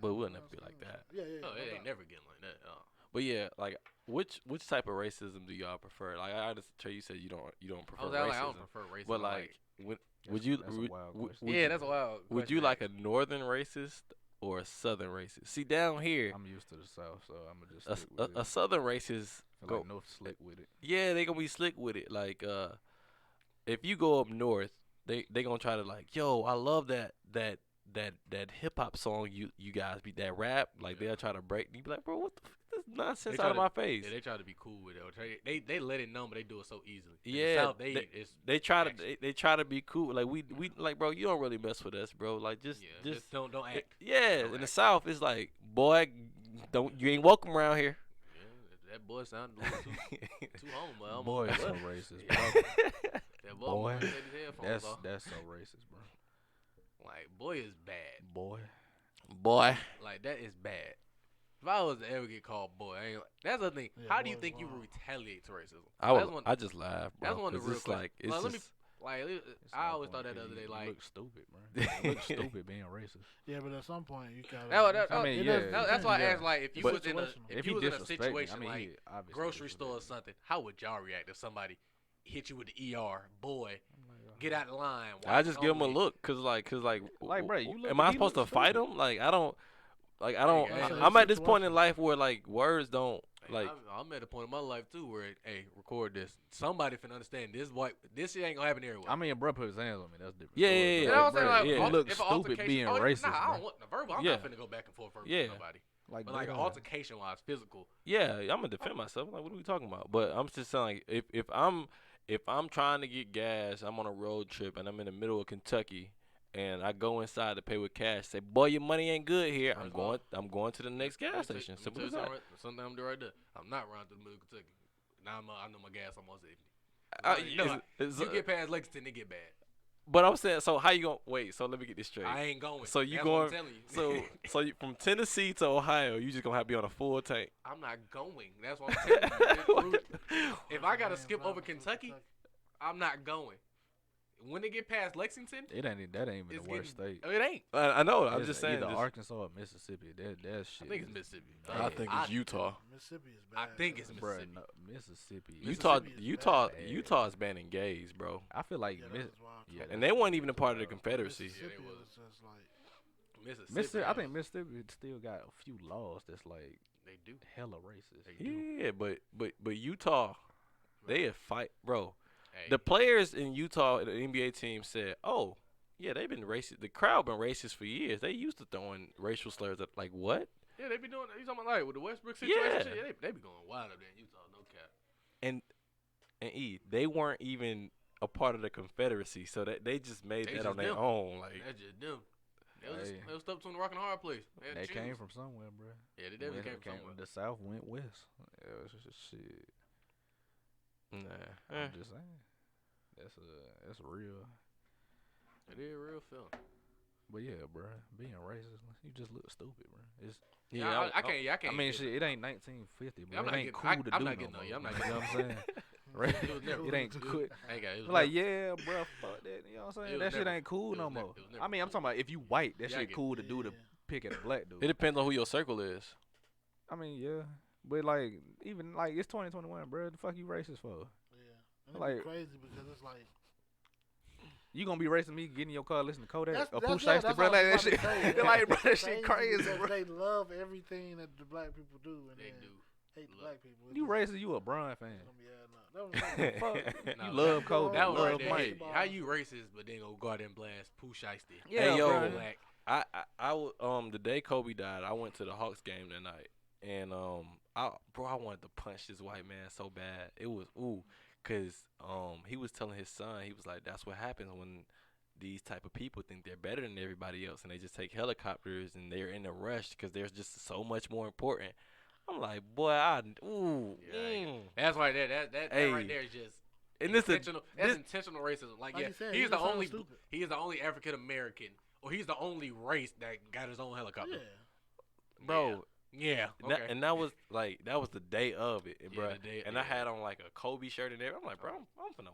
But we'll you know never what be I'm like saying? that. Yeah, yeah. No, no it ain't doubt. never getting like that. But yeah, like which type of racism do y'all prefer? Like I understand Trey, you said you don't prefer I was like, I racism, don't prefer racism. but like would you That's a would, wild would, question. would yeah, you, that's a wild. would you question. like a northern racist or a southern racist? See down here, I'm used to the South, so I'm gonna just a, stick a, with a it. southern racist I feel go like North slick with it. yeah they gonna be slick with it. Like if you go up north, they gonna try to like yo I love that hip hop song you guys be that rap like Yeah. they'll try to break you be like bro what the this nonsense They out of try my face. Yeah, they try to be cool with it. They let it know, but they do it so easily. In the Yeah, South, They try to action. they try to be cool. Like we like bro, you don't really mess with us, bro. Like just don't act. yeah. Don't In the act. South, it's like boy, you ain't welcome around here. Yeah, that boy sounded a little too home, but I'm Boy, like, so what? racist, Yeah. bro. That boy, Boy, take his headphones off. That's so racist, bro. Like, boy is bad. Boy, Boy, Like, that is bad. If I was to ever get called boy, that's the thing. Yeah, How do boy you is think you wild. retaliate to racism? I one, just laugh, bro. that's one of the 'cause real it's like it's questions. Let me- just like, It's I no always point thought that the 'cause other day, you like, look stupid, bro. You look stupid being racist. Yeah, but at some point you gotta. I mean, it yeah, does that's why I yeah. asked, like, if you But- was in a situational. if you was in a situation I mean, like he obviously grocery store or disrespected me. something, how would y'all react if somebody hit you with the ER? Boy, I'm like, get out of line. I just give him a only. look, cause like bro, you look- am I he supposed to looks fight stupid. him? Like I don't. Hey, I'm at this point in life where like words don't Hey, like. I'm at a point in my life too where, hey, record this. Somebody finna understand this shit ain't gonna happen everywhere. I mean, bro put his hands on me. That's different. Yeah, story, yeah, You but, know what I'm saying? bro, Like, yeah. you al- look if an stupid altercation- being oh, racist. Nah, I bro. don't want the verbal. I'm Yeah. not finna go back and forth Yeah. with nobody. Like, But like dead an ass. altercation wise, physical. Yeah, I'm gonna defend myself. Like, what are we talking about? But I'm just saying, like, if I'm trying to get gas, I'm on a road trip and I'm in the middle of Kentucky, and I go inside to pay with cash. Say, boy, your money ain't good here. I'm going to the next gas station. Simple as that. Something I'm doing right there. I'm not running through the middle of Kentucky. Now I know my gas almost empty. You get past Lexington, it get bad. But I'm saying, so how you gonna wait? So let me get this straight. I ain't going. So you That's going? What I'm telling you. So you, from Tennessee to Ohio, you just gonna have to be on a full tank. I'm not going. That's what I'm telling you. If I gotta skip over Kentucky, I'm not going. When they get past Lexington, That ain't even it's the worst getting- state. It ain't. I know. I'm It's just saying. either just- Arkansas or Mississippi. That shit. I think it's is Mississippi. I think it's Utah. Mississippi is I bad. think it's Bruh, Mississippi. no, Mississippi. Utah, Mississippi is Utah, bad. Utah's banning gays, bro. I feel like Yeah, Miss, that was wild. yeah, And they weren't even a part of the Confederacy. Yeah, Mississippi they was. was just like Mississippi. I think Mississippi still got a few laws that's like they do. hella racist. They do. Yeah, but Utah, they a fight, bro. Hey, The players in Utah, the NBA team said, "Oh, yeah, they've been racist. The crowd been racist for years. They used to throwing racial slurs at like what?" yeah, they be doing. You talking about like with the Westbrook situation? Yeah. Shit, yeah, they be going wild up there in Utah. No cap. And they weren't even a part of the Confederacy, so that they just made They that just on their them. own. Like, That's just them. Hey. They was stuck between the rock and the hard place. had to They came choose. from somewhere, bro. Yeah, they definitely came from somewhere. The South went west. Yeah, it's just shit. nah. I'm just saying. That's real. It is real film. But yeah, bro, being racist, you just look stupid, bro. It's Yeah, I can't. I can't. I mean, get shit, it ain't 1950, Yeah, I'm bro. not It ain't getting- cool I- to I'm do not no getting no- more. yeah, I'm not You getting know what I'm saying? Right? It was never- It ain't it was- cool. I ain't got. It was Like, never- yeah, bro, fuck that. You know what I'm It saying? was That shit never- ain't cool it no was never- more. it was never I mean, I'm cool. talking about if you white, that Yeah, I shit get cool to do to Yeah. pick at a black dude. It depends on who your circle is. I mean, yeah. But, like, even, like, it's 2021, bro. The fuck you racist for? Yeah. And Like- it's crazy because it's like You gonna be racing me getting in your car listening to Kodak that's or that's, Pooh yeah, Shiesty, that's bro? what Like, I that was shit. about to say. They're like, bro, that It's shit crazy, because bro. They love everything that the black people do, and They then do. hate the Love- black people. It's You just racist, you a Bron fan. gonna be adding up. That was like, Fuck. Nah, You that- love Kobe. That was love right there. Mike. Hey, how you racist, but then go out there and blast Pooh Shiesty? Yeah, Hey, yo, bro. Black. The day Kobe died, I went to the Hawks game that night, and I wanted to punch this white man so bad. It was cause he was telling his son, he was like, that's what happens when these type of people think they're better than everybody else, and they just take helicopters and they're in a rush because they're just so much more important. I'm like, boy, Yeah, That's right there. That Hey, right there is just and this is intentional. That's intentional racism. Like, Like yeah, you said, he's you the just sound only. stupid. He is the only African American, or he's the only race that got his own helicopter. yeah. bro. Yeah. That, Okay. and that was the day of it, Yeah, bro. the day- And I yeah. had on like a Kobe shirt and everything. I'm like, bro, I'm finna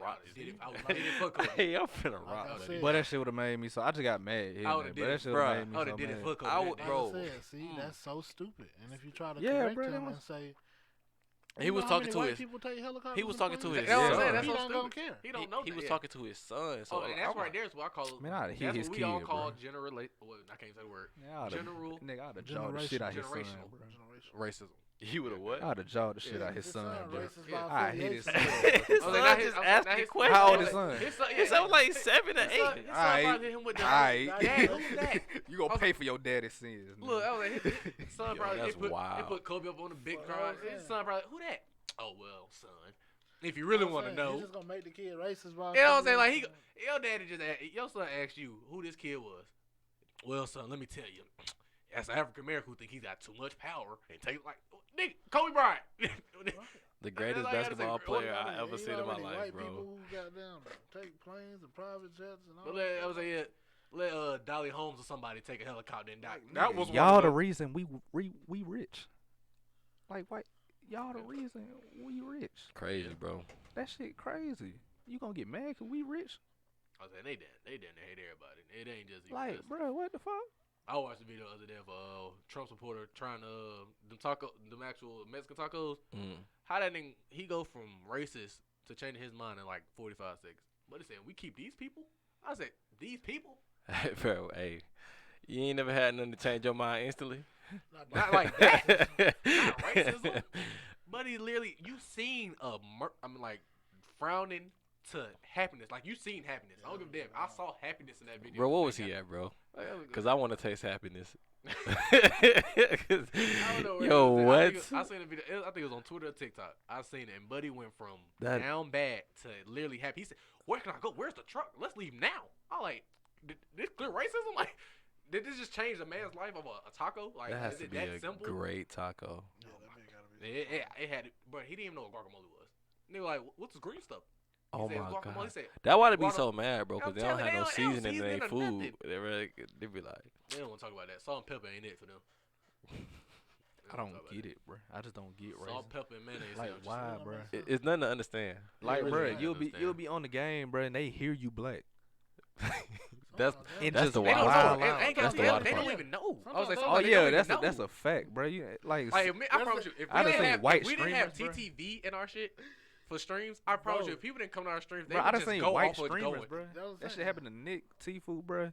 rock this did it. dude. I would've did it for Kobe. Hey, I'm finna Like rock I with said, it. But that shit would have made me so. I just got mad. I would've But did that it, shit would bruh. have made me I would so have did it mad. for Kobe. I that would- day. bro. Like I said, see, that's so stupid. And if you try to Yeah, correct bro, him that and was- say, He you was know how talking many to white his. people take helicopters He was and talking to planes? his That's what I'm son. saying. That's He so don't stupid. care. He don't know He that was yet. talking to his son. So Oh, and that's I'm right like, there is what I call. Man, I'd hit that's his what we all kid, call bro. general. Well, I can't say the word. Nigga, General I'd have jawed the shit out his son, generational. bro. Generational. Racism. He would have what? I'd have jawed the shit Yeah, out his son, son bro. racist Yeah. by I hit his affiliation. son. His I was son like, just now asking his- questions. How old his son? His son, His son was like 7 or his 8. son, his son Aight. probably hit him with the. Aight. Dad, who's that? You gonna was pay for your daddy's sins. Look, I was like, his son Yo, probably that's they wild. put Kobe up on the big Fuck, drive. yeah. His son probably, who that? Oh well, son. If you really want to know, He's just gonna make the kid racist by you know what I'm saying? Like affiliation. your daddy just your son asked you who this kid was. Well, son, let me tell you, as an African American who think he's got too much power and take like nigga Kobe Bryant. The greatest all I gotta say, basketball bro. player I You ever know seen in how my many life, white bro. people who got down take planes and private jets and all. But that I was stuff. like, yeah, let Dolly Holmes or somebody take a helicopter and die. Like, That nigga, was one y'all of the the- reason we rich. Like white, y'all the reason we rich. Crazy, bro. That shit crazy. You gonna get mad 'cause we rich? I was saying they didn't hate everybody. It ain't just Like, just- bro, what the fuck? I watched the video the other day of Trump supporter trying to them actual Mexican tacos. Mm. How that nigga he go from racist to changing his mind in like 45 seconds. But he said we keep these people. I said these people. Bro, hey, you ain't never had nothing to change your mind instantly. Not like that. Not racism. But he literally you seen like frowning to happiness. Like you seen happiness. I don't give a damn. I saw happiness in that video. Bro, what was he at, bro? Because I want to taste happiness. I don't know where Yo, it was what? at. I seen the video. I think it was on Twitter or TikTok. I seen it, and Buddy went from That- down bad to literally happy. He said, "Where can I go? Where's the truck? Let's leave now." I'm like, "Did this clear racism? Like, did this just change a man's life of a taco? Like, That has is to it be that a simple?" great taco. Yeah, that man gotta be. It had it, but he didn't even know what guacamole was. Nigga, like, what's this green stuff? He Oh said, my "It's guacamole." He god, said, that why they be Guacam- so mad, bro? Because I'm they don't telling have you, no they don't seasoning in their seasoning or nothing. food. They be like, they don't want to talk about that. Salt and pepper ain't it for them. I don't get it, bro. I just don't get Salt, racism. pepper, and mayonnaise. Like, sandwiches. why, That bro? makes sense. it's nothing to understand. Like, really bro, don't you'll understand. be on the game, bro, and they hear you black. That's And that's just the They don't wild know. part. It ain't That's the they, wild they part. don't even know. I was Sometimes like, they Oh sometimes they yeah, don't that's even that's know. a fact, bro. You like, Like, I promise you, if I we done didn't seen have, white if we didn't have streamers, bro. TTV in our shit for streams, I promise Bro. you, if people didn't come to our streams, they bro, I would done just seen go white off what's streamers, going. bro. That was That it. shit happened to Nick Tifu, bro.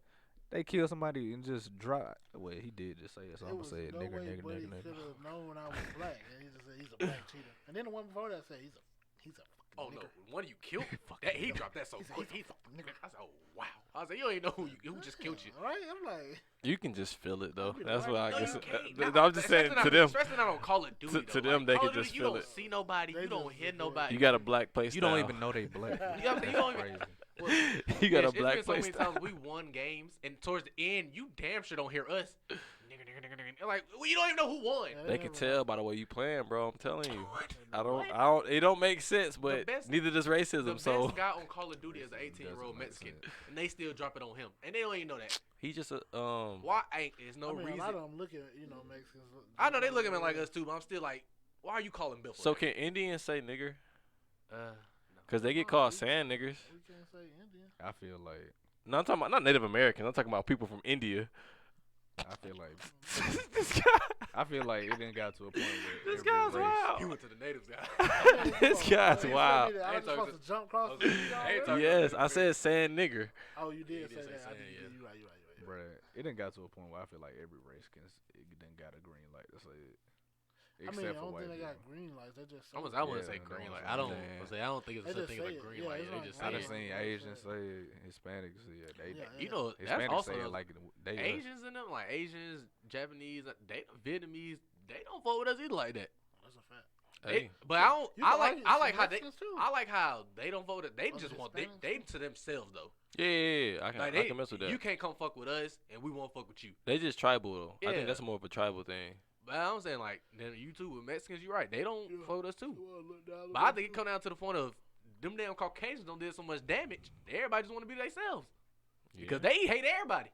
They killed somebody and just dropped. Well, he did just say it, so I'm gonna was say it, no nigger, way nigger, Buddy nigger, could nigger. have known I was black, and he just said he's a black cheater. And then the one before that said he's a fucking Oh no, nigger. one of you killed. Fucking That he nigga. dropped that so He's a- quick. he's He a fucking nigger. I said, oh wow. I was like, you don't even know who just killed you. Right? I'm like, You can just feel it though. You be That's right. why I No, guess. you can't. No, Not- I'm just saying especially to not- them. especially not on Call of Duty. to though. them, Like, they Call can of just Duty, you feel don't it. see nobody. They You don't just- hear yeah. nobody. You got a black play You don't style. even know they black. You know what I'm saying? You don't even- Crazy. Well, You got a it's black been so play many style. times we won games, and towards the end, you damn sure don't hear us. Nigger, nigger, like well, you don't even know who won. Yeah, They can never tell know. by the way you playing, bro. I'm telling you. I What? don't. It don't make sense, but best- neither does racism. The So best guy on Call of Duty is an Doesn't 18-year-old make Mexican, sense. and they still drop it on him, and they don't even know that. he's just a Why ain't there's no I mean, reason? a lot of them look at Mexicans. I know they look at me like us too, but I'm still like, why are you calling Bill? So can Indians say nigger? no. Cause they get No, called we- sand niggers. We can't say Indian. I feel like No, I'm talking about not Native Americans. I'm talking about people from India. I feel like This guy. I feel like it didn't got to a point where This every guy's race, wild. He went to the natives guy. This guy's You wild. told me that I I was ain't talking supposed to jump across I the was- street I ain't already? talking- Yes, I said sand nigger. Oh, you did He say did say that. I sand, did. yeah. You're right. You're right. You're right. bruh, it didn't got to a point where I feel like every race it didn't got a green light to say it. I Except mean, I for don't white think they got people. green lights. They just. I say wouldn't Yeah, say that's green what light. I'm I don't. saying. I don't think it's They such a just thing say as a it. green Yeah, light. it's They like just I say done it. seen Yeah. Asians say it, Hispanics say it. They, Yeah, You know, that's Hispanics also say it the- like they Asians in them, like Asians, Japanese, they Vietnamese, they don't vote with us either like that. That's a fact. Hey, But I don't. You I can like. argue I like some how they. Mexicans too. I like how they don't vote. They Oh, the just want Hispanics they too? to themselves though. yeah. I Like can mess with that. You can't come fuck with us, and we won't fuck with you. They just tribal though. I Yeah. think that's more of a tribal thing. But I'm saying like, then you two with Mexicans, you're right. They don't Yeah. fuck with us too. You wanna look down But I think it come down to the point of them damn Caucasians don't did so much damage. Everybody just want to be themselves because they hate everybody.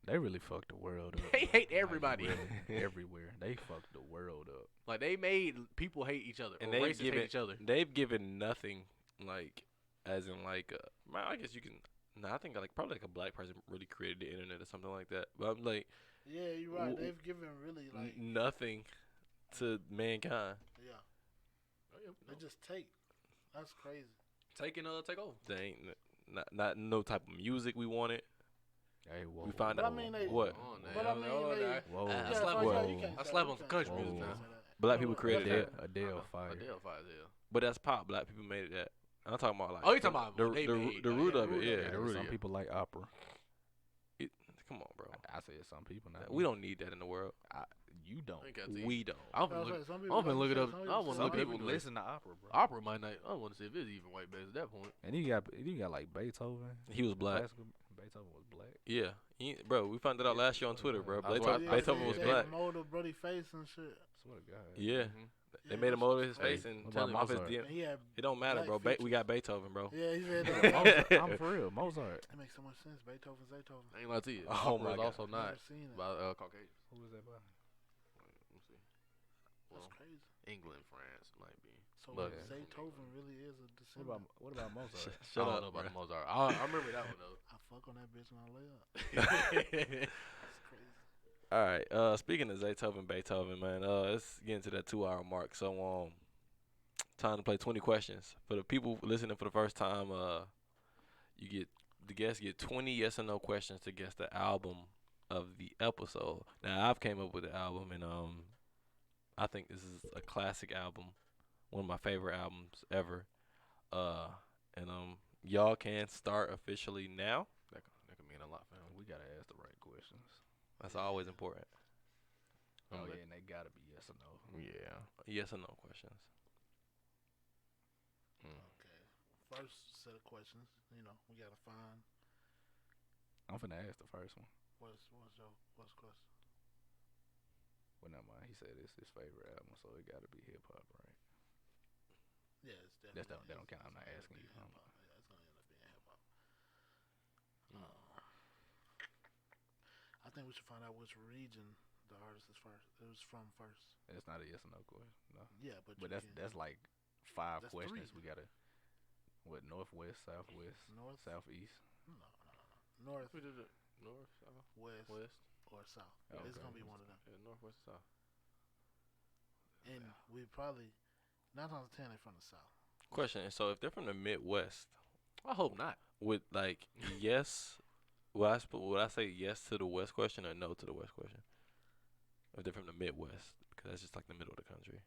They really fucked the world up. They bro. hate Like, everybody. really, everywhere. They fucked the world up. Like they made people hate each other, And or they've racists given hate each other. they've given nothing like as in like well, I guess you can. No, I think like probably like a black person really created the internet or something like that. But I'm like Yeah, you're right. W- They've given really like nothing to mankind. yeah. Oh, They just take. That's crazy. take over. They ain't not no type of music we wanted. Hey, whoa. We found But out I mean, they. what Come on, But now. I mean, Hold on they. now. Whoa. I Yeah, slept so, with- yeah, you can't I say- slept you on some can't country say music that. now. Say that. Black people Well, created that's that. Adele fire. Adele fire as hell. But that's pop. Black people made that. I'm talking about like Oh, you talking about the what they made, the like, root yeah, of it. root of Yeah, it. the root Some of it. people like opera. Come on, bro. I said some people. Not We me. don't need that in the world. You don't. I ain't got to We don't. I'm I gonna was look. like, some I'm people gonna like look it to up. say- I some wanna people look Some say it up people anyway. listen to opera, bro. Opera might not. I want to see if it's even white based at that point. And you got like Beethoven. He was black. Classical- Beethoven was black. Yeah, bro. We found that out last year on Twitter, bro. That's Beethoven, why I Beethoven said was they black. Mold of bloody face and shit. Swear to God. Yeah, Mhm. they Yeah, made him that's- over his face Hey, and what tell him about off his Mozart? DM. And he had. It don't matter, black bro. features. We got Beethoven, bro. Yeah, he said that. Mozart, I'm for real. Mozart. It makes so much sense. Beethoven's Beethoven. I ain't lying to you. Oh Opera my is God. also not Never seen it. by Caucasian. Who was that by? Let me see. That's Well, crazy. England, France might be. So But- Beethoven really is a descendant. What about Mozart? I Shut don't up, know about bro. the Mozart. I remember that one though. I fuck on that bitch and I lay up. That's crazy. All right. Speaking of Beethoven, man. Let's get into that 2-hour mark. So time to play 20 questions for the people listening for the first time. The guests get 20 yes or no questions to guess the album of the episode. Now I've came up with the album, and I think this is a classic album, one of my favorite albums ever. And y'all can start officially now. That could mean a lot for him. We gotta ask the right questions. That's always important. Oh like- yeah, and they gotta be yes or no. Yeah. Yes or no questions. Okay. First set of questions. You know, we gotta find I'm finna ask the first one. what's question. Well, never mind. He said it's his favorite album, so it gotta be hip hop, right? Yeah, it's That definitely. don't count. I'm not it's asking you. gonna be hip-hop. Yeah, it's gonna end up being hip hop. I think we should find out which region the artist is first. It was from first. It's not a yes or no question. No. Yeah, but But you that's can- like 5 That's questions. 3. We gotta northwest, southwest, north. southeast. No. North, We did it. North, south, west, west. or south. Okay. It's gonna be one of them. Yeah, northwest, south. And we probably 9 times out of 10 they're from the south. Question. So if they're from the Midwest, I hope not. would like yes? Would I say yes to the West question or no to the West question? If they're from the Midwest, because that's just like the middle of the country.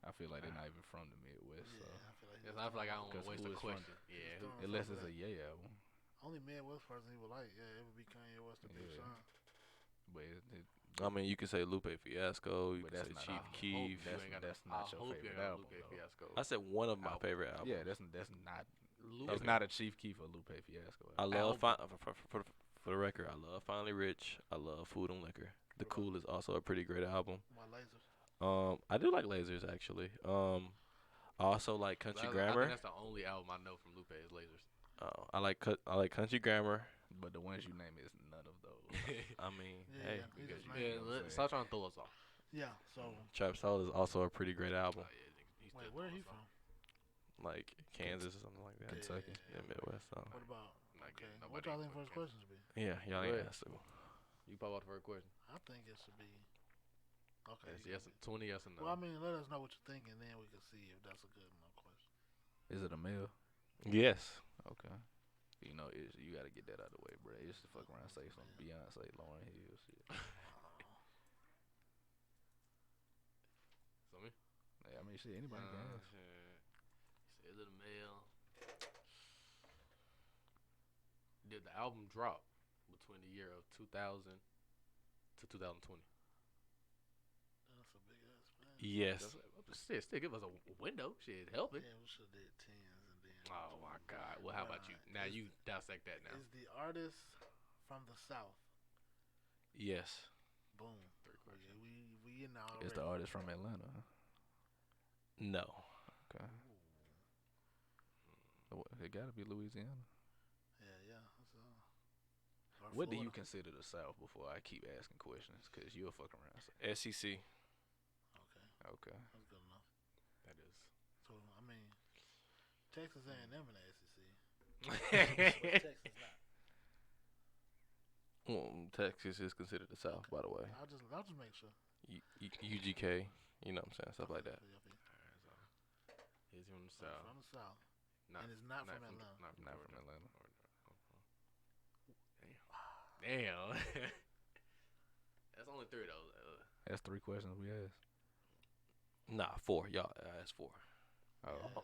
I feel like they're not even from the Midwest, so Yeah, I feel like. Yes, I feel like I don't want Because to waste who a is from- question. Yeah. Who's unless from it's a that? Ye album. Only Midwest person he would like. Yeah, it would be Kanye West or Big Yeah. Sean. But I mean, you can say Lupe Fiasco. You But can that's say not- Chief I hope Keef. that's not your favorite album, though. I said one of my Album. favorite albums. Yeah, that's not. Lupe. It's not a Chief Keef or Lupe Fiasco. I album. love for the record. I love Finally Rich. I love Food and Liquor. The Cool is also a pretty great album. My lasers. I do like Lasers actually. I also like Country I Grammar. think that's the only album I know from Lupe is Lasers. I like Country Grammar. But the ones you name is none of those. I mean, Yeah, hey, he because just you- named Yeah, them. what I'm stop trying to throw us off. Yeah. So Trap Soul is also a pretty great album. He's wait, still where throwing he us from? off. Like Kansas or something like that. Kentucky. Yeah, Midwest. So. What about? Not Okay. getting What nobody y'all think from first Kansas. questions be? Yeah, y'all Go ain't ahead. asked to. You pop out the first question. I think it should be. Okay. Yes, yes, 20 yes and no. Well, I mean, let us know what you're thinking, then we can see if that's a good enough question. Is it a male? Yes. Okay. You know, you got to get that out of the way, bro. It's to fuck around and say some Beyonce, Lauryn Hill shit. So me? Hey, I mean, shit, anybody can ask. Is it a male? Did the album drop between the year of 2000 to 2020? That's a big ass man. Yes. Shit, still give us a window. Shit, help it. Yeah, we should have did tens and then. Oh my God. Well, how about you? Now Is you dissect that now. Is the artist from the South? Yes. Boom. Three Yeah, questions. we in now. It's the artist from Atlanta. Huh? No. Okay. It got to be Louisiana. Yeah. Or What do you Florida. consider the South before I keep asking questions? Because you'll fuck around. SEC. Okay, Okay. that's good enough. That is. So I mean, Texas A&M in the SEC. But Texas. Texas not. Well, Texas is considered the South, by the way. I'll just make sure. UGK. You know what I'm saying? Stuff like that. Yeah, He's from the so South. from the South, Not, and it's not from Atlanta. Not from Not from Georgia. Atlanta. Damn. That's only three though. That's 3 questions we asked. Nah, 4. Y'all asked 4. Oh.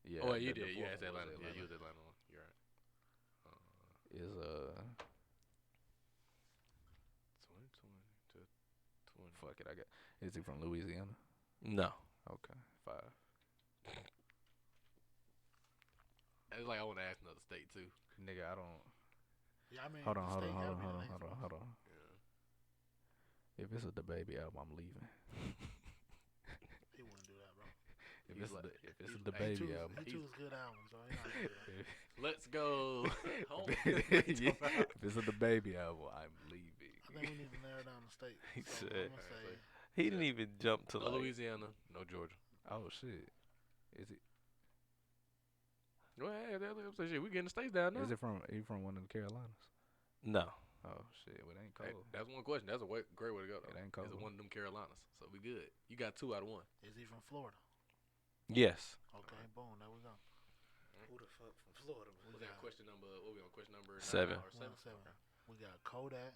Yes. Yeah. Oh, you the did. You fourth asked one was Atlanta. Yeah, you was Atlanta one. You're right. Is 2020 to 20. fuck it. I got. Is he from Louisiana? No. Okay. 5. It's like I want to ask another state too. Nigga, I don't. Yeah, I mean, Hold on. the Hold state on. gotta Hold on. be the Hold on. next Hold on. one. Hold on. Yeah. If it's a DaBaby album, I'm leaving. He wouldn't do that, bro. If He's it's like- if it's a he's- DaBaby album. He chooses good albums, so he not gonna do that. Let's go. Home. Yeah, if it's a DaBaby album, I'm leaving. I think we need to narrow down the state. He So said- I'm gonna say He didn't even jump to No like. Louisiana, no Georgia. Oh shit. Is it? Well, hey, shit, we getting the states down now. Is it from? Are you from one of the Carolinas? No. Oh shit. Well, it ain't Hey, cold. that's one question. That's a great way to go. Though. It ain't Is it cold. one of them Carolinas? So we good. You got 2 out of 1. is he from Florida? Yes. Okay, boom, there we go. Who the fuck from Florida? We Was that got- question number? What we on? Question number 7. 9 or 7? 7. We got Kodak.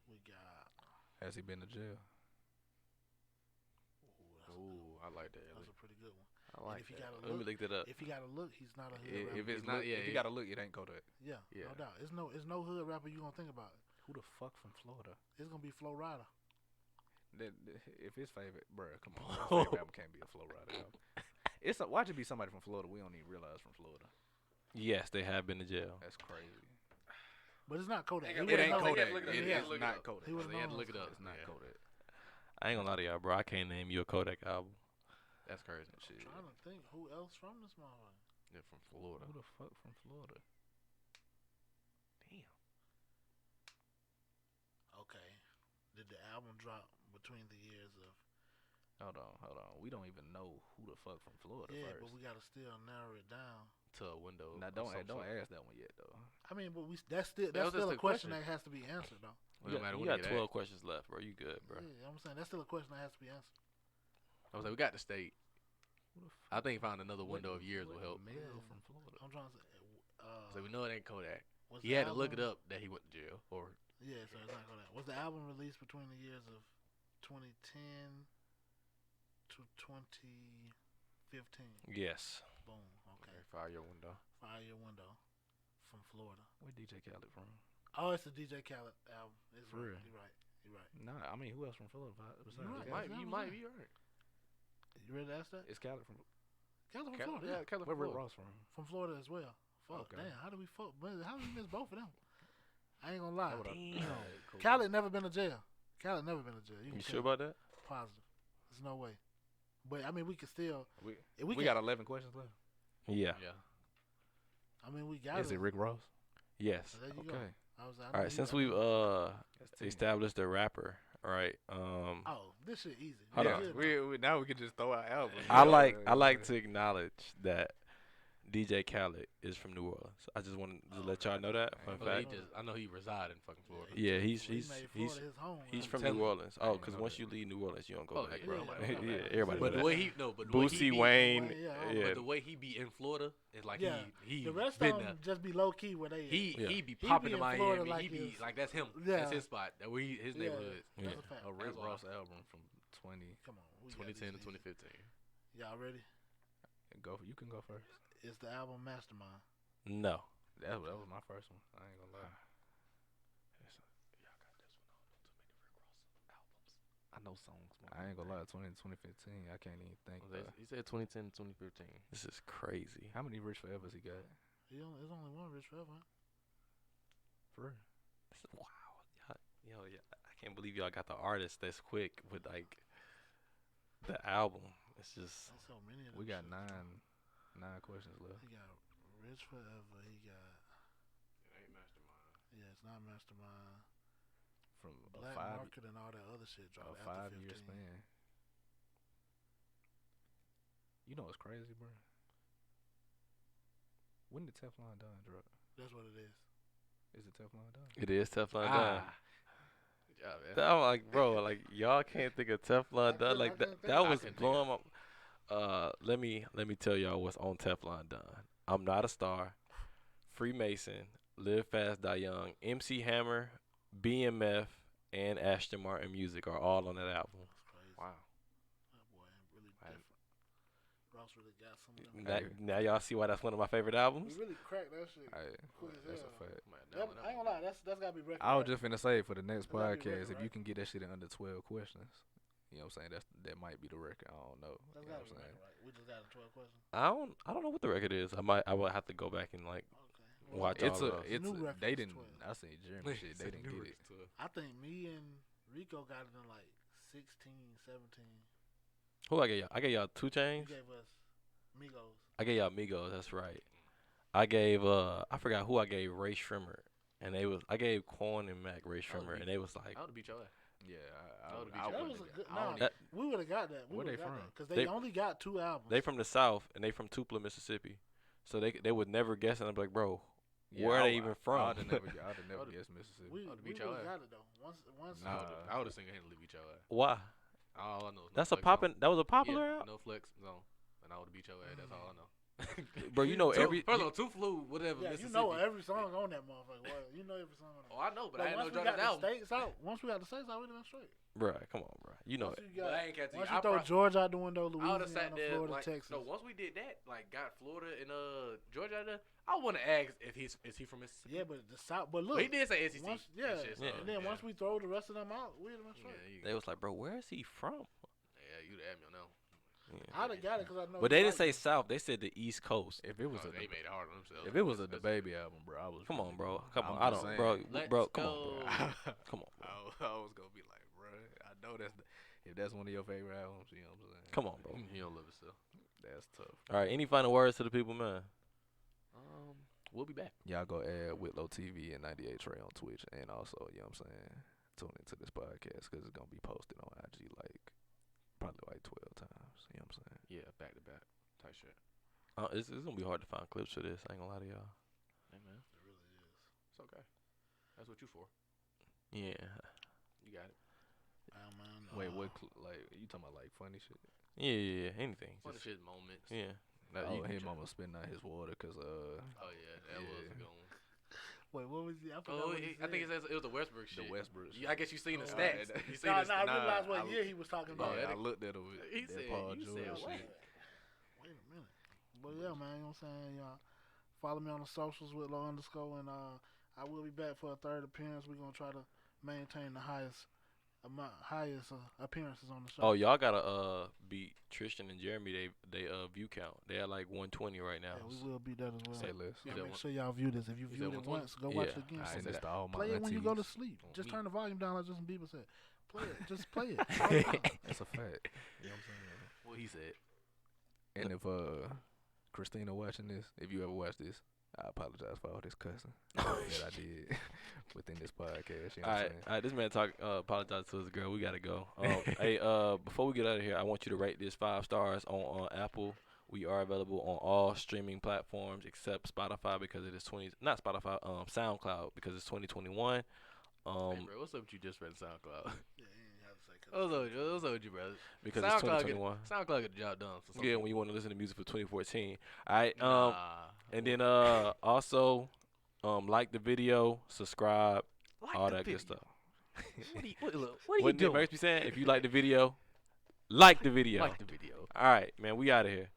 We got. Has he been to jail? Ooh, I like that. That's a pretty good one. I like if you that. gotta Let me look- look that up. If you gotta look, he's not a hood If rapper. it's not- not, yeah, if you it- gotta look, it ain't Kodak. Yeah, Yeah. no doubt. It's no hood rapper you gonna think about. Who the fuck from Florida? It's gonna be Flo Rida. If his favorite, bruh, come on, his favorite album can't be a Flow Rider album. Watch it be somebody from Florida we don't even realize from Florida. Yes, they have been to jail. That's crazy. But it's not Kodak. It He ain't would've known. Kodak. Kodak. It Yeah. is It's not Kodak. He would've They had to known look it up. It's not Yeah. Kodak. I ain't gonna lie to y'all, bro. I can't name you a Kodak album. That's crazy. I'm Shit. trying to think who else from this motherfucker. Yeah, from Florida. Who the fuck from Florida? Damn. Okay. Did the album drop between the years of? Hold on. We don't even know who the fuck from Florida Yeah, first. but we gotta still narrow it down. To a window. Now or don't some sort. ask that one yet though. I mean, but that's was still just a a question question. that has to be answered though. Well, no matter You what got it 12 ask. questions left, bro. You good, bro. Yeah, I'm saying that's still a question that has to be answered. I was like, we got the state. Who the I think find another what- window of years what will help. Male Yeah. from Florida. I'm trying to say. So we know it ain't Kodak. was He the had to look it album- up that he went to jail. Or Yeah, so it's not Kodak. Was the album released between the years of 2010 to 2015? Yes. Boom. Okay. fire your window. 5-year window from Florida. Where DJ Khaled from? Oh, it's the DJ Khaled album. It's For right. real? You're right. You're right. Nah, I mean who else from Florida? Besides You right. You Khaled? might, that you was might it. be right. You ready to ask that? It's Khaled from Khaled from Cal- Florida. yeah, Yeah. California. where Rick Ross from? From Florida as well. Fuck, Okay. damn. How did we miss both of them? I ain't gonna lie. Damn. Cool. Khaled never been to jail. Khaled never been to jail. You can sure tell. about that? Positive. There's no way. But I mean, we can still. We, If we can, got 11 questions left. Yeah. Yeah. I mean, we got Is it Rick Ross? Yes. There you go. Okay. I was, All right. Since we've That's 10. established the rapper, right? Oh, this shit easy. Hold We on. good We now we can just throw out albums. I like to acknowledge that DJ Khaled is from New Orleans. I just wanted to let y'all know that. Fun Well, fact. I know he reside in fucking Florida. Yeah, he's He made he's Florida his home. he's man. from Tell New him. Orleans. I Oh, didn't because know once that. you leave New Orleans, you don't go Oh, back, yeah, bro. yeah, Yeah, yeah. everybody But know the that. way he but the way he Boosie be, Wayne, Yeah, yeah. But the way he be in Florida is like Yeah. he The rest been of them just be low key where they. He Yeah. he be He popping be in in Florida Miami. like He be his- like that's him. Yeah. That's his spot. That where his Yeah. neighborhood. That's Yeah. a fact. A Rick That's why. Ross album from 20. Come on. We got 2010 to these easy. 2015. Y'all ready? You can go first. It's the album Mastermind. No. That was my first one. I ain't gonna lie. I know songs. I ain't gonna lie. 2015. I can't even think. He said 2010 to 2015. This is crazy. How many Rich Forevers he got? There's only one Rich Forever. Huh? For real? Wow. Yo, I can't believe y'all got the artist that's quick with like the album. It's just There's so many of them. We got shits. nine questions left. He got Rich Forever. He got. It ain't Mastermind. Yeah, it's not Mastermind. From Black Market and all that other shit a dropped after 5-year 15. span. You know what's crazy, bro? When did Teflon Don drop? That's what it is. Is it Teflon Don? it is Teflon Don. Good job, man. I'm like, bro, like y'all can't think of Teflon Don. Like that I was couldn't think blowing up. Let me tell y'all what's on Teflon Don. I'm Not a Star, Freemason, Live Fast Die Young, MC Hammer, BMF, and Ashton Martin Music are all on that album. That's crazy. Wow. That boy really I- different. Ross really got some of them. Now y'all see why that's one of my favorite albums. We really cracked that shit. Quick as That's a hell. fact. Man, That, I ain't gonna lie, that's gotta be record. I was just finna say for the next That'd be podcast, record, if you right? can get that shit in under 12 questions, you know what I'm saying? That might be the record. I don't know. That's You know gotta what be I'm saying? record, right? We just got a 12 question. I don't know what the record is. I will have to go back and like Okay. watch It's all a, of those. it's New a, record they is didn't. 12. I seen Jeremy shit. They didn't get it. I think me and Rico got it in like 16, 17. Who I gave y'all? I gave y'all 2 You Chainz. gave us Migos. I gave y'all Migos. That's right. I gave I forgot who I gave Ray Shrimmer, and I gave Quan and Mac Ray Shrimmer, and they was like, I would have beat your ass. Yeah, That would've beat I your That wouldn't was a have good. got- I Nah, don't That- we would have got that. Where they from? Because they They- only got 2 albums. they from the South and they from Tupelo, Mississippi, so they would never guess, and I'm like, bro, Yeah, where are I- they even from? I'd have never guessed Mississippi. We I'd've we beat your would have ass. got it though. Once Nah. I would have single-handedly beat your ass. Why? All I know is That's no a flex poppin'. zone. That was a popular Yeah, album, no flex zone, and I would have beat your ass. That's all I know. bro. You know every. First of all, Too Flu, whatever. yeah, you Mississippi. know every song on that motherfucker. Well, you know every song on that. Oh, I know, but Like, I once didn't we know got Jordan's the album. states out, once we got the states out, we done straight. Bro, come on, bro. You know Once it. you But got, I ain't catch you. once you throw Georgia out the window, I would have Louisiana, sat there Florida, like Texas. no. Once we did that, like got Florida and Georgia out there, I want to ask if is he from Mississippi. Yeah, but the South. But But look, he did say SEC. once, yeah, That shit, so, Yeah. and then once we throw the rest of them out, we done yeah, straight. They was like, bro, where is he from? you'd have me on that one. Yeah. I'd have got it because I know. But they you didn't like say it. South. They said the East Coast. If it was Oh, a they made it hard on themselves. if it was a That's- DaBaby album, bro, I was. Come on, really- bro. Come on. I'm I just don't, saying. bro. Let's Come on, go. bro. Come on, bro. I was gonna be like, bro, I know if that's one of your favorite albums, you know what I'm saying? Come on, bro. He don't love himself. That's tough. All right. Any final words to the people, man? We'll be back. Y'all go add Whitlow TV and 98 Trey on Twitch, and also, you know what I'm saying, tune into this podcast because it's gonna be posted on IG like probably like 12 times. You know what I'm saying? Yeah, back to back type shit. It's gonna be hard to find clips for this. I ain't gonna lie to y'all. Hey man, It really is. it's okay. That's what you for. Yeah. You got it. Man, Wait, what? Like you talking about like funny shit? Yeah. Anything. What Just- shit moments. yeah. Oh, his mama spitting out his water because Oh yeah, that was Yeah. a good one. Wait, what was the? I forgot Oh, what he I think said. it was the Westbrook the shit. Westbrook. I guess you seen the Oh, stats. right. You seen Nah, the I stats. realized what I- year he was talking Oh, about. yeah, I looked at it with He that said- Paul you George said shit. what? Wait a minute. But yeah, man, you know what I'm saying? Y'all follow me on the socials with _, and I will be back for a third appearance. We're gonna try to maintain the highest highest appearances on the show. Oh, y'all gotta beat Tristan and Jeremy. They view count. They at like 120 right now. Yeah, we will beat that as well. Say less. You So said make one- sure y'all view this. If you you said viewed it 120? once, go watch it Yeah. again. I So send this to all my play it when you go to aunties. sleep. On Just me. turn the volume down like Justin Bieber said. Play it. Just play it. all the time. That's a fact. You know what I'm saying? What he said. And if Christina watching this, if you ever watch this, I apologize for all this cussing that I did within this podcast. You know what I'm saying? All right. This man apologize to his girl. We gotta go. Hey, before we get out of here, I want you to rate this 5 stars on Apple. We are available on all streaming platforms except Spotify because it is not Spotify, SoundCloud because it's 2021. Hey, bro, what's up with you just read SoundCloud? Yeah, you didn't have to say 'cause What's up with you, brother? because it's SoundCloud get, 2021. SoundCloud get the job done. So Yeah, when you want to listen to music for 2014. All right. nah. And then also like the video, subscribe, Like all the that good video. stuff. What are you What doing? Merch be saying? If you like the video, like the video. Like the video. All right, man. We out of here.